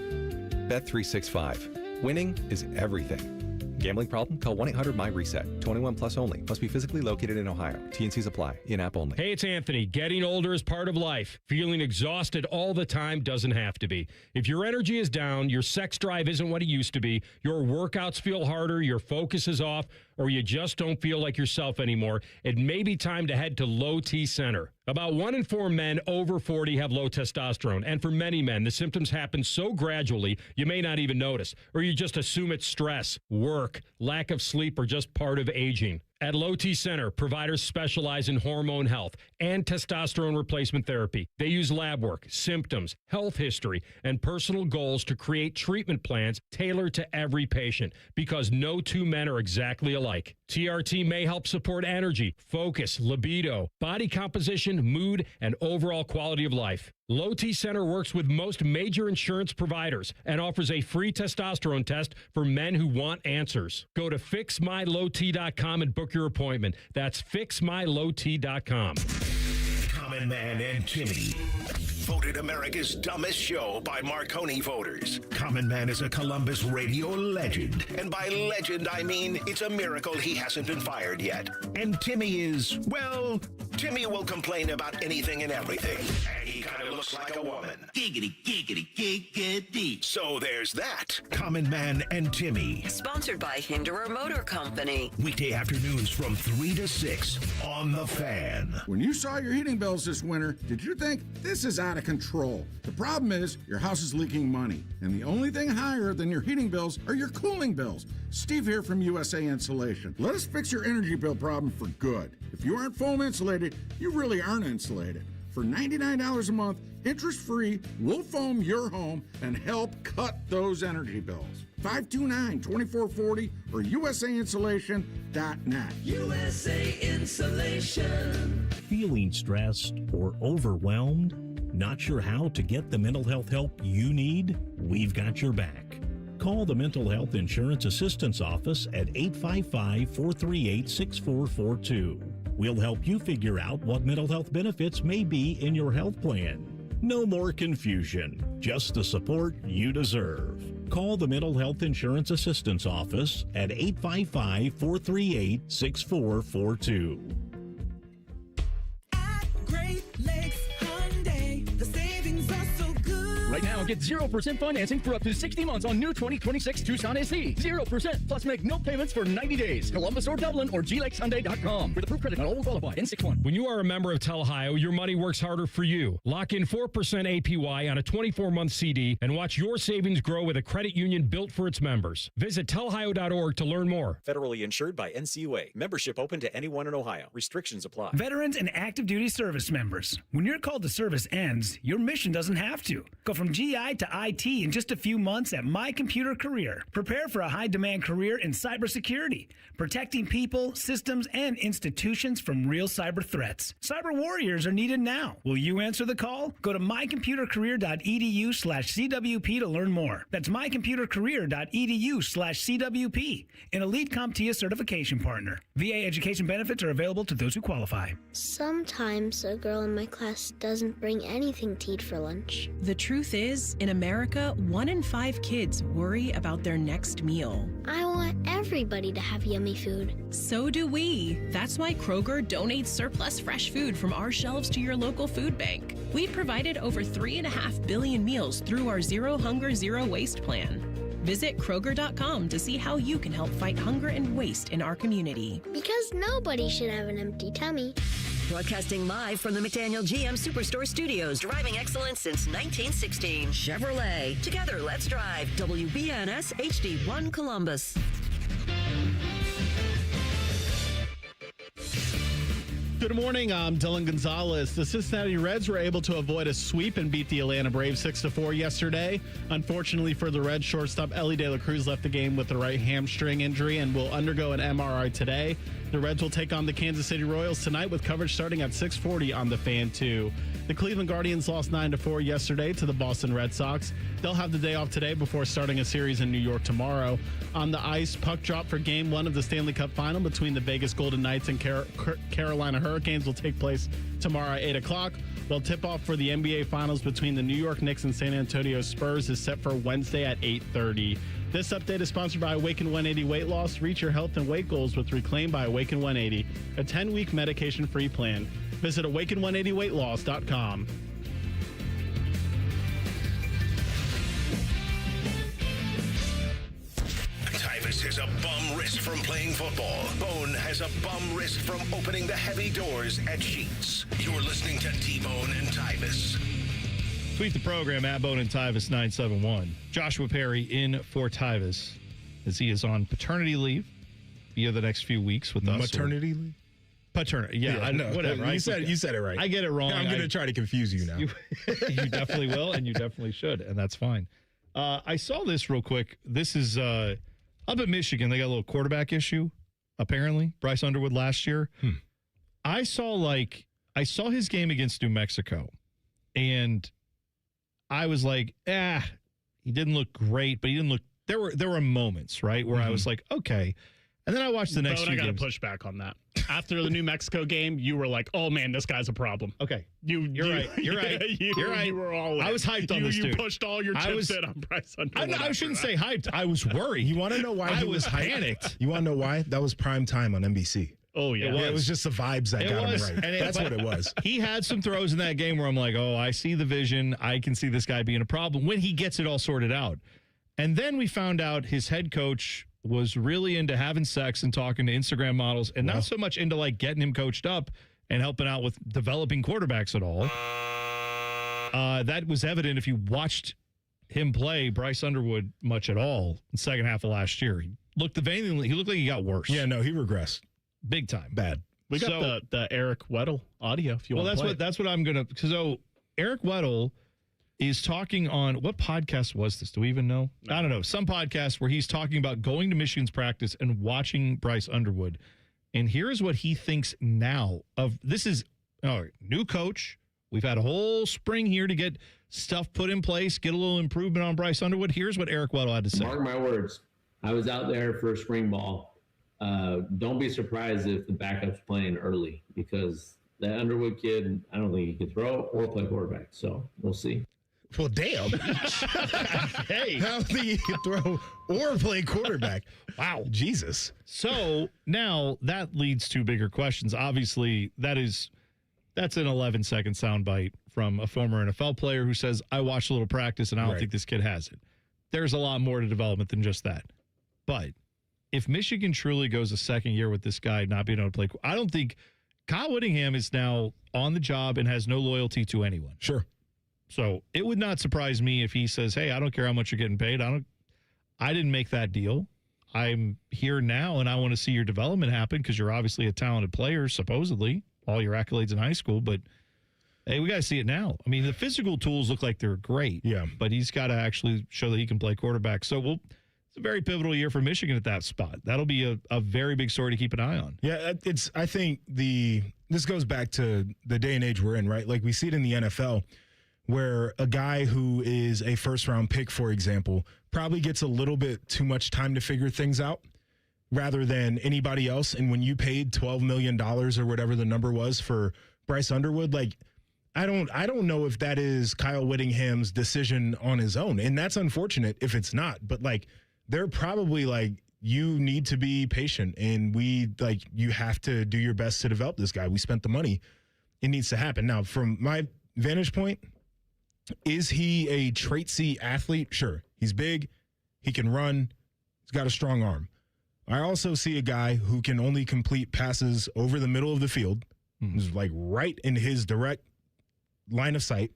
Bet365. Winning is everything. Gambling problem? Call 1-800-MY-RESET. 21 plus only. Must be physically located in Ohio. T&Cs apply. In-app only. Hey, it's Anthony. Getting older is part of life. Feeling exhausted all the time doesn't have to be. If your energy is down, your sex drive isn't what it used to be, your workouts feel harder, your focus is off, or you just don't feel like yourself anymore, it may be time to head to Low T Center. About 1 in 4 men over 40 have low testosterone, and for many men, the symptoms happen so gradually you may not even notice, or you just assume it's stress, work, lack of sleep, or just part of aging. At Low T Center, providers specialize in hormone health and testosterone replacement therapy. They use lab work, symptoms, health history, and personal goals to create treatment plans tailored to every patient because no 2 men are exactly alike. TRT may help support energy, focus, libido, body composition, mood, and overall quality of life. Low T Center works with most major insurance providers and offers a free testosterone test for men who want answers. Go to fixmylowt.com and book your appointment. That's fixmylowt.com. Common Man and Timmy. Voted America's dumbest show by Marconi voters. Common Man is a Columbus radio legend. And by legend, I mean it's a miracle he hasn't been fired yet. And Timmy is, well, Timmy will complain about anything and everything. And he kind of looks like a woman. Giggity, giggity, giggity. So there's that. Common Man and Timmy. Sponsored by Hinderer Motor Company. Weekday afternoons from 3 to 6 on The Fan. When you saw your heating bills this winter, did you think this is out of control? The problem is your house is leaking money, and the only thing higher than your heating bills are your cooling bills. Steve here from USA Insulation. Let us fix your energy bill problem for good. If you aren't foam insulated, you really aren't insulated. For $99 a month, interest-free, we'll foam your home and help cut those energy bills. 529-2440 or usainsulation.net. USA Insulation. Feeling stressed or overwhelmed? Not sure how to get the mental health help you need? We've got your back. Call the Mental Health Insurance Assistance Office at 855-438-6442. We'll help you figure out what mental health benefits may be in your health plan. No more confusion, just the support you deserve. Call the Mental Health Insurance Assistance Office at 855-438-6442. Great Lakes Hyundai. The savings are so good. Right now, get 0% financing for up to 60 months on new 2026 Tucson SE. 0%, plus make no payments for 90 days. Columbus or Dublin or glakeshyundai.com. With approved credit, not all will qualify. N61. When you are a member of Tel-Ohio, your money works harder for you. Lock in 4% APY on a 24-month CD and watch your savings grow with a credit union built for its members. Visit telohio.org to learn more. Federally insured by NCUA. Membership open to anyone in Ohio. Restrictions apply. Veterans and active duty service members. When your call to service ends, your mission doesn't have to. Go from GI to IT in just a few months at My Computer Career. Prepare for a high-demand career in cybersecurity, protecting people, systems, and institutions from real cyber threats. Cyber warriors are needed now. Will you answer the call? Go to mycomputercareer.edu/CWP to learn more. That's mycomputercareer.edu/CWP, an elite CompTIA certification partner. VA education benefits are available to those who qualify. Sometimes a girl in my class doesn't bring anything to eat for lunch. The truth is, in America, 1 in 5 kids worry about their next meal. I want everybody to have yummy food. So do we. That's why Kroger donates surplus fresh food from our shelves to your local food bank. We've provided over 3.5 billion meals through our Zero Hunger, Zero Waste plan. Visit Kroger.com to see how you can help fight hunger and waste in our community. Because nobody should have an empty tummy. Broadcasting live from the McDaniel GM Superstore Studios. Driving excellence since 1916. Chevrolet. Together, let's drive. WBNS HD1 Columbus. Good morning. I'm Dylan Gonzalez. The Cincinnati Reds were able to avoid a sweep and beat the Atlanta Braves 6-4 yesterday. Unfortunately for the Reds, shortstop Ellie De La Cruz left the game with a right hamstring injury and will undergo an MRI today. The Reds will take on the Kansas City Royals tonight with coverage starting at 6:40 on the Fan 2. The Cleveland Guardians lost 9-4 yesterday to the Boston Red Sox. They'll have the day off today before starting a series in New York tomorrow. On the ice, puck drop for Game 1 of the Stanley Cup Final between the Vegas Golden Knights and Carolina Hurricanes will take place tomorrow at 8 o'clock. While tip-off for the NBA Finals between the New York Knicks and San Antonio Spurs is set for Wednesday at 8:30. This update is sponsored by Awaken 180 Weight Loss. Reach your health and weight goals with Reclaim by Awaken 180, a 10-week medication-free plan. Visit awaken180weightloss.com. Tyvis has a bum wrist from playing football. Bone has a bum wrist from opening the heavy doors at Sheets. You're listening to T-Bone and Tyvis. Tweet the program at Bone and Tyvis 971. Joshua Perry in for Tyvis as he is on paternity leave via the next few weeks with us. Maternity leave? Paternity, yeah, I know. Whatever. You said it right. I get it wrong. I'm going to try to confuse you now. You definitely will, and you definitely should, and that's fine. I saw this real quick. This is up in Michigan. They got a little quarterback issue, apparently. Bryce Underwood last year. I saw his game against New Mexico, and I was like, he didn't look great, but he didn't look. There were moments, right, where I was like, okay. And then I watched the next few games. I got to push back on that. After the New Mexico game, you were like, "Oh man, this guy's a problem." Okay, you're right. You're right. You were all in. I was hyped on this dude. You pushed all your chips in on Bryce Underwood. I shouldn't say hyped. I was worried. You want to know why I was panicked. You want to know why? That was prime time on NBC. Oh, yeah. It was just the vibes that got him right. And That's what it was. He had some throws in that game where I'm like, oh, I see the vision. I can see this guy being a problem when he gets it all sorted out. And then we found out his head coach was really into having sex and talking to Instagram models and not so much into like getting him coached up and helping out with developing quarterbacks at all. That was evident if you watched him play Bryce Underwood much at all in the second half of last year. He looked like he got worse. Yeah, no, he regressed. Big time. Bad. We got the Eric Weddle audio if you want to play. That's what I'm going to. So Eric Weddle is talking on, what podcast was this? Do we even know? I don't know. Some podcast where he's talking about going to Michigan's practice and watching Bryce Underwood. And here's what he thinks now of this is new coach. We've had a whole spring here to get stuff put in place, get a little improvement on Bryce Underwood. Here's what Eric Weddle had to say. Mark my words. I was out there for spring ball. Don't be surprised if the backup's playing early because that Underwood kid, I don't think he can throw or play quarterback. So we'll see. Well, damn. Hey. How do you throw or play quarterback? Wow. Jesus. So now that leads to bigger questions. Obviously, that's an 11-second soundbite from a former NFL player who says, I watched a little practice and I don't think this kid has it. There's a lot more to development than just that. But if Michigan truly goes a second year with this guy not being able to play, I don't think Kyle Whittingham is now on the job and has no loyalty to anyone. Sure. So it would not surprise me if he says, hey, I don't care how much you're getting paid. I didn't make that deal. I'm here now and I want to see your development happen because you're obviously a talented player, supposedly, all your accolades in high school. But, hey, we got to see it now. I mean, the physical tools look like they're great. Yeah. But he's got to actually show that he can play quarterback. So it's a very pivotal year for Michigan at that spot. That'll be a very big story to keep an eye on. Yeah, I think this goes back to the day and age we're in, right? Like we see it in the NFL where a guy who is a first-round pick, for example, probably gets a little bit too much time to figure things out rather than anybody else. And when you paid $12 million or whatever the number was for Bryce Underwood, like I don't know if that is Kyle Whittingham's decision on his own. And that's unfortunate if it's not. But like they're probably like, you need to be patient and you have to do your best to develop this guy. We spent the money. It needs to happen. Now, from my vantage point, is he a traitsy athlete? Sure. He's big. He can run. He's got a strong arm. I also see a guy who can only complete passes over the middle of the field. Who's like right in his direct line of sight.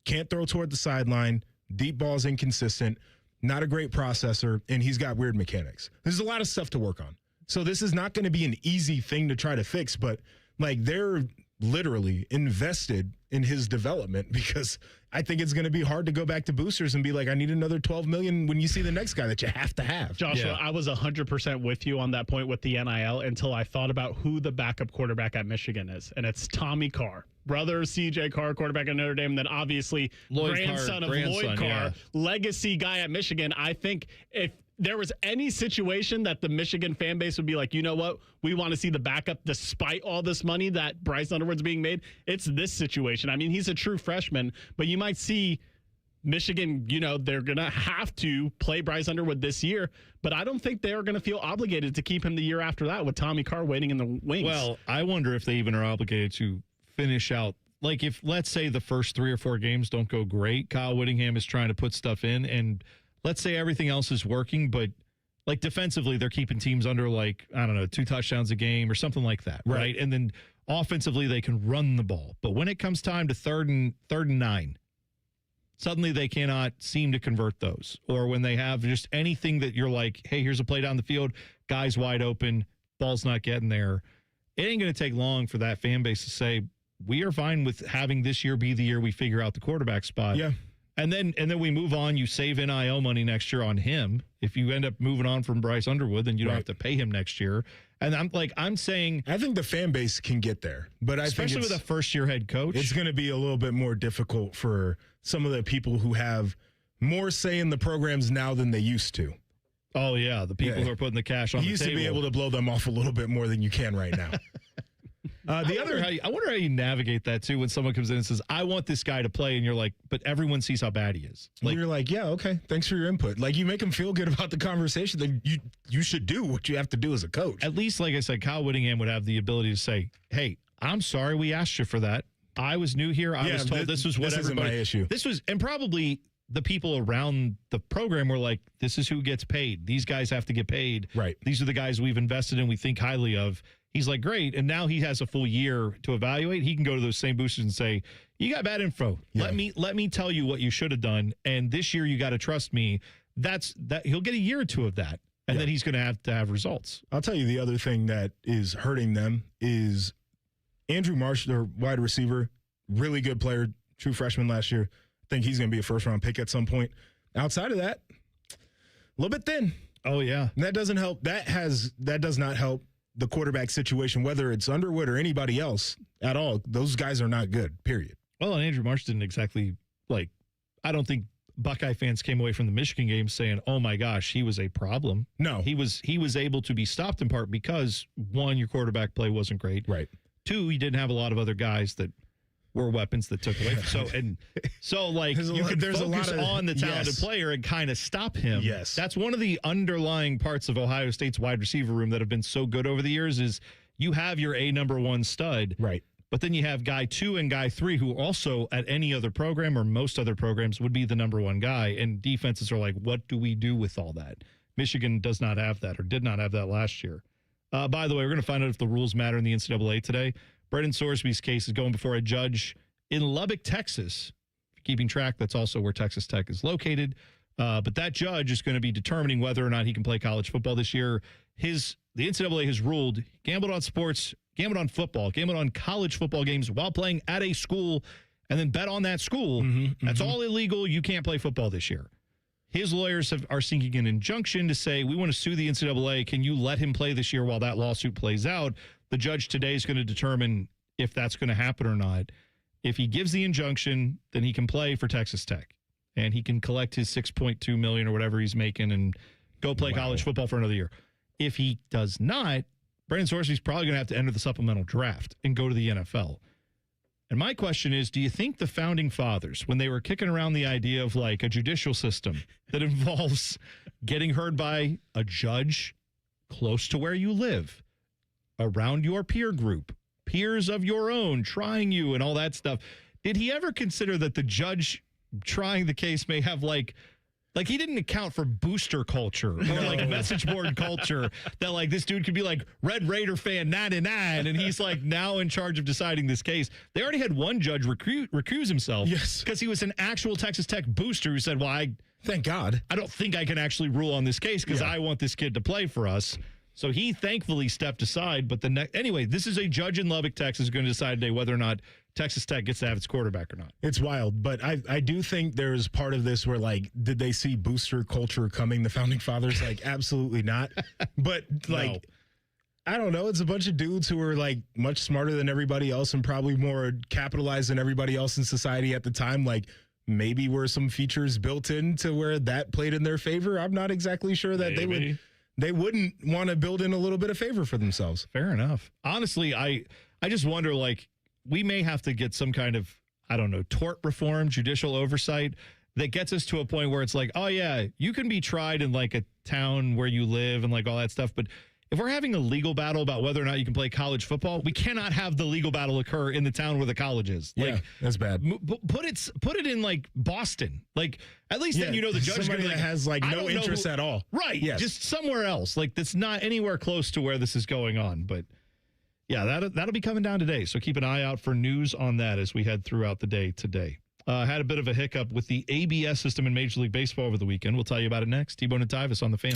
Can't throw toward the sideline. Deep ball's inconsistent. Not a great processor. And he's got weird mechanics. There's a lot of stuff to work on. So this is not going to be an easy thing to try to fix, but like they're literally invested in his development because I think it's going to be hard to go back to boosters and be like, I need another $12 million when you see the next guy that you have to have. Joshua, I was 100% with you on that point with the NIL until I thought about who the backup quarterback at Michigan is, and it's Tommy Carr. Brother C.J. Carr, quarterback at Notre Dame, and then obviously grandson of Lloyd Carr, legacy guy at Michigan. I think if there was any situation that the Michigan fan base would be like, you know what, we want to see the backup despite all this money that Bryce Underwood's being made, it's this situation. I mean, he's a true freshman, but you might see Michigan, they're going to have to play Bryce Underwood this year, but I don't think they're going to feel obligated to keep him the year after that with Tommy Carr waiting in the wings. Well, I wonder if they even are obligated to finish out. Like if, let's say, the first 3 or 4 games don't go great, Kyle Whittingham is trying to put stuff in, and let's say everything else is working, but like defensively, they're keeping teams under 2 touchdowns a game or something like that, right? And then offensively, they can run the ball. But when it comes time to third and 9, suddenly they cannot seem to convert those. Or when they have just anything that you're like, hey, here's a play down the field, guy's wide open, ball's not getting there. It ain't going to take long for that fan base to say, we are fine with having this year be the year we figure out the quarterback spot. Yeah. And then we move on. You save NIL money next year on him. If you end up moving on from Bryce Underwood, then you don't have to pay him next year. And I'm saying, I think the fan base can get there, but especially with a first-year head coach, it's going to be a little bit more difficult for some of the people who have more say in the programs now than they used to. Oh yeah, the people who are putting the cash on the table. You used to be able to blow them off a little bit more than you can right now. I wonder how you navigate that too when someone comes in and says, "I want this guy to play," and you're like, "But everyone sees how bad he is." Like, you're like, "Yeah, okay, thanks for your input." Like, you make him feel good about the conversation. Then you should do what you have to do as a coach. At least, like I said, Kyle Whittingham would have the ability to say, "Hey, I'm sorry we asked you for that. I was new here. I was told this was what isn't my issue. This was," and probably the people around the program were like, "This is who gets paid. These guys have to get paid. Right. These are the guys we've invested in. We think highly of." He's like, "Great." And now he has a full year to evaluate. He can go to those same boosters and say, "You got bad info. Yeah. Let me tell you what you should have done. And this year you got to trust me." That he'll get a year or two of that. And then he's going to have results. I'll tell you the other thing that is hurting them is Andrew Marsh, their wide receiver, really good player, true freshman last year. I think he's going to be a first-round pick at some point. Outside of that, a little bit thin. Oh, yeah. And that doesn't help. That does not help the quarterback situation, whether it's Underwood or anybody else at all. Those guys are not good, period. Well, and Andrew Marsh didn't exactly, I don't think Buckeye fans came away from the Michigan game saying, "Oh my gosh, he was a problem." No. He was able to be stopped in part because, one, your quarterback play wasn't great. Right. Two, he didn't have a lot of other guys that were weapons that took away. So you can focus on the talented player and kind of stop him. Yes. That's one of the underlying parts of Ohio State's wide receiver room that have been so good over the years is you have your number one stud. Right. But then you have guy 2 and guy 3 who also at any other program or most other programs would be the number one guy. And defenses are like, what do we do with all that? Michigan does not have that or did not have that last year. By the way, we're going to find out if the rules matter in the NCAA today. Brendan Sorsby's case is going before a judge in Lubbock, Texas. Keeping track, that's also where Texas Tech is located. But that judge is going to be determining whether or not he can play college football this year. The NCAA has ruled gambled on sports, gambled on football, gambled on college football games while playing at a school, and then bet on that school. That's all illegal. You can't play football this year. His lawyers are seeking an injunction to say, we want to sue the NCAA. Can you let him play this year while that lawsuit plays out? The judge today is going to determine if that's going to happen or not. If he gives the injunction, then he can play for Texas Tech, and he can collect his $6.2 million or whatever he's making and go play college football for another year. If he does not, Brendan Sorsby's probably going to have to enter the supplemental draft and go to the NFL. And my question is, do you think the founding fathers, when they were kicking around the idea of like a judicial system that involves getting heard by a judge close to where you live, around your peer group, peers of your own, trying you and all that stuff, did he ever consider that the judge trying the case may have like he didn't account for booster culture or like message board culture that like this dude could be like Red Raider fan 99 and he's like now in charge of deciding this case. They already had one judge recuse himself. Yes. Because he was an actual Texas Tech booster who said, well, thank God. I don't think I can actually rule on this case because I want this kid to play for us. So he thankfully stepped aside. But anyway, this is a judge in Lubbock, Texas, going to decide today whether or not Texas Tech gets to have its quarterback or not. It's wild, but I do think there's part of this where, like, did they see booster culture coming, the founding fathers? Like, absolutely not. But, like, no. I don't know. It's a bunch of dudes who are, like, much smarter than everybody else and probably more capitalized than everybody else in society at the time. Like, maybe were some features built in to where that played in their favor. I'm not exactly sure that they wouldn't want to build in a little bit of favor for themselves. Fair enough. Honestly, I just wonder, like, we may have to get some kind of, I don't know, tort reform, judicial oversight that gets us to a point where it's like, oh, yeah, you can be tried in like a town where you live and like all that stuff. But if we're having a legal battle about whether or not you can play college football, we cannot have the legal battle occur in the town where the college is. Yeah, like, that's bad. Put it in like Boston. Like at least then you know the judge somebody that has like no interest at all. Right. Yes. Just somewhere else. Like that's not anywhere close to where this is going on. But yeah, that'll be coming down today. So keep an eye out for news on that as we head throughout the day today. Had a bit of a hiccup with the ABS system in Major League Baseball over the weekend. We'll tell you about it next. T-Bone and Tyvis on the Fan.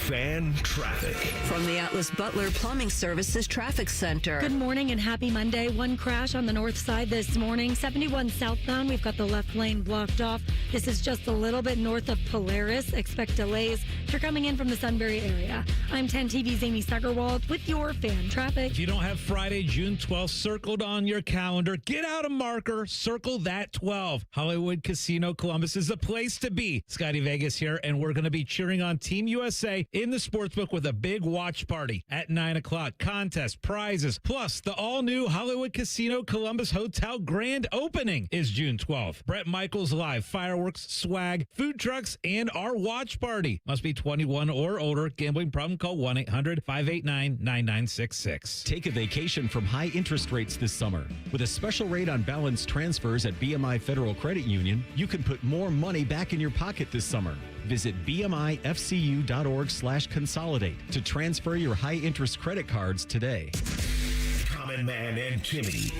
Fan traffic. From the Atlas Butler Plumbing Services Traffic Center. Good morning and happy Monday. One crash on the north side this morning. 71 southbound. We've got the left lane blocked off. This is just a little bit north of Polaris. Expect delays if you're coming in from the Sunbury area. I'm 10 TV's Amy Steigerwald with your fan traffic. If you don't have Friday, June 12th circled on your calendar, get out a marker, circle that 12. Hollywood Casino Columbus is the place to be. Scotty Vegas here, and we're going to be cheering on Team USA in the sportsbook with a big watch party at 9 o'clock. Contests, prizes, plus the all-new Hollywood Casino Columbus Hotel grand opening is June 12th. Brett Michaels Live, fireworks, swag, food trucks, and our watch party. Must be 21 or older. Gambling problem, call 1-800-589-9966. Take a vacation from high interest rates this summer. With a special rate on balance transfers at BMI Federal Credit Union, you can put more money back in your pocket this summer. Visit bmifcu.org/consolidate to transfer your high-interest credit cards today. Common Man and Timmy.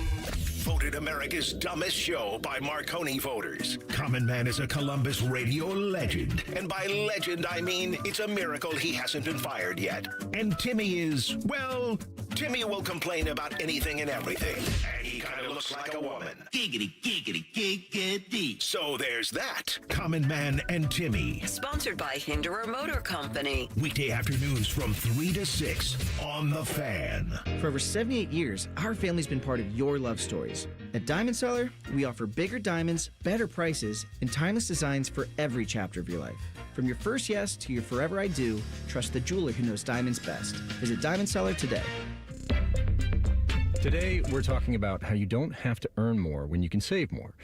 Voted America's dumbest show by Marconi voters. Common Man is a Columbus radio legend. And by legend, I mean it's a miracle he hasn't been fired yet. And Timmy is, well, Timmy will complain about anything and everything. And he kind of looks like a woman. Giggity, giggity, giggity. So there's that. Common Man and Timmy. Sponsored by Hinderer Motor Company. Weekday afternoons from 3 to 6 on The Fan. For over 78 years, our family's been part of your love stories. At Diamond Seller, we offer bigger diamonds, better prices, and timeless designs for every chapter of your life. From your first yes to your forever I do, trust the jeweler who knows diamonds best. Visit Diamond Seller today. Today, we're talking about how you don't have to earn more when you can save more.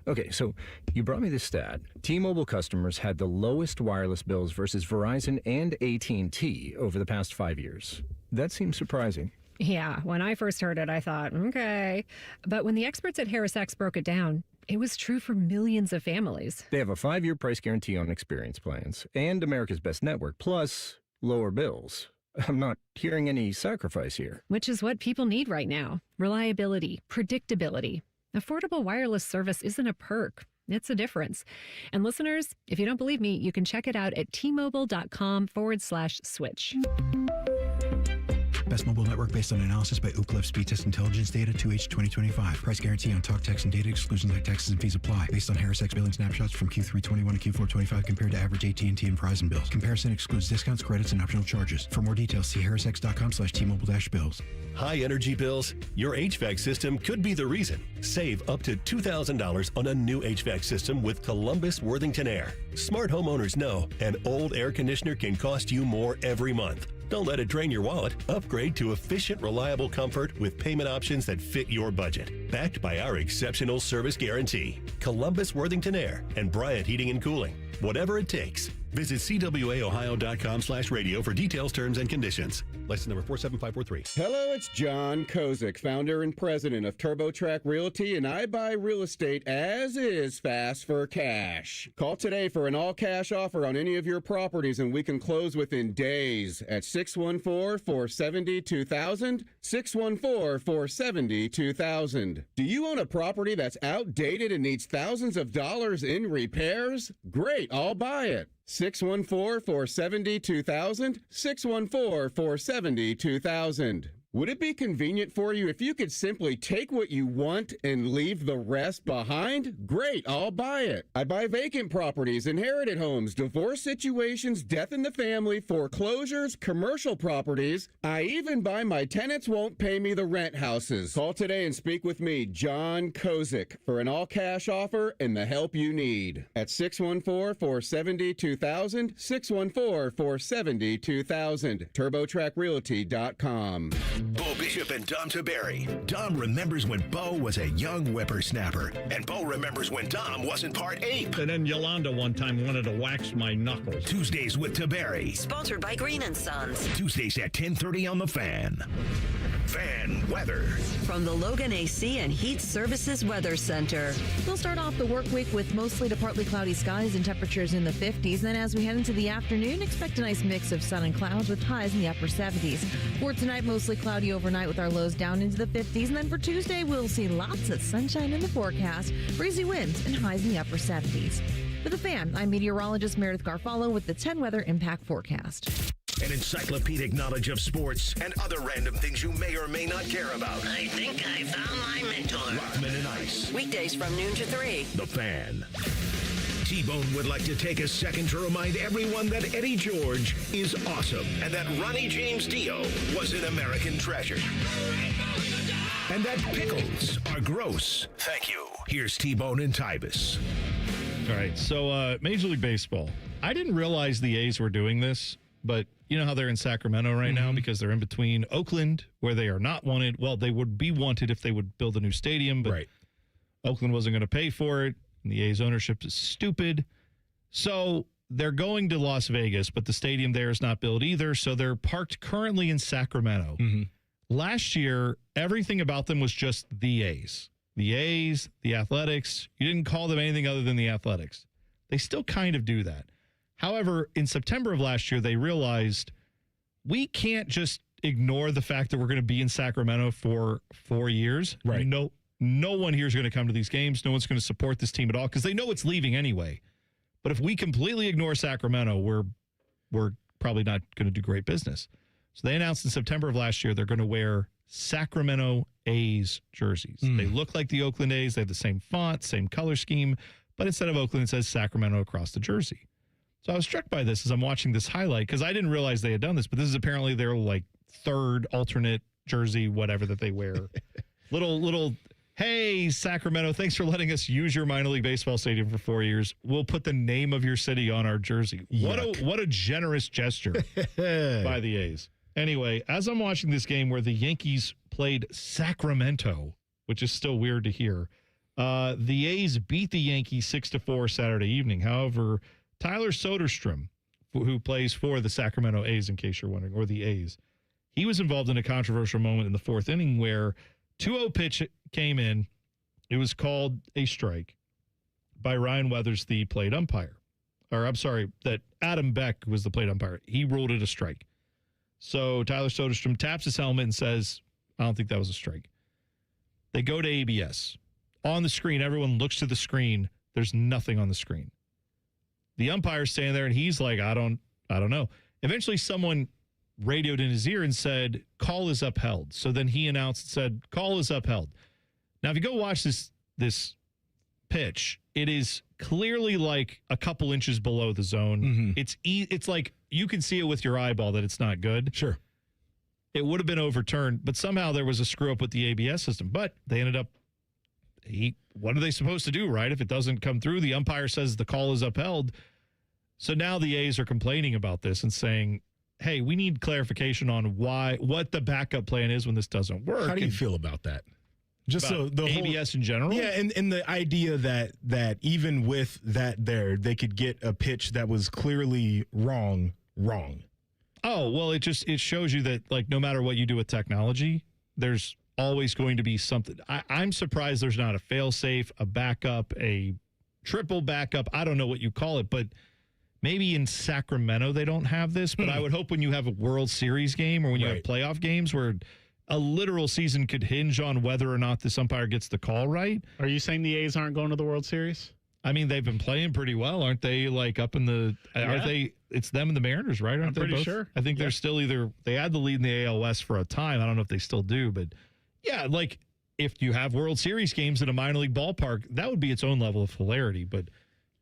Okay, so you brought me this stat. T-Mobile customers had the lowest wireless bills versus Verizon and AT&T over the past 5 years. That seems surprising. Yeah, when I first heard it, I thought, okay. But when the experts at HarrisX broke it down, it was true for millions of families. They have a 5-year price guarantee on experience plans and America's Best Network, plus lower bills. I'm not hearing any sacrifice here. Which is what people need right now. Reliability, predictability. Affordable wireless service isn't a perk. It's a difference. And listeners, if you don't believe me, you can check it out at tmobile.com/switch. Best mobile network based on analysis by Ookla Speed Test Intelligence Data 2H 2025. Price guarantee on talk, text, and data. Exclusions like taxes and fees apply. Based on HarrisX billing snapshots from Q3 21 to Q4 25 compared to average AT&T and Verizon bills. Comparison excludes discounts, credits, and optional charges. For more details, see harrisx.com/T-Mobile-bills. High energy bills? Your HVAC system could be the reason. Save up to $2,000 on a new HVAC system with Columbus Worthington Air. Smart homeowners know an old air conditioner can cost you more every month. Don't let it drain your wallet. Upgrade to efficient, reliable comfort with payment options that fit your budget. Backed by our exceptional service guarantee. Columbus Worthington Air and Bryant Heating and Cooling. Whatever it takes. Visit cwaohio.com/radio for details, terms, and conditions. License number 47543. Hello, it's John Kozik, founder and president of TurboTrack Realty, and I buy real estate as is fast for cash. Call today for an all-cash offer on any of your properties, and we can close within days at 614-470-2000, 614-470-2000. Do you own a property that's outdated and needs thousands of dollars in repairs? Great, I'll buy it. 614-470-2000, 614-470-2000. Would it be convenient for you if you could simply take what you want and leave the rest behind? Great, I'll buy it. I buy vacant properties, inherited homes, divorce situations, death in the family, foreclosures, commercial properties. I even buy my tenants won't pay me the rent houses. Call today and speak with me, John Kozik, for an all-cash offer and the help you need. At 614-470-2000, 614-470-2000, TurboTrackRealty.com. Bo Bishop and Dom Taberry. Dom remembers when Bo was a young whippersnapper, and Bo remembers when Dom wasn't part ape. And then Yolanda one time wanted to wax my knuckles. Tuesdays with Taberry. Sponsored by Green & Sons. Tuesdays at 10:30 on The Fan. Fan weather. From the Logan AC and Heat Services Weather Center. We'll start off the work week with mostly to partly cloudy skies and temperatures in the 50s. Then as we head into the afternoon, expect a nice mix of sun and clouds with highs in the upper 70s. For tonight, mostly cloudy overnight with our lows down into the 50s. And then for Tuesday, we'll see lots of sunshine in the forecast, breezy winds, and highs in the upper 70s. For The Fan, I'm meteorologist Meredith Garfalo with the 10 Weather Impact Forecast. An encyclopedic knowledge of sports and other random things you may or may not care about. I think I found my mentor. Rockman and Ice. Weekdays from noon to 3. The Fan. T-Bone would like to take a second to remind everyone that Eddie George is awesome and that Ronnie James Dio was an American treasure. And that pickles are gross. Thank you. Here's T-Bone and Tyvis. All right, so Major League Baseball. I didn't realize the A's were doing this, but you know how they're in Sacramento right now because they're in between Oakland, where they are not wanted. Well, they would be wanted if they would build a new stadium, but Oakland wasn't going to pay for it, and the A's ownership is stupid. So they're going to Las Vegas, but the stadium there is not built either, so they're parked currently in Sacramento. Last year, everything about them was just the A's. The A's, the Athletics. You didn't call them anything other than the Athletics. They still kind of do that. However, in September of last year, they realized we can't just ignore the fact that we're going to be in Sacramento for 4 years. Right. No one here is going to come to these games. No one's going to support this team at all because they know it's leaving anyway. But if we completely ignore Sacramento, we're probably not going to do great business. So they announced in September of last year they're going to wear Sacramento A's jerseys. They look like the Oakland A's. They have the same font, same color scheme, but instead of Oakland, it says Sacramento across the jersey. So I was struck by this as I'm watching this highlight because I didn't realize they had done this, but this is apparently their like third alternate jersey, whatever that they wear. little, hey, Sacramento, thanks for letting us use your minor league baseball stadium for 4 years. We'll put the name of your city on our jersey. What a generous gesture by the A's. Anyway, as I'm watching this game where the Yankees played Sacramento, which is still weird to hear, the A's beat the Yankees 6-4 Saturday evening. However, Tyler Soderstrom, who plays for the Sacramento A's, in case you're wondering, or the A's, he was involved in a controversial moment in the fourth inning where 2-0 pitch came in. It was called a strike by Ryan Weathers, the plate umpire. Or I'm sorry, that Adam Beck was the plate umpire. He ruled it a strike. So Tyler Soderstrom taps his helmet and says, I don't think that was a strike. They go to ABS. On the screen, everyone looks to the screen. There's nothing on the screen. The umpire's standing there, and he's like, I don't know. Eventually, someone radioed in his ear and said, call is upheld. So then he announced and said, call is upheld. Now, if you go watch this pitch, it is clearly like a couple inches below the zone. It's like you can see it with your eyeball that it's not good. Sure. It would have been overturned, but somehow there was a screw up with the ABS system. But they ended up, what are they supposed to do, right? If it doesn't come through, the umpire says the call is upheld. So now the A's are complaining about this and saying, hey, we need clarification on what the backup plan is when this doesn't work. How do you feel about that? Just so the ABS in general? Yeah, and the idea that even with that they could get a pitch that was clearly wrong. Oh, well, it shows you that, like, no matter what you do with technology, there's always going to be something. I'm surprised there's not a fail-safe, a backup, a triple backup. I don't know what you call it, but maybe in Sacramento they don't have this. But I would hope when you have a World Series game or when you have playoff games where a literal season could hinge on whether or not this umpire gets the call right. Are you saying the A's aren't going to the World Series? I mean, they've been playing pretty well, aren't they? Like up in the, aren't they? It's them and the Mariners, right? Aren't I'm they pretty both? sure. I think they're still they had the lead in the AL West for a time. I don't know if they still do, but yeah, like if you have World Series games in a minor league ballpark, that would be its own level of hilarity. But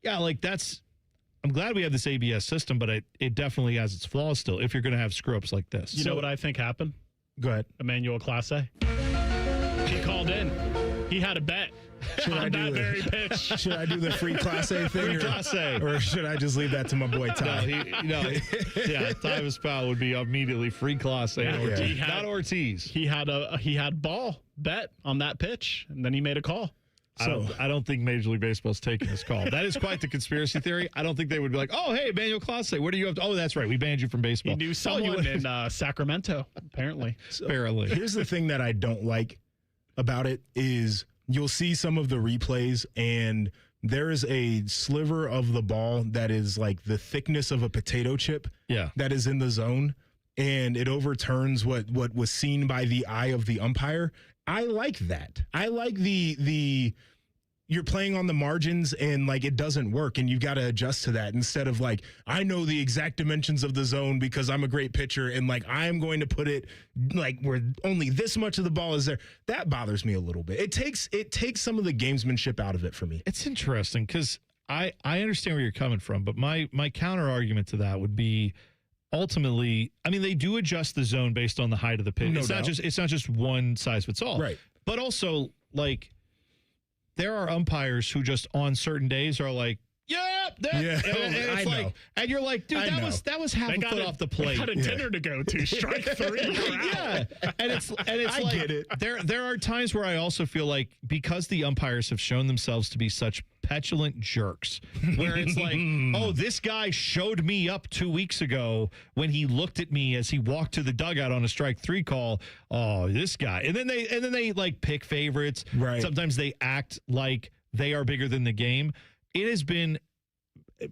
yeah, like I'm glad we have this ABS system, but it definitely has its flaws still if you're going to have screw-ups like this. You know what I think happened? Go ahead. Emmanuel Clase. He called in. He had a bet on that very pitch. Should I do the free Class A thing? Or should I just leave that to my boy Ty? Tyvis Powell would be immediately free Class A. Not Ortiz. He had ball bet on that pitch, and then he made a call. I don't think Major League Baseball's taking this call. That is quite the conspiracy theory. I don't think they would be like, oh, hey, Emmanuel Clase, what are you up to? Oh, that's right. We banned you from baseball. He knew someone in Sacramento, apparently. Apparently. Here's the thing that I don't like about it is you'll see some of the replays, and there is a sliver of the ball that is like the thickness of a potato chip that is in the zone, and it overturns what was seen by the eye of the umpire. I like that. I like the you're playing on the margins and like it doesn't work and you've got to adjust to that instead of like, I know the exact dimensions of the zone because I'm a great pitcher and like I'm going to put it like where only this much of the ball is there. That bothers me a little bit. It takes some of the gamesmanship out of it for me. It's interesting because I understand where you're coming from, but my counter argument to that would be ultimately, I mean, they do adjust the zone based on the height of the pitch. It's not just one size fits all. Right. But also, like, there are umpires who just on certain days are like, yeah, And it's like, and you're like, dude, that was half a foot off the plate. They got a dinner to go to. Strike three. Yeah, and it's I like, get it. There are times where I also feel like because the umpires have shown themselves to be such petulant jerks, where it's like, oh, this guy showed me up 2 weeks ago when he looked at me as he walked to the dugout on a strike three call. Oh, this guy, and then they like pick favorites. Right. Sometimes they act like they are bigger than the game. It has been.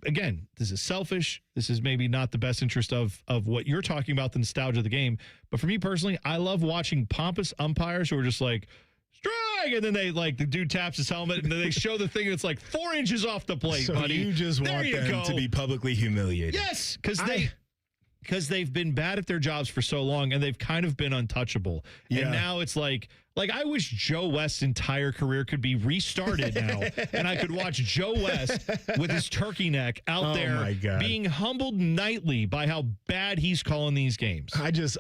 Again, this is selfish. This is maybe not the best interest of what you're talking about, the nostalgia of the game. But for me personally, I love watching pompous umpires who are just like, strike! And then they like, the dude taps his helmet and then they show the thing and it's like 4 inches off the plate, So buddy. you just want them to be publicly humiliated. Yes, because they've been bad at their jobs for so long and they've kind of been untouchable. Yeah. And now it's like I wish Joe West's entire career could be restarted now and I could watch Joe West with his turkey neck out there being humbled nightly by how bad he's calling these games.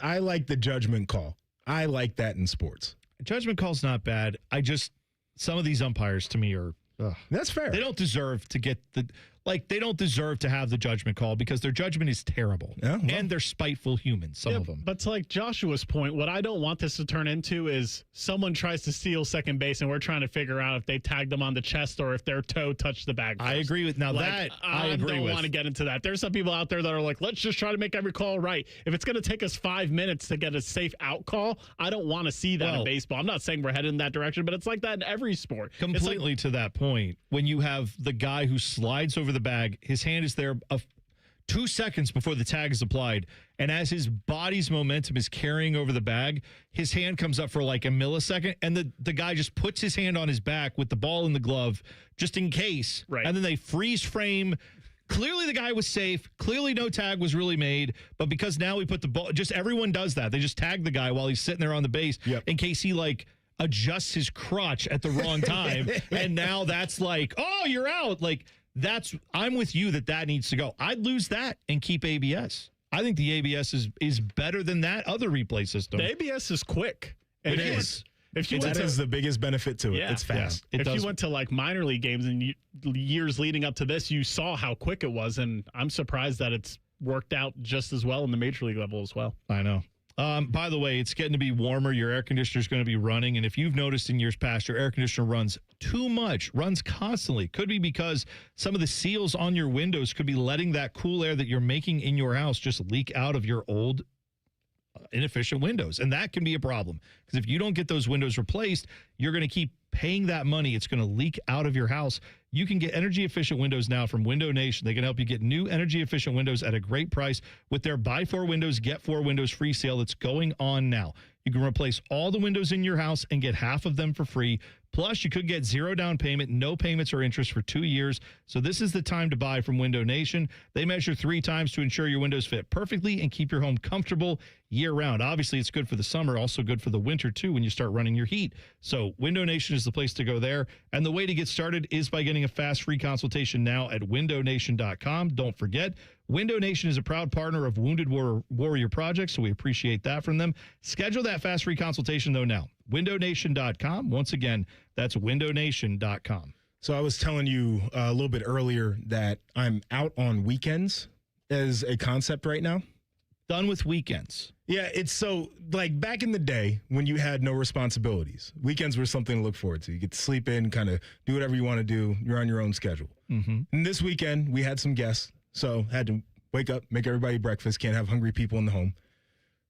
I like the judgment call. I like that in sports. Judgment call's not bad. Some of these umpires to me are that's fair. They don't deserve to get they don't deserve to have the judgment call because their judgment is terrible. Yeah, well. And they're spiteful humans, some of them. But to like Joshua's point, what I don't want this to turn into is someone tries to steal second base and we're trying to figure out if they tagged them on the chest or if their toe touched the bag first. I agree with I don't want to get into that. There's some people out there that are like, let's just try to make every call right. If it's going to take us 5 minutes to get a safe out call, I don't want to see that in baseball. I'm not saying we're headed in that direction, but it's like that in every sport. Completely to that point, when you have the guy who slides over the bag, his hand is there 2 seconds before the tag is applied, and as his body's momentum is carrying over the bag, his hand comes up for like a millisecond, and the guy just puts his hand on his back with the ball in the glove just in case, and then they freeze frame. Clearly the guy was safe. Clearly no tag was really made, but because now we put the ball, just everyone does that. They just tag the guy while he's sitting there on the base in case he like adjusts his crotch at the wrong time, and now that's like, oh, you're out. Like, I'm with you that needs to go. I'd lose that and keep ABS. I think the ABS is better than that other replay system. The ABS is quick. It is. That is the biggest benefit to it. Yeah. It's fast. If you went to like minor league games and years leading up to this, you saw how quick it was, and I'm surprised that it's worked out just as well in the major league level as well. I know. By the way, it's getting to be warmer. Your air conditioner is going to be running. And if you've noticed in years past, your air conditioner runs too much, runs constantly. Could be because some of the seals on your windows could be letting that cool air that you're making in your house just leak out of your old inefficient windows. And that can be a problem because if you don't get those windows replaced, you're going to keep paying that money. It's going to leak out of your house. You can get energy efficient windows now from Window Nation. They can help you get new energy efficient windows at a great price with their buy 4 windows, get 4 windows free sale that's going on now. You can replace all the windows in your house and get half of them for free. Plus, you could get 0 down payment, no payments or interest for 2 years. So this is the time to buy from Window Nation. They measure 3 times to ensure your windows fit perfectly and keep your home comfortable year-round. Obviously, it's good for the summer, also good for the winter, too, when you start running your heat. So Window Nation is the place to go there. And the way to get started is by getting a fast free consultation now at windownation.com. Don't forget, Window Nation is a proud partner of Wounded Warrior Project, so we appreciate that from them. Schedule that fast free consultation, though, now. windownation.com. Once again, that's windownation.com. So I was telling you a little bit earlier that I'm out on weekends as a concept right now. Done with weekends. Yeah, it's so like back in the day when you had no responsibilities. Weekends were something to look forward to. You get to sleep in, kind of do whatever you want to do. You're on your own schedule. Mm-hmm. And this weekend we had some guests, so had to wake up, make everybody breakfast. Can't have hungry people in the home.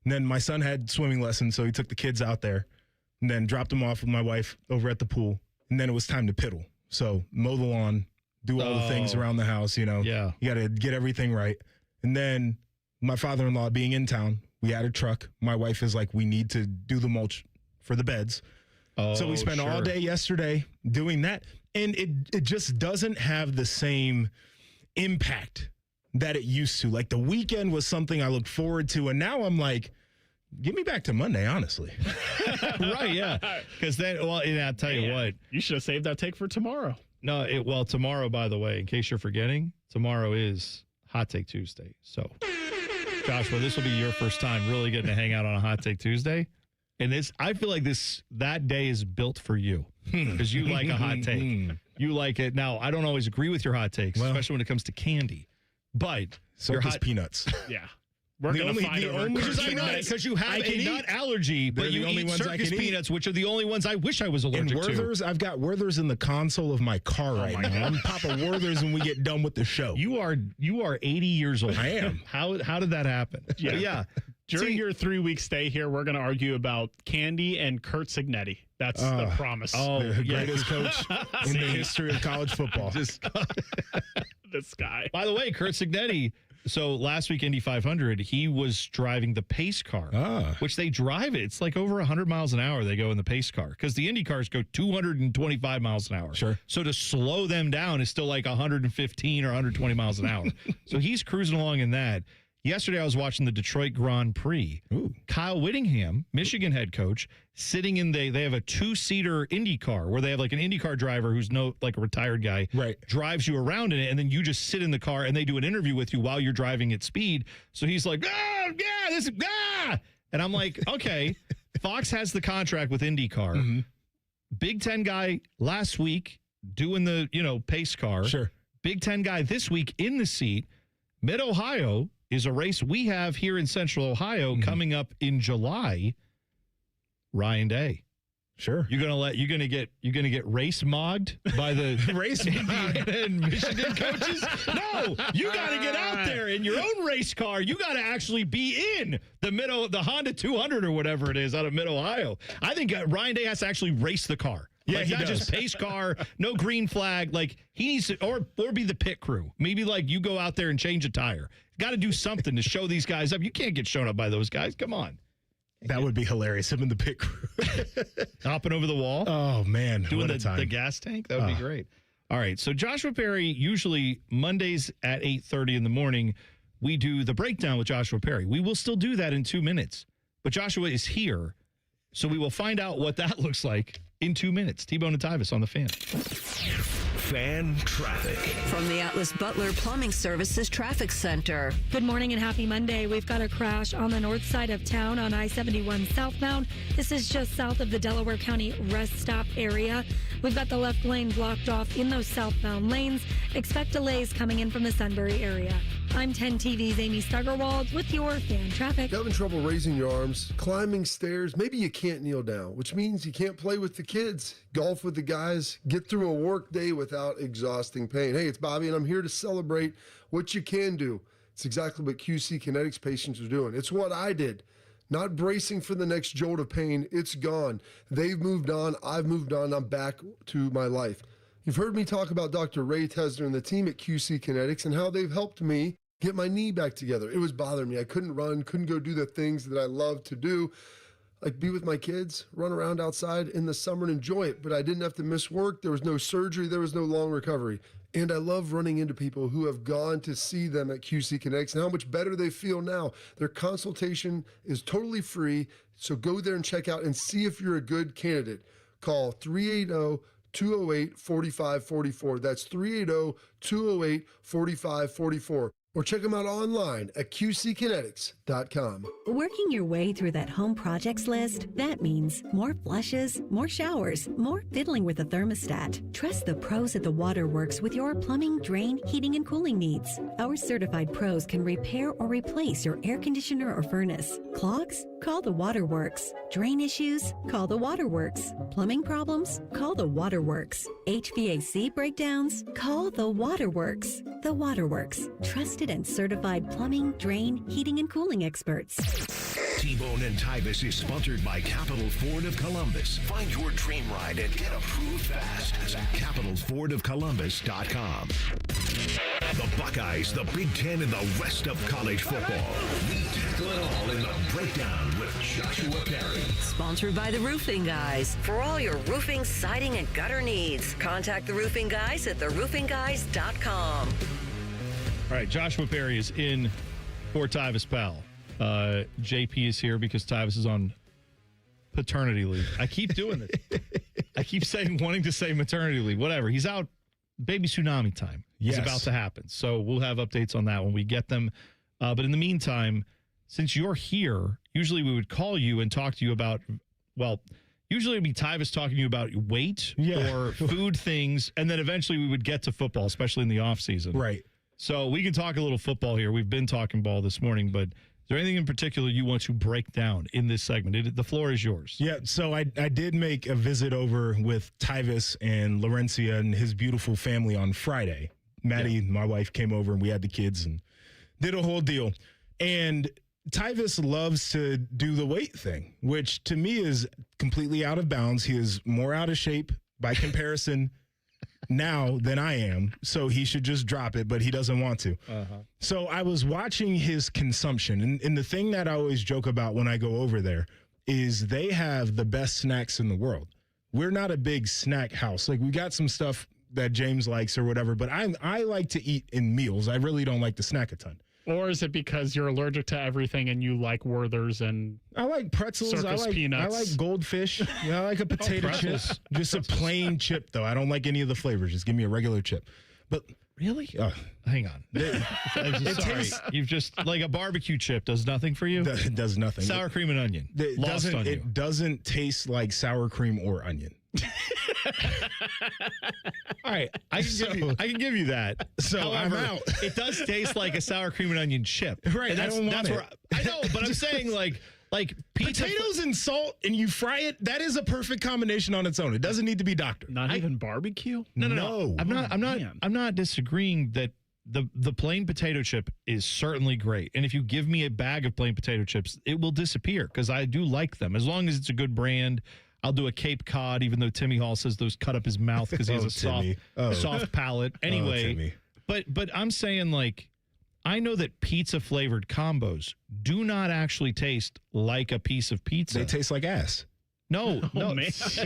And then my son had swimming lessons, so he took the kids out there and then dropped them off with my wife over at the pool. And then it was time to piddle. So mow the lawn, do all the things around the house, you know. Yeah. You got to get everything right. And then my father-in-law being in town, we had a truck. My wife is like, we need to do the mulch for the beds. So we spent all day yesterday doing that. And it just doesn't have the same impact that it used to. Like the weekend was something I looked forward to. And now I'm like, get me back to Monday, honestly. Right, yeah. Because then, well, yeah, I'll tell you what. You should have saved that take for tomorrow. No, tomorrow, by the way, in case you're forgetting, tomorrow is Hot Take Tuesday. So, Joshua, this will be your first time really getting to hang out on a Hot Take Tuesday. And I feel like that day is built for you because you like a hot take. You like it. Now, I don't always agree with your hot takes, especially when it comes to candy. But so does peanuts. Yeah. We're going to fight over because you have a nut allergy, but you eat circus peanuts, which are the only ones I wish I was allergic to. Werther's, I've got Werther's in the console of my car right now. I'm Papa Werther's when we get done with the show. You are 80 years old. I am. How did that happen? Yeah. During your 3-week stay here, we're going to argue about candy and Kurt Signetti. That's the promise. The greatest coach in the history of college football. This guy. By the way, Kurt Signetti, so last week, Indy 500, he was driving the pace car, which they drive it. It's like over 100 miles an hour they go in the pace car because the Indy cars go 225 miles an hour. Sure. So to slow them down is still like 115 or 120 miles an hour. So he's cruising along in that. Yesterday, I was watching the Detroit Grand Prix. Ooh. Kyle Whittingham, Michigan head coach, sitting in they have a 2-seater Indy car where they have like an Indy car driver who's like a retired guy, right? Drives you around in it, and then you just sit in the car and they do an interview with you while you're driving at speed. So he's like, and I'm like, okay, Fox has the contract with IndyCar. Mm-hmm. Big Ten guy last week doing the pace car. Sure. Big Ten guy this week in the seat. Mid-Ohio is a race we have here in Central Ohio coming up in July. Ryan Day. Sure. You're gonna get race mogged by the race Indiana and Michigan coaches? No, you gotta get out there in your own race car. You gotta actually be in the Honda 200 or whatever it is out of Mid-Ohio. I think Ryan Day has to actually race the car. Yeah, like, he not does. Just pace car, no green flag. Like he needs to, or be the pit crew. Maybe like you go out there and change a tire. Got to do something to show these guys up. You can't get shown up by those guys. Come on. That would be hilarious. Him in the pit crew. Hopping over the wall. Oh, man. Doing what a time. the gas tank. That would be great. All right. So Joshua Perry, usually Mondays at 8:30 in the morning, we do the breakdown with Joshua Perry. We will still do that in 2 minutes. But Joshua is here. So we will find out what that looks like in 2 minutes. T-Bone and Tyvis on the Fan. Fan traffic. From the Atlas Butler Plumbing Services Traffic Center. Good morning and happy Monday. We've got a crash on the north side of town on I-71 southbound. This is just south of the Delaware County rest stop area. We've got the left lane blocked off in those southbound lanes. Expect delays coming in from the Sunbury area. I'm 10 TV's Amy Steigerwald with your fan traffic. Having trouble raising your arms, climbing stairs, maybe you can't kneel down, which means you can't play with the kids, golf with the guys, get through a work day without exhausting pain. Hey, it's Bobby, and I'm here to celebrate what you can do. It's exactly what QC Kinetics patients are doing. It's what I did. Not bracing for the next jolt of pain. It's gone. They've moved on. I've moved on. I'm back to my life. You've heard me talk about Dr. Ray Tesner and the team at QC Kinetics and how they've helped me get my knee back together. It was bothering me. I couldn't run, couldn't go do the things that I love to do, like be with my kids, run around outside in the summer and enjoy it. But I didn't have to miss work. There was no surgery. There was no long recovery. And I love running into people who have gone to see them at QC Kinetics and how much better they feel now. Their consultation is totally free. So go there and check out and see if you're a good candidate. Call 380-208-4544. That's 380-208-4544. Or check them out online at qckinetics.com. Working your way through that home projects list, that means more flushes, more showers, more fiddling with the thermostat. Trust the pros at the Waterworks with your plumbing, drain, heating, and cooling needs. Our certified pros can repair or replace your air conditioner or furnace. Clogs? Call the Waterworks. Drain issues? Call the Waterworks. Plumbing problems? Call the Waterworks. HVAC breakdowns? Call the Waterworks. The Waterworks. Trusted and certified plumbing, drain, heating, and cooling experts. T-Bone and Tyvis is sponsored by Capital Ford of Columbus. Find your dream ride and get approved fast at capitalfordofcolumbus.com. The Buckeyes, the Big Ten, and the rest of college football. We tackle it all in the breakdown with Joshua Perry. Sponsored by the Roofing Guys. For all your roofing, siding, and gutter needs, contact the Roofing Guys at theroofingguys.com. All right, Joshua Perry is in for Tyvis Powell. JP is here because Tyvis is on paternity leave. I keep doing this. I keep wanting to say maternity leave. Whatever. He's out. Baby Tsunami time is about to happen. So we'll have updates on that when we get them. But in the meantime, since you're here, usually we would call you and talk to you about, well, usually it'd be Tyvis talking to you about weight or food things, and then eventually we would get to football, especially in the off season. Right. So we can talk a little football here. We've been talking ball this morning, but is there anything in particular you want to break down in this segment? The floor is yours. Yeah, so I did make a visit over with Tyvis and Laurencia and his beautiful family on Friday. Maddie, my wife, came over and we had the kids and did a whole deal. And Tyvis loves to do the weight thing, which to me is completely out of bounds. He is more out of shape by comparison now than I am, so he should just drop it, but he doesn't want to. So I was watching his consumption, and the thing that I always joke about when I go over there is they have the best snacks in the world. We're not a big snack house. Like, we got some stuff that James likes or whatever, but I like to eat in meals. I really don't like to snack a ton. Or is it because you're allergic to everything and you like Werther's and I like pretzels. I like peanuts. I like goldfish. Yeah, I like a potato chip. Just a plain chip, though. I don't like any of the flavors. Just give me a regular chip. But really? Hang on. I'm just sorry. You've just, like, a barbecue chip does nothing for you? It does nothing. Sour cream and onion. It doesn't taste like sour cream or onion. All right, I can give you that. So however, I'm out. It does taste like a sour cream and onion chip. Right, And I don't want it. I know, but I'm saying like pizza potatoes and salt, and you fry it. That is a perfect combination on its own. It doesn't need to be doctored. Not even barbecue? No. I'm not disagreeing that the plain potato chip is certainly great. And if you give me a bag of plain potato chips, it will disappear because I do like them. As long as it's a good brand. I'll do a Cape Cod, even though Timmy Hall says those cut up his mouth because he has a soft palate. Anyway, but I'm saying, like, I know that pizza flavored combos do not actually taste like a piece of pizza. They taste like ass. No, man. This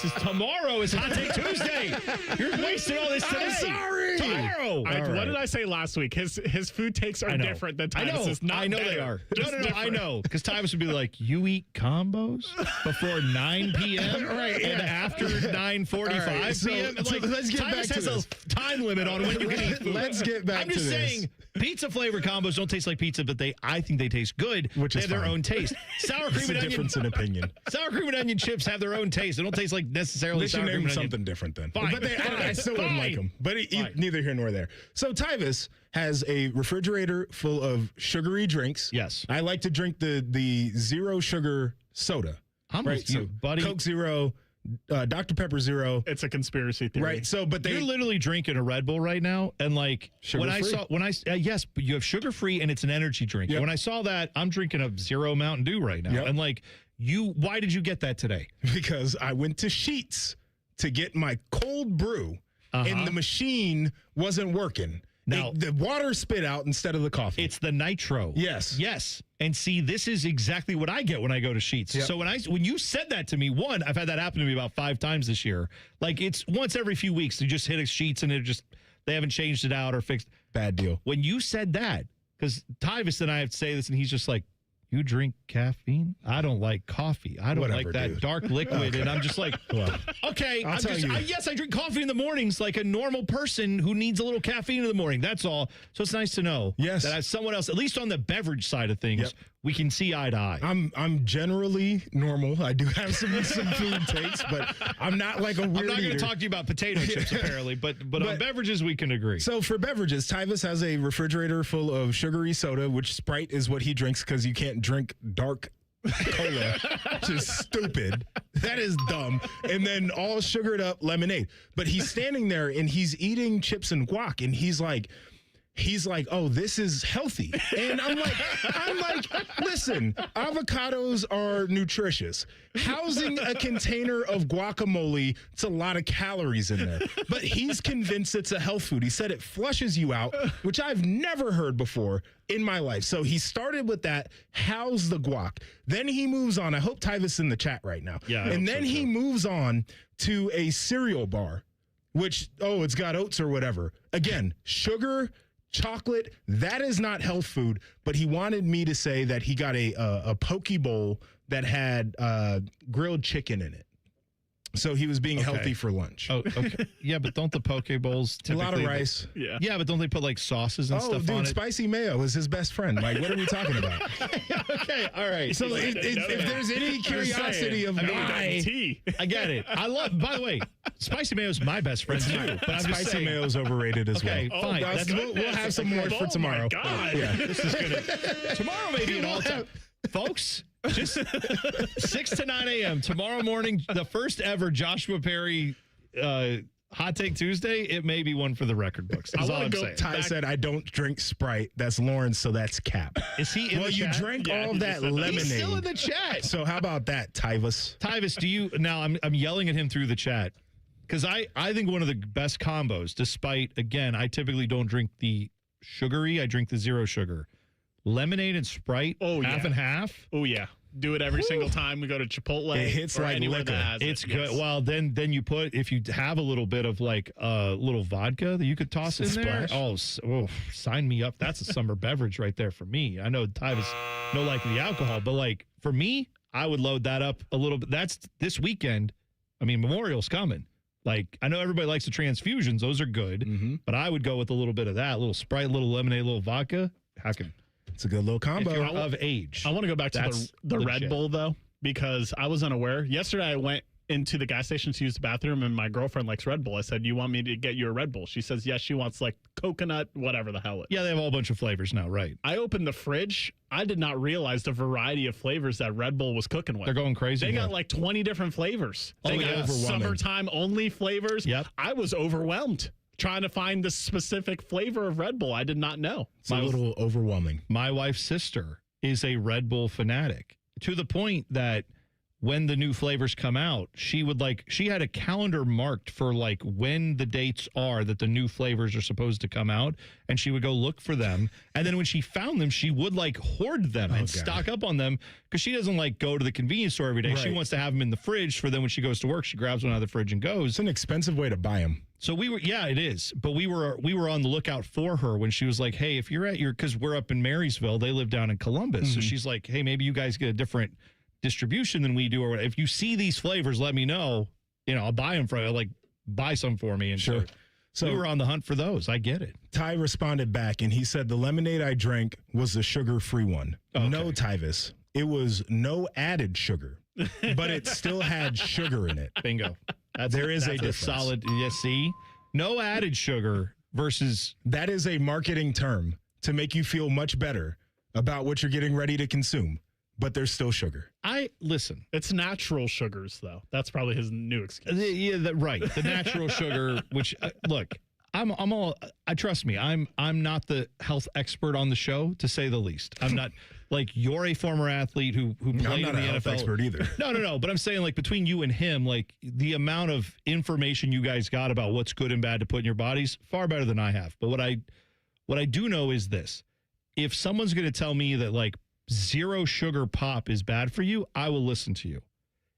is tomorrow. Is Hot Take Tuesday. You're wasting all this today. I'm sorry. Tomorrow. What did I say last week? His food takes are different than Tyvis'. I know they are. No, I know. Because Tyvis would be like, you eat combos before 9 p.m. Right, and after 9:45 p.m. So let's get back to has this. a time limit on when you can eat food. Let's get back to this. I'm just saying, pizza flavored combos don't taste like pizza, but I think they taste good. Which is they have their fine. own taste. Sour cream and onion. Difference in opinion. Sour cream and onion chips have their own taste. They don't taste like necessarily sour cream and onion. Something different then. Fine. But I still wouldn't like them. But neither here nor there. So Tyvis has a refrigerator full of sugary drinks. Yes. I like to drink the zero sugar soda. I'm with you, buddy. Coke Zero, Dr. Pepper Zero. It's a conspiracy theory. Right. So, but you're literally drinking a Red Bull right now, and like yes, but you have sugar free and it's an energy drink. Yep. When I saw that, I'm drinking a Zero Mountain Dew right now, and like why did you get that today? Because I went to Sheetz to get my cold brew, and the machine wasn't working. Now the water spit out instead of the coffee. It's the nitro. Yes. And see, this is exactly what I get when I go to Sheetz. Yep. So when you said that to me, I've had that happen to me about 5 times this year. Like, it's once every few weeks to just hit a Sheetz and they haven't changed it out or fixed. Bad deal. When you said that, because Tyvis and I have to say this, and he's just like, you drink caffeine? I don't like coffee. I don't like that dark liquid. And I'm just like, okay, I drink coffee in the mornings like a normal person who needs a little caffeine in the morning. That's all. So it's nice to know that as someone else, at least on the beverage side of things, we can see eye to eye. I'm generally normal. I do have some food takes, but I'm not like a weird I'm not going to talk to you about potato chips, apparently, but on beverages, we can agree. So for beverages, Tyvis has a refrigerator full of sugary soda, which Sprite is what he drinks because you can't drink dark cola, which is stupid. That is dumb. And then all sugared up lemonade. But he's standing there and he's eating chips and guac, and he's like, oh, this is healthy. And I'm like, listen, avocados are nutritious. Housing a container of guacamole, it's a lot of calories in there. But he's convinced it's a health food. He said it flushes you out, which I've never heard before in my life. So he started with that, house the guac. Then he moves on. I hope Tyvis in the chat right now. Yeah. And then he moves on to a cereal bar, which, it's got oats or whatever. Again, sugar, chocolate, that is not health food, but he wanted me to say that he got a poke bowl that had grilled chicken in it. So he was being healthy for lunch. Oh, okay. Yeah, but don't the poke bowls A lot of rice. Yeah, but don't they put like sauces and stuff on it? Spicy mayo is his best friend. Like, what are we talking about? Okay, all right. So if there's any curiosity of why, I get it. I love. By the way, spicy mayo is my best friend too. But I'm just spicy saying, mayo is overrated as okay, well. fine. We'll have some more for tomorrow. God. Yeah, this is gonna. Tomorrow may be an all-time, folks. Just 6 to 9 a.m. tomorrow morning, the first ever Joshua Perry Hot Take Tuesday. It may be one for the record books. That's all I'm saying. Ty said, I don't drink Sprite. That's Lawrence, so that's Cap. Is he in the chat? Well, you drank all of that lemonade. He's still in the chat. So how about that, Tyvis? Tyvis, do you now? I'm yelling at him through the chat because I think one of the best combos. Despite again, I typically don't drink the sugary. I drink the zero sugar. Lemonade and Sprite, half and half. Oh, yeah. Do it every single time we go to Chipotle. It hits like liquor. It's good. Yes. Well, then you put, if you have a little bit of like a little vodka that you could toss in there. Oh, sign me up. That's a summer beverage right there for me. I know Tyvis no like the alcohol, but like for me, I would load that up a little bit. That's this weekend. I mean, Memorial's coming. Like, I know everybody likes the transfusions. Those are good. But I would go with a little bit of that. A little Sprite, a little lemonade, a little vodka. It's a good little combo. If you're of age. I want to go back to the Red Bull, though, because I was unaware. Yesterday, I went into the gas station to use the bathroom, and my girlfriend likes Red Bull. I said, you want me to get you a Red Bull? She says, yes, she wants like coconut, whatever the hell it is. Yeah, they have a whole bunch of flavors now, right? I opened the fridge. I did not realize the variety of flavors that Red Bull was cooking with. They're going crazy. They got like 20 different flavors. They got overwhelming. summertime only flavors. Yep. I was overwhelmed trying to find the specific flavor of Red Bull. I did not know. It's a little overwhelming. My wife's sister is a Red Bull fanatic to the point that when the new flavors come out, she had a calendar marked for like when the dates are that the new flavors are supposed to come out, and she would go look for them. And then when she found them, she would like hoard them and stock up on them because she doesn't like go to the convenience store every day. Right. She wants to have them in the fridge for then when she goes to work, she grabs one out of the fridge and goes. It's an expensive way to buy them. So it is. But we were on the lookout for her when she was like, hey, if you're because we're up in Marysville, they live down in Columbus. So she's like, hey, maybe you guys get a different distribution than we do, or whatever. If you see these flavors, let me know. I'll buy them for you. Like, buy some for me. And sure. So we were on the hunt for those. I get it. Ty responded back, and he said the lemonade I drank was the sugar-free one. Okay. No, Tyvis. It was no added sugar, but it still had sugar in it. Bingo. There is a difference. Solid. Yeah, see? No added sugar versus. That is a marketing term to make you feel much better about what you're getting ready to consume. But there's still sugar. Listen. It's natural sugars, though. That's probably his new excuse. Right. The natural sugar, which look, trust me, I'm not the health expert on the show, to say the least. I'm not like you're a former athlete who played in the NFL. Health expert either. No. But I'm saying like between you and him, like the amount of information you guys got about what's good and bad to put in your bodies, far better than I have. But what I do know is this: if someone's going to tell me that like zero sugar pop is bad for you, I will listen to you.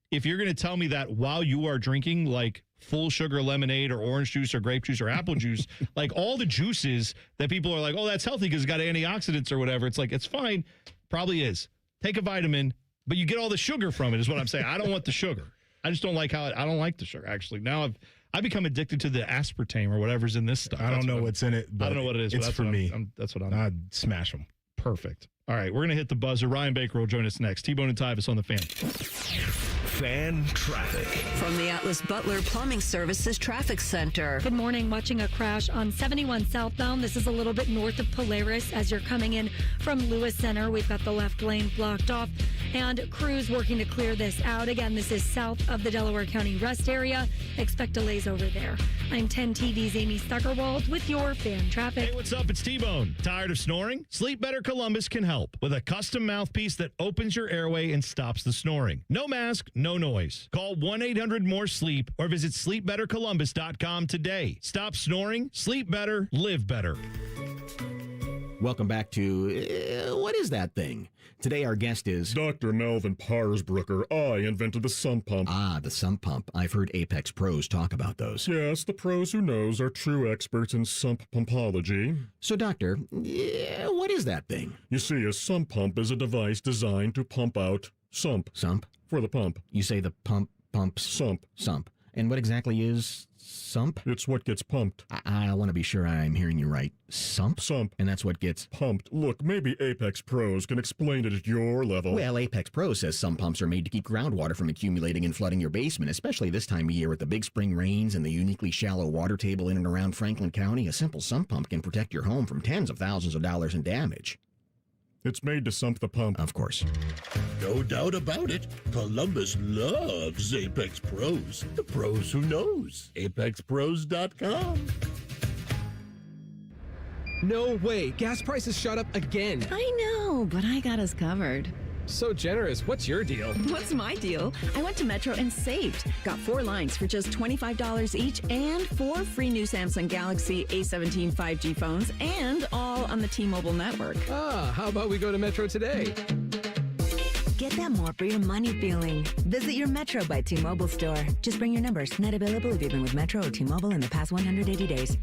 If you're going to tell me that while you are drinking like full sugar lemonade or orange juice or grape juice or apple juice, like all the juices that people are like, oh, that's healthy because it's got antioxidants or whatever. It's like, it's fine. Probably is. Take a vitamin, but you get all the sugar from it is what I'm saying. I don't want the sugar. I just don't like I don't like the sugar, actually. Now I've become addicted to the aspartame or whatever's in this stuff. I don't know what's in it, but I don't know what it is. It's for me. That's what I'm. I'd smash them. Perfect. All right, we're going to hit the buzzer. Ryan Baker will join us next. T-Bone and Tyvis on the Fan. Fan traffic. From the Atlas Butler Plumbing Services Traffic Center. Good morning. Watching a crash on 71 southbound. This is a little bit north of Polaris as you're coming in from Lewis Center. We've got the left lane blocked off and crews working to clear this out. Again, this is south of the Delaware County rest area. Expect delays over there. I'm 10 TV's Amy Steckerwald with your Fan traffic. Hey, what's up? It's T-Bone. Tired of snoring? Sleep Better Columbus can help with a custom mouthpiece that opens your airway and stops the snoring. No mask, no noise. Call 1-800-MORE-SLEEP or visit sleepbettercolumbus.com today. Stop snoring, sleep better, live better. Welcome back to What Is That Thing? Today our guest is Dr. Melvin Parsbrucker. I invented the sump pump. Ah, the sump pump. I've heard Apex pros talk about those. Yes, the pros who knows are true experts in sump pumpology. So, doctor, what is that thing? You see, a sump pump is a device designed to pump out sump. Sump? For the pump. You say the pump Pump. Sump. Sump. And what exactly is sump? It's what gets pumped. I want to be sure I'm hearing you right. Sump? Sump. And that's what gets pumped. Look, maybe Apex Pros can explain it at your level. Well, Apex Pro says some pumps are made to keep groundwater from accumulating and flooding your basement, especially this time of year with the big spring rains and the uniquely shallow water table in and around Franklin County. A simple sump pump can protect your home from tens of thousands of dollars in damage. It's made to sump the pump. Of course. No doubt about it. Columbus loves Apex Pros. The pros who knows. ApexPros.com. No way. Gas prices shot up again. I know, but I got us covered. So generous. What's your deal? What's my deal? I went to Metro and saved. Got 4 lines for just $25 each and 4 free new Samsung Galaxy A17 5G phones, and all on the T-Mobile network. How about we go to Metro today? Get that more for your money feeling. Visit your Metro by T-Mobile store. Just bring your numbers. Net available if you've been with Metro or T-Mobile in the past 180 days.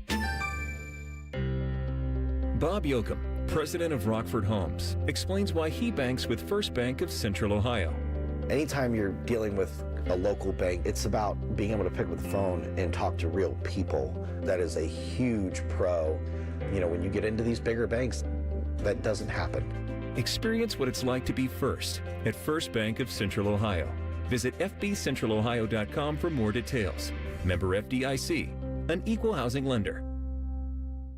Bob Yoakum, president of Rockford Homes, explains why he banks with First Bank of Central Ohio. Anytime you're dealing with a local bank, it's about being able to pick up the phone and talk to real people. That is a huge pro. You know, when you get into these bigger banks, that doesn't happen. Experience what it's like to be first at First Bank of Central Ohio. Visit fbcentralohio.com for more details. Member FDIC, an equal housing lender.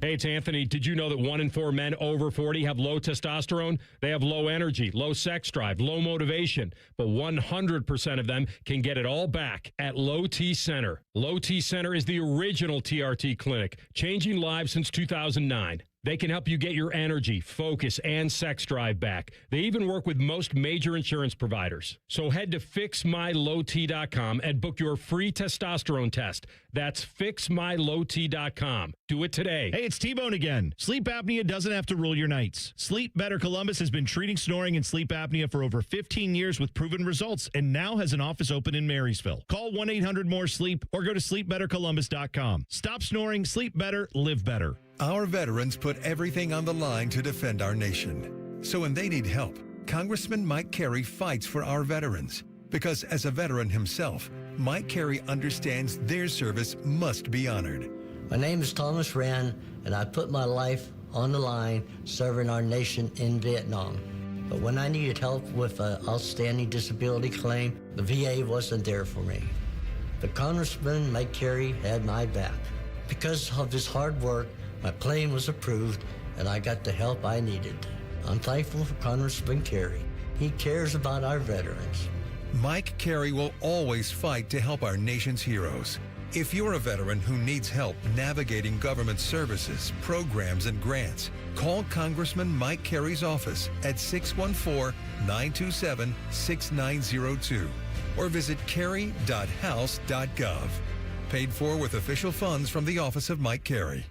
Hey, it's Anthony. Did you know that 1 in 4 men over 40 have low testosterone? They have low energy, low sex drive, low motivation, but 100% of them can get it all back at Low T Center. Low T Center is the original TRT clinic, changing lives since 2009. They can help you get your energy, focus, and sex drive back. They even work with most major insurance providers. So head to fixmylowt.com and book your free testosterone test. That's fixmylowt.com. Do it today. Hey, it's T-Bone again. Sleep apnea doesn't have to rule your nights. Sleep Better Columbus has been treating snoring and sleep apnea for over 15 years with proven results and now has an office open in Marysville. Call 1-800-MORE-SLEEP or go to sleepbettercolumbus.com. Stop snoring, sleep better, live better. Our veterans put everything on the line to defend our nation. So when they need help, Congressman Mike Carey fights for our veterans. Because as a veteran himself, Mike Carey understands their service must be honored. My name is Thomas Rand, and I put my life on the line serving our nation in Vietnam. But when I needed help with an outstanding disability claim, the VA wasn't there for me. But Congressman Mike Carey had my back. Because of his hard work, my claim was approved, and I got the help I needed. I'm thankful for Congressman Carey. He cares about our veterans. Mike Carey will always fight to help our nation's heroes. If you're a veteran who needs help navigating government services, programs, and grants, call Congressman Mike Carey's office at 614-927-6902 or visit carey.house.gov. Paid for with official funds from the office of Mike Carey.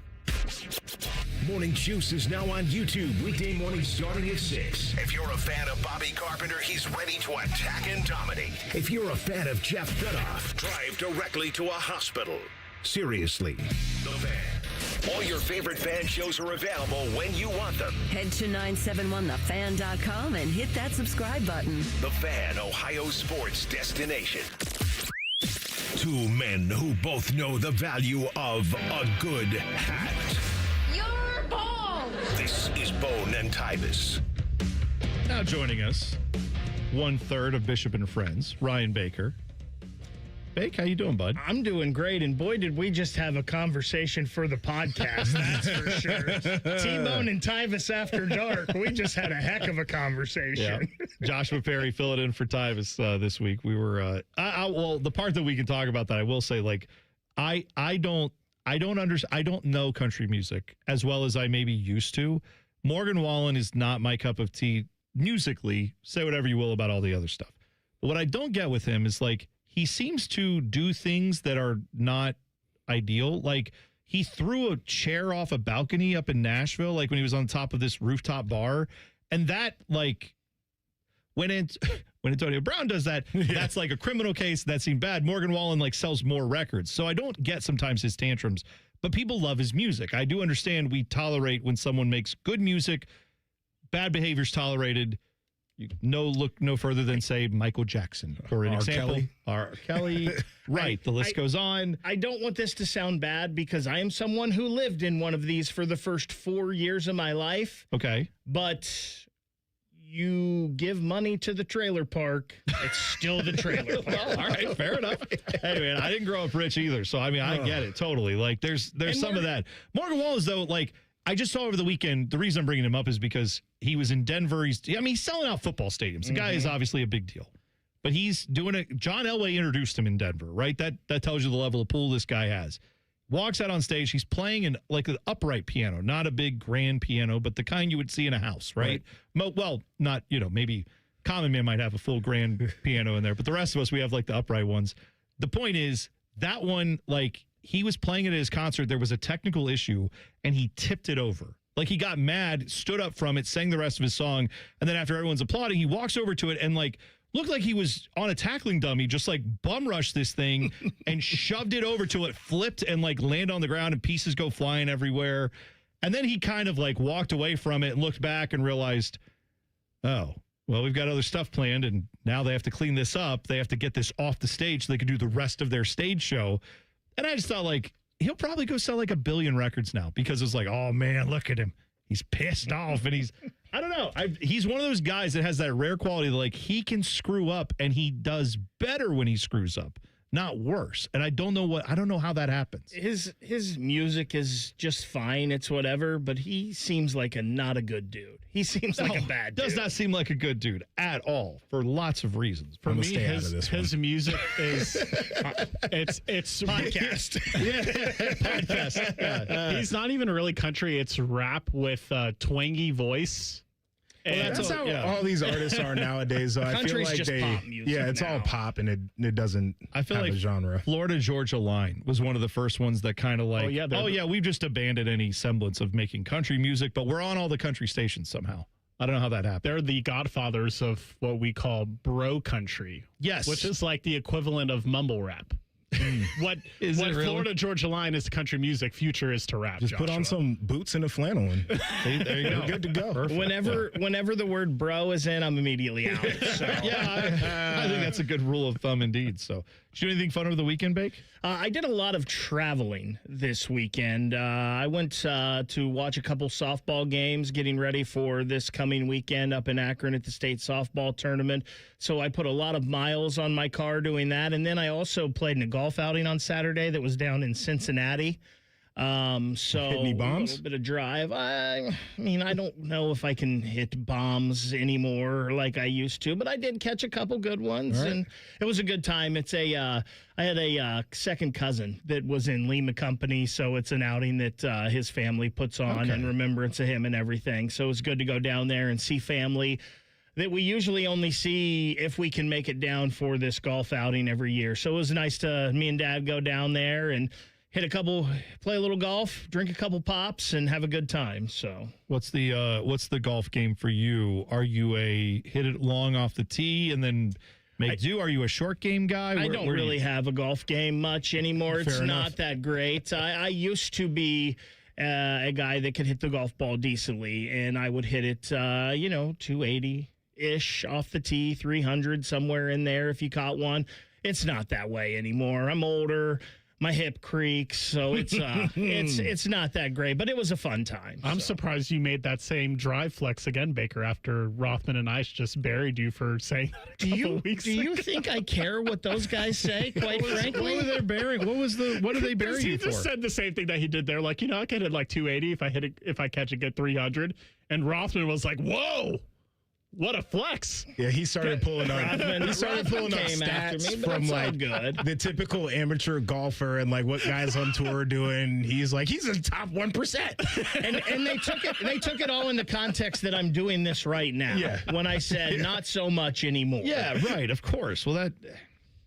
Morning Juice is now on YouTube, weekday mornings starting at 6. If you're a fan of Bobby Carpenter, he's ready to attack and dominate. If you're a fan of Jeff Goodoff, drive directly to a hospital. Seriously, The Fan. All your favorite fan shows are available when you want them. Head to 971thefan.com and hit that subscribe button. The Fan, Ohio sports destination. Two men who both know the value of a good hat. You're bald! This is Bone and Tyvis. Now joining us, 1/3 of Bishop and Friends, Ryan Baker. Bake, how you doing, bud? I'm doing great, and boy, did we just have a conversation for the podcast, that's for sure. T-Bone and Tyvis After Dark, we just had a heck of a conversation. Yeah. Joshua Perry filling in for Tyvis this week. We were, well, the part that we can talk about that, I will say, like, I don't know country music as well as I maybe used to. Morgan Wallen is not my cup of tea musically. Say whatever you will about all the other stuff. But what I don't get with him is, like, he seems to do things that are not ideal. Like, he threw a chair off a balcony up in Nashville, like when he was on top of this rooftop bar. And that, like, when Antonio Brown does that, that's like a criminal case. That seemed bad. Morgan Wallen, like, sells more records. So I don't get sometimes his tantrums, but people love his music. I do understand we tolerate when someone makes good music, bad behavior's tolerated. look no further than, say, Michael Jackson, for an example. R. Kelly. Right. The list goes on. I don't want this to sound bad because I am someone who lived in one of these for the first 4 years of my life. Okay. But you give money to the trailer park, it's still the trailer park. Well, all right, fair enough. Hey, man, I didn't grow up rich either, so I mean, I get it totally. Like, there's some of that. Morgan Wallen, though, like, I just saw over the weekend, the reason I'm bringing him up is because he was in Denver. He's selling out football stadiums. The guy is obviously a big deal. But he's doing it. John Elway introduced him in Denver, right? That tells you the level of pull this guy has. Walks out on stage. He's playing in like an upright piano, not a big grand piano, but the kind you would see in a house, right? Well, not, maybe Common Man might have a full grand piano in there, but the rest of us, we have like the upright ones. The point is that one, like, he was playing it at his concert. There was a technical issue, and he tipped it over. Like, he got mad, stood up from it, sang the rest of his song, and then after everyone's applauding, he walks over to it and, like, looked like he was on a tackling dummy, just, like, bum rushed this thing and shoved it over till it flipped and, like, landed on the ground and pieces go flying everywhere. And then he kind of, like, walked away from it and looked back and realized, oh, well, we've got other stuff planned, and now they have to clean this up. They have to get this off the stage so they can do the rest of their stage show. And I just thought, like, he'll probably go sell like 1 billion records now because it's like, oh, man, look at him. He's pissed off. And I don't know. He's one of those guys that has that rare quality that, like, he can screw up and he does better when he screws up, not worse. And I don't know how that happens. His music is just fine. It's whatever, but he seems like not a good dude. He seems like a bad dude. Does not seem like a good dude at all for lots of reasons. For me, his music is it's podcast. Podcast. Yeah. He's not even really country. It's rap with a twangy voice. Well, that's how all these artists are nowadays. I feel like just pop music it's all pop, and it doesn't. I feel have like a genre. Florida Georgia Line was one of the first ones that kind of like, we've just abandoned any semblance of making country music, but we're on all the country stations somehow. I don't know how that happened. They're the godfathers of what we call bro country. Yes, which is like the equivalent of mumble rap. What Florida Georgia Line is to country music, Future is to rap. Just put on some boots and a flannel, and there you go. You're good to go. Perfect. Whenever the word bro is in, I'm immediately out. So. I think that's a good rule of thumb indeed. So, did you do anything fun over the weekend, Bake? I did a lot of traveling this weekend. I went to watch a couple softball games, getting ready for this coming weekend up in Akron at the state softball tournament. So I put a lot of miles on my car doing that. And then I also played in a golf outing on Saturday that was down in Cincinnati. So hit any bombs? A little bit of drive. I mean, I don't know if I can hit bombs anymore like I used to, but I did catch a couple good ones, and it was a good time. It's I had a second cousin that was in Lima Company, so it's an outing that his family puts on in remembrance of him and everything. So it was good to go down there and see family that we usually only see if we can make it down for this golf outing every year. So it was nice to me and Dad go down there and play a little golf, drink a couple pops, and have a good time. So, what's the golf game for you? Are you a hit it long off the tee and then make do? Are you a short game guy? I don't really have a golf game much anymore. It's not that great. I used to be a guy that could hit the golf ball decently, and I would hit it, 280-ish off the tee, 300 somewhere in there if you caught one. It's not that way anymore. I'm older. My hip creaks, so it's it's not that great, but it was a fun time. I'm surprised you made that same drive flex again, Baker, after Rothman and Ice just buried you for saying that a couple weeks ago. Do you think I care what those guys say, quite frankly? What were they burying? What did they bury you for? He just said the same thing that he did there. Like, I can hit like 280 if I catch it, get 300. And Rothman was like, whoa. What a flex! Yeah, he started pulling up. Rothman Stats from like the typical amateur golfer and like what guys on tour are doing. He's like, he's in the top 1%. and they took it all in the context that I'm doing this right now. Yeah. When I said not so much anymore. Yeah, right. Of course. Well,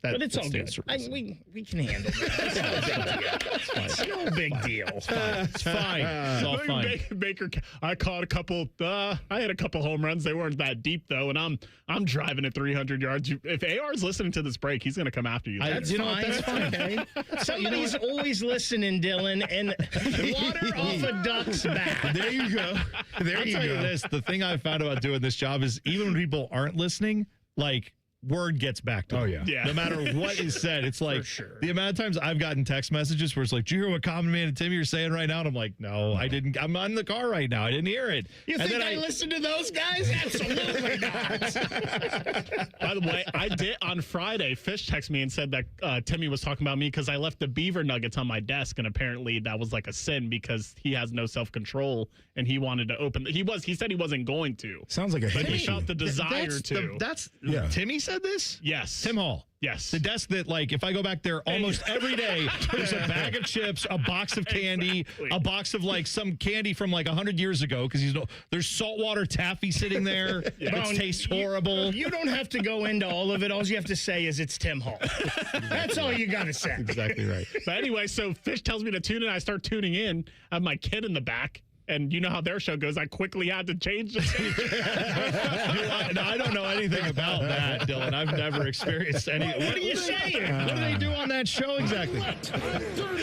But it's all good. We can handle that. It's no big deal. It's fine. It's all fine. Baker, I caught a couple. I had a couple home runs. They weren't that deep though, and I'm driving at 300 yards. If AR's listening to this break, he's going to come after you. That's fine. Okay. Somebody's always listening, Dylan, and water off a duck's back. There you go. I'll tell you this. The thing I found about doing this job is even when people aren't listening, like, word gets back to them. Yeah. No matter what is said, it's like the amount of times I've gotten text messages where it's like, "Do you hear what Common Man and Timmy are saying right now?" And I'm like, "No, I didn't. I'm in the car right now. I didn't hear it." You think I listen to those guys? Absolutely not. By the way, I did on Friday. Fish texted me and said that Timmy was talking about me because I left the beaver nuggets on my desk, and apparently that was like a sin because he has no self-control and he wanted to open. He said he wasn't going to. Sounds like a hit But he issue. felt the desire to. Timmy said this? Yes. Tim Hall. Yes. The desk that, like, if I go back there almost every day, there's a bag of chips, a box of candy, a box of, like, some candy from, like, 100 years ago, because there's saltwater taffy sitting there. It tastes horrible. You don't have to go into all of it. All you have to say is it's Tim Hall. That's all you got to say. Exactly right. But anyway, so Fish tells me to tune in. I start tuning in. I have my kid in the back. And you know how their show goes. I quickly had to change it. I don't know anything about that, Dylan. I've never experienced any. What are you saying? What do they do on that show exactly?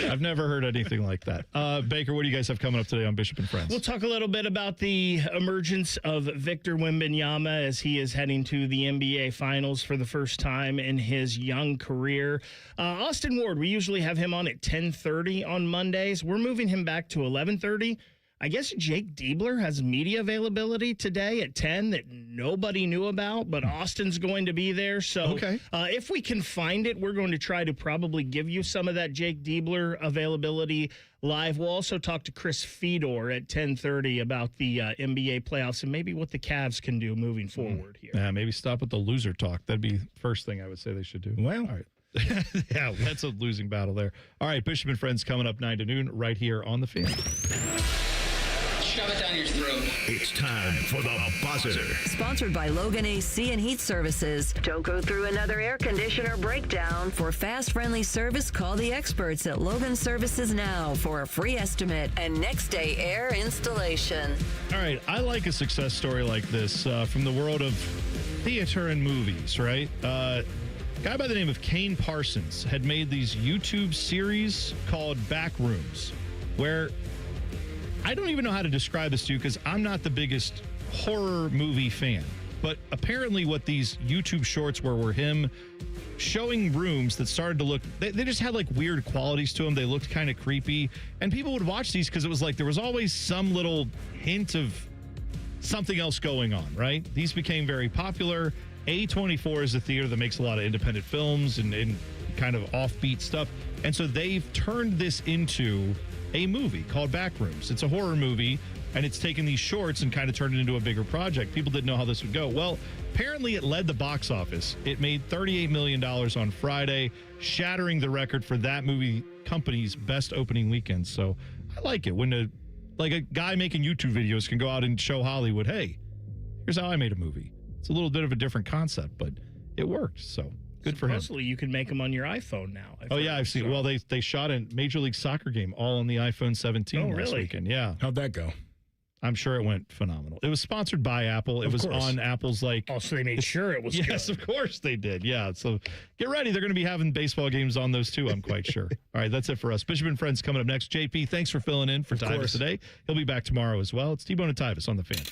I've never heard anything like that. Baker, what do you guys have coming up today on Bishop and Friends? We'll talk a little bit about the emergence of Victor Wembanyama as he is heading to the NBA Finals for the first time in his young career. Austin Ward, we usually have him on at 10:30 on Mondays. We're moving him back to 11:30. I guess Jake Diebler has media availability today at 10 that nobody knew about, but Austin's going to be there. So if we can find it, we're going to try to probably give you some of that Jake Diebler availability live. We'll also talk to Chris Fedor at 10:30 about the NBA playoffs and maybe what the Cavs can do moving forward here. Yeah, maybe stop with the loser talk. That'd be the first thing I would say they should do. Well, all right. Yeah, that's a losing battle there. All right, Bishop and Friends coming up 9 to noon right here on The Fan. Shove it down your throat. It's time for the buzzer. Sponsored by Logan AC and Heat Services. Don't go through another air conditioner breakdown. For fast, friendly service, call the experts at Logan Services now for a free estimate and next day air installation. All right, I like a success story like this from the world of theater and movies, right? A guy by the name of Kane Parsons had made these YouTube series called Backrooms, where I don't even know how to describe this to you because I'm not the biggest horror movie fan. But apparently what these YouTube shorts were him showing rooms that started to look, they just had like weird qualities to them. They looked kind of creepy. And people would watch these because it was like there was always some little hint of something else going on, right? These became very popular. A24 is a theater that makes a lot of independent films and kind of offbeat stuff. And so they've turned this into a movie called Backrooms. It's a horror movie, and it's taken these shorts and kind of turned it into a bigger project. People didn't know how this would go. Well, apparently it led the box office. It made $38 million on Friday, shattering the record for that movie company's best opening weekend. So I like it when a guy making YouTube videos can go out and show Hollywood, hey, here's how I made a movie. It's a little bit of a different concept, but it worked. So good for him. Supposedly you can make them on your iPhone now. I've seen. Well, they shot a Major League Soccer game all on the iPhone 17 last weekend. Yeah. How'd that go? I'm sure it went phenomenal. It was sponsored by Apple. It was on Apple's so they made sure it was Yes, good. Of course they did. Yeah. So get ready. They're going to be having baseball games on those too, I'm quite sure. All right, that's it for us. Bishop and Friends coming up next. JP, thanks for filling in for Tyvis today. He'll be back tomorrow as well. It's T-Bone and Tyvis on The Fan.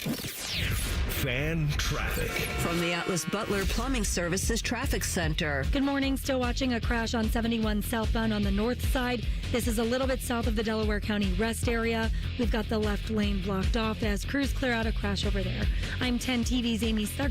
Fan traffic. From the Atlas Butler Plumbing Services Traffic Center. Good morning. Still watching a crash on 71 southbound on the north side. This is a little bit south of the Delaware County rest area. We've got the left lane blocked off as crews clear out a crash over there. I'm 10 TV's Amy Stugger.